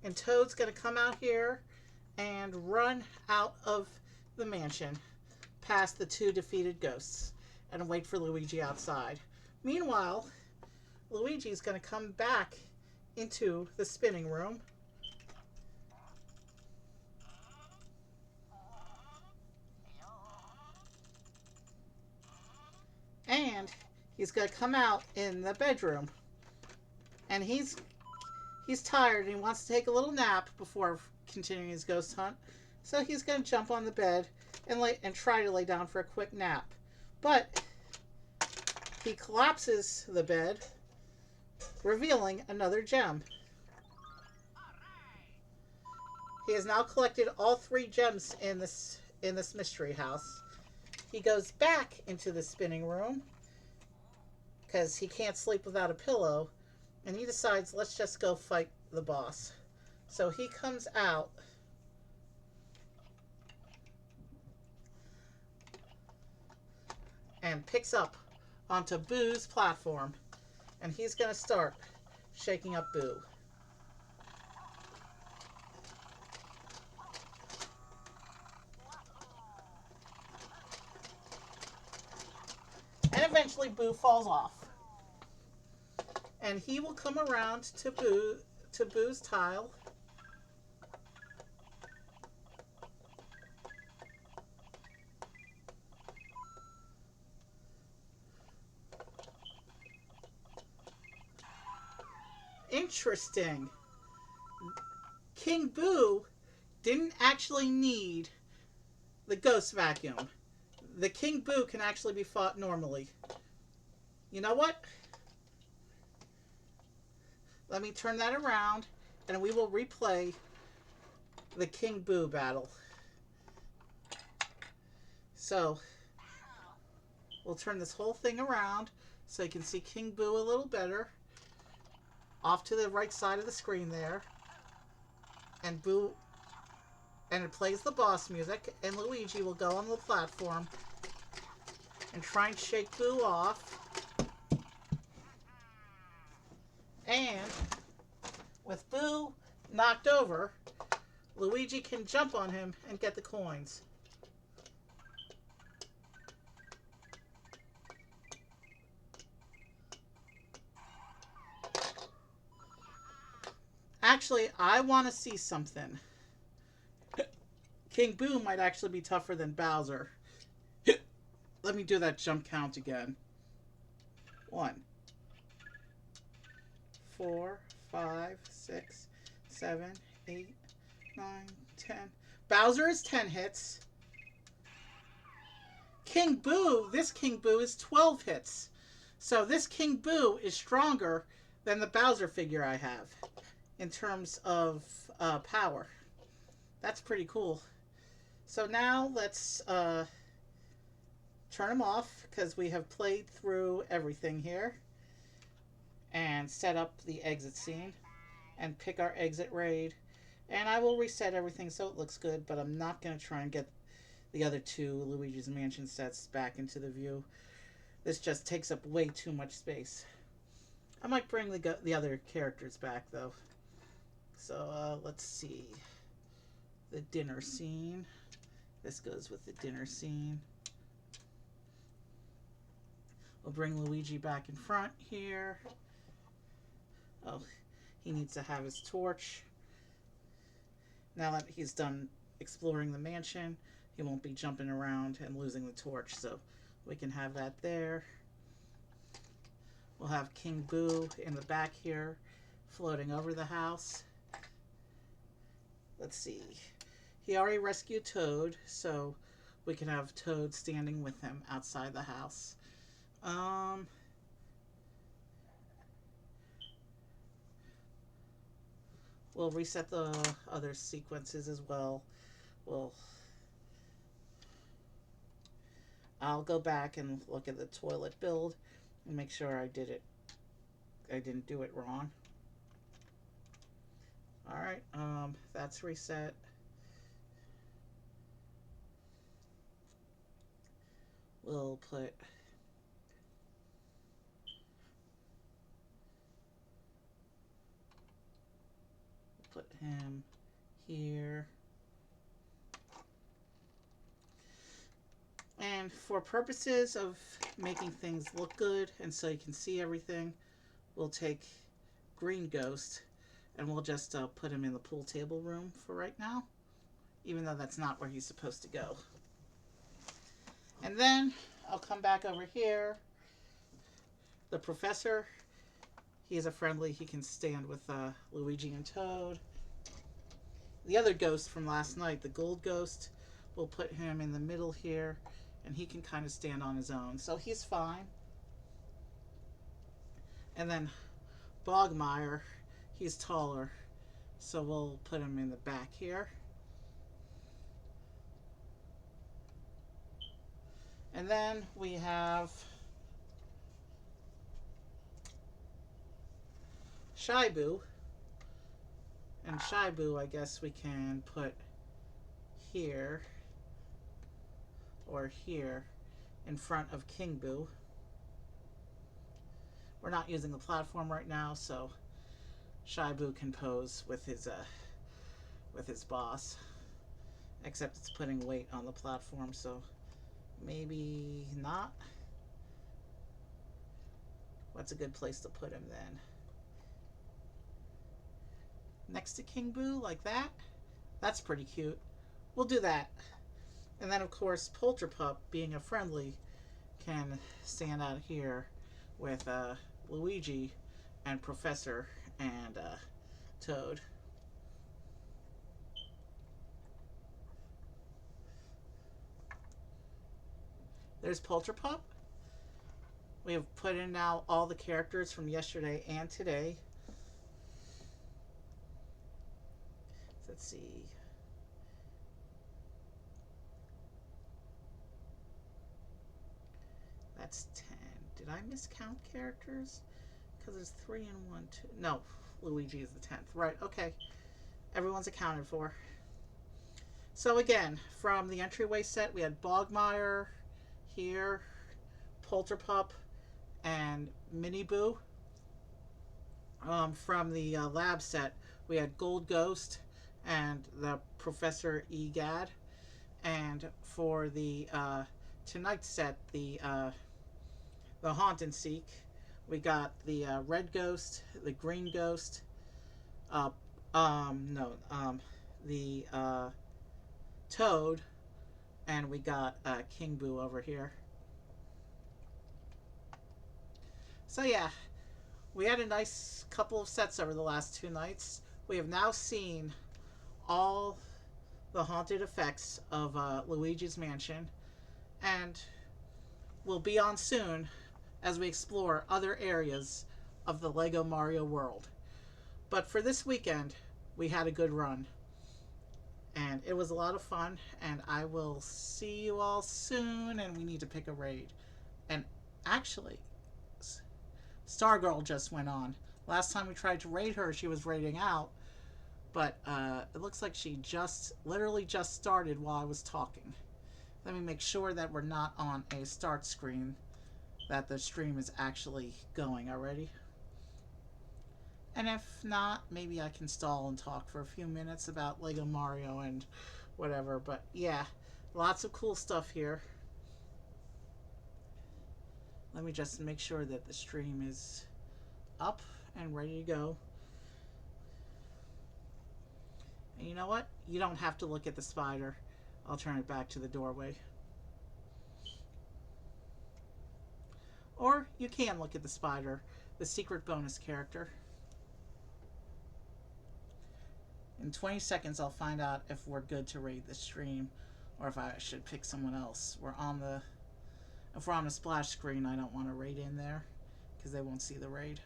And Toad's going to come out here and run out of the mansion past the two defeated ghosts and wait for Luigi outside. Meanwhile, Luigi's going to come back into the spinning room. And he's going to come out in the bedroom. And he's tired and he wants to take a little nap before continuing his ghost hunt. So he's going to jump on the bed and try to lay down for a quick nap. But he collapses the bed, revealing another gem. He has now collected all 3 gems in this mystery house. He goes back into the spinning room because he can't sleep without a pillow, and he decides, let's just go fight the boss. So he comes out and picks up onto Boo's platform, and he's going to start shaking up Boo. And eventually Boo falls off. And he will come around to Boo's tile. Interesting. King Boo didn't actually need the ghost vacuum. The King Boo can actually be fought normally. You know what? Let me turn that around and we will replay the King Boo battle. So, we'll turn this whole thing around so you can see King Boo a little better. Off to the right side of the screen there. And Boo... And it plays the boss music, and Luigi will go on the platform and try and shake Boo off. And with Boo knocked over, Luigi can jump on him and get the coins. Actually, I want to see something. King Boo might actually be tougher than Bowser. Let me do that jump count again. 1, 4, 5, 6, 7, 8, 9, 10. Bowser is 10 hits. King Boo, this King Boo is 12 hits. So this King Boo is stronger than the Bowser figure I have in terms of power. That's pretty cool. So now let's turn him off because we have played through everything here. And set up the exit scene. And pick our exit raid. And I will reset everything so it looks good, but I'm not going to try and get the other 2 Luigi's Mansion sets back into the view. This just takes up way too much space. I might bring the other characters back, though. So, let's see. The dinner scene. This goes with the dinner scene. We'll bring Luigi back in front here. Oh, he needs to have his torch. Now that he's done exploring the mansion, he won't be jumping around and losing the torch, so we can have that there. We'll have King Boo in the back here, floating over the house. Let's see. He already rescued Toad, so we can have Toad standing with him outside the house. We'll reset the other sequences as well. We'll I'll go back and look at the toilet build and make sure I didn't do it wrong. Alright, that's reset. We'll put him here. And for purposes of making things look good and so you can see everything, we'll take Green Ghost and we'll just put him in the pool table room for right now, even though that's not where he's supposed to go. And then I'll come back over here. The professor, he is a friendly. He can stand with Luigi and Toad. The other ghost from last night, the gold ghost, we'll put him in the middle here, and he can kind of stand on his own. So he's fine. And then Bogmire, he's taller, so we'll put him in the back here. And then we have Shibu. And Shibu, I guess we can put here or here in front of King Boo. We're not using the platform right now, so Shibu can pose with his boss. Except it's putting weight on the platform, so maybe not. What's a good place to put him then? Next to King Boo, like that? That's pretty cute. We'll do that. And then, of course, Polterpup, being a friendly, can stand out here with Luigi and Professor and Toad. There's Polterpup. We have put in now all the characters from yesterday and today. Let's see. That's 10. Did I miscount characters? Because there's 3 and 1, 2. No, Luigi is the 10th. Right, okay. Everyone's accounted for. So again, from the entryway set, we had Bogmire here, Polterpup, and Minnie Boo. From the lab set, we had Gold Ghost and the Professor Egad. And for the tonight's set, the Haunt and Seek, we got the Red Ghost, the Green Ghost, the Toad, and we got King Boo over here. So yeah, we had a nice couple of sets over the last 2 nights. We have now seen all the haunted effects of Luigi's Mansion, and we'll be on soon as we explore other areas of the Lego Mario world. But for this weekend, we had a good run, and it was a lot of fun, and I will see you all soon, and we need to pick a raid. And actually, Stargirl just went on. Last time we tried to raid her, she was raiding out, but it looks like she literally just started while I was talking. Let me make sure that we're not on a start screen, that the stream is actually going already. And if not, maybe I can stall and talk for a few minutes about Lego Mario and whatever. But yeah, lots of cool stuff here. Let me just make sure that the stream is up and ready to go. And you know what? You don't have to look at the spider. I'll turn it back to the doorway. Or you can look at the spider, the secret bonus character. In 20 seconds, I'll find out if we're good to raid the stream or if I should pick someone else. If we're on the splash screen, I don't want to raid in there because they won't see the raid.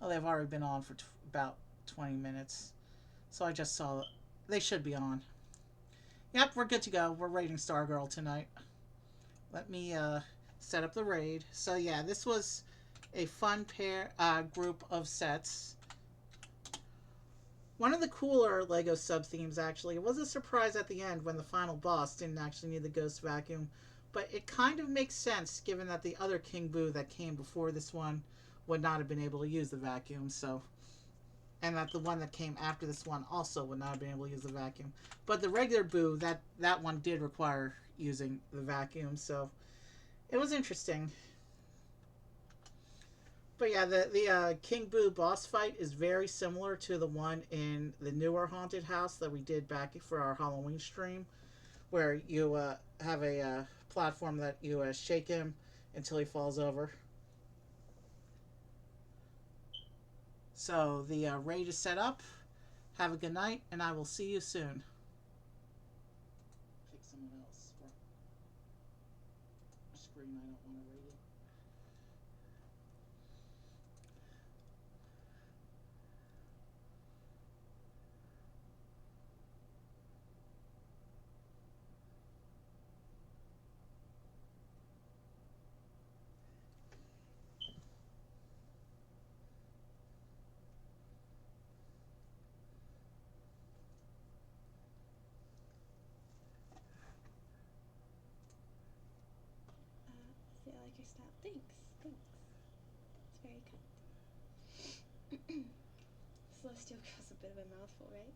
Oh, they've already been on for about 20 minutes. So I just saw they should be on. Yep, we're good to go. We're raiding Stargirl tonight. Let me set up the raid. So yeah, this was a fun group of sets. One of the cooler Lego sub-themes, actually. It was a surprise at the end when the final boss didn't actually need the ghost vacuum. But it kind of makes sense given that the other King Boo that came before this one would not have been able to use the vacuum. So, and that the one that came after this one also would not have been able to use the vacuum. But the regular Boo, that one did require using the vacuum. So it was interesting. But yeah, the King Boo boss fight is very similar to the one in the newer haunted house that we did back for our Halloween stream, where you have a platform that you shake him until he falls over. So the raid is set up. Have a good night, and I will see you soon. Pick someone else for a screen I don't want to raid it. I feel like your style. Thanks. Thanks. It's very kind. Celestial Girl's a bit of a mouthful, right?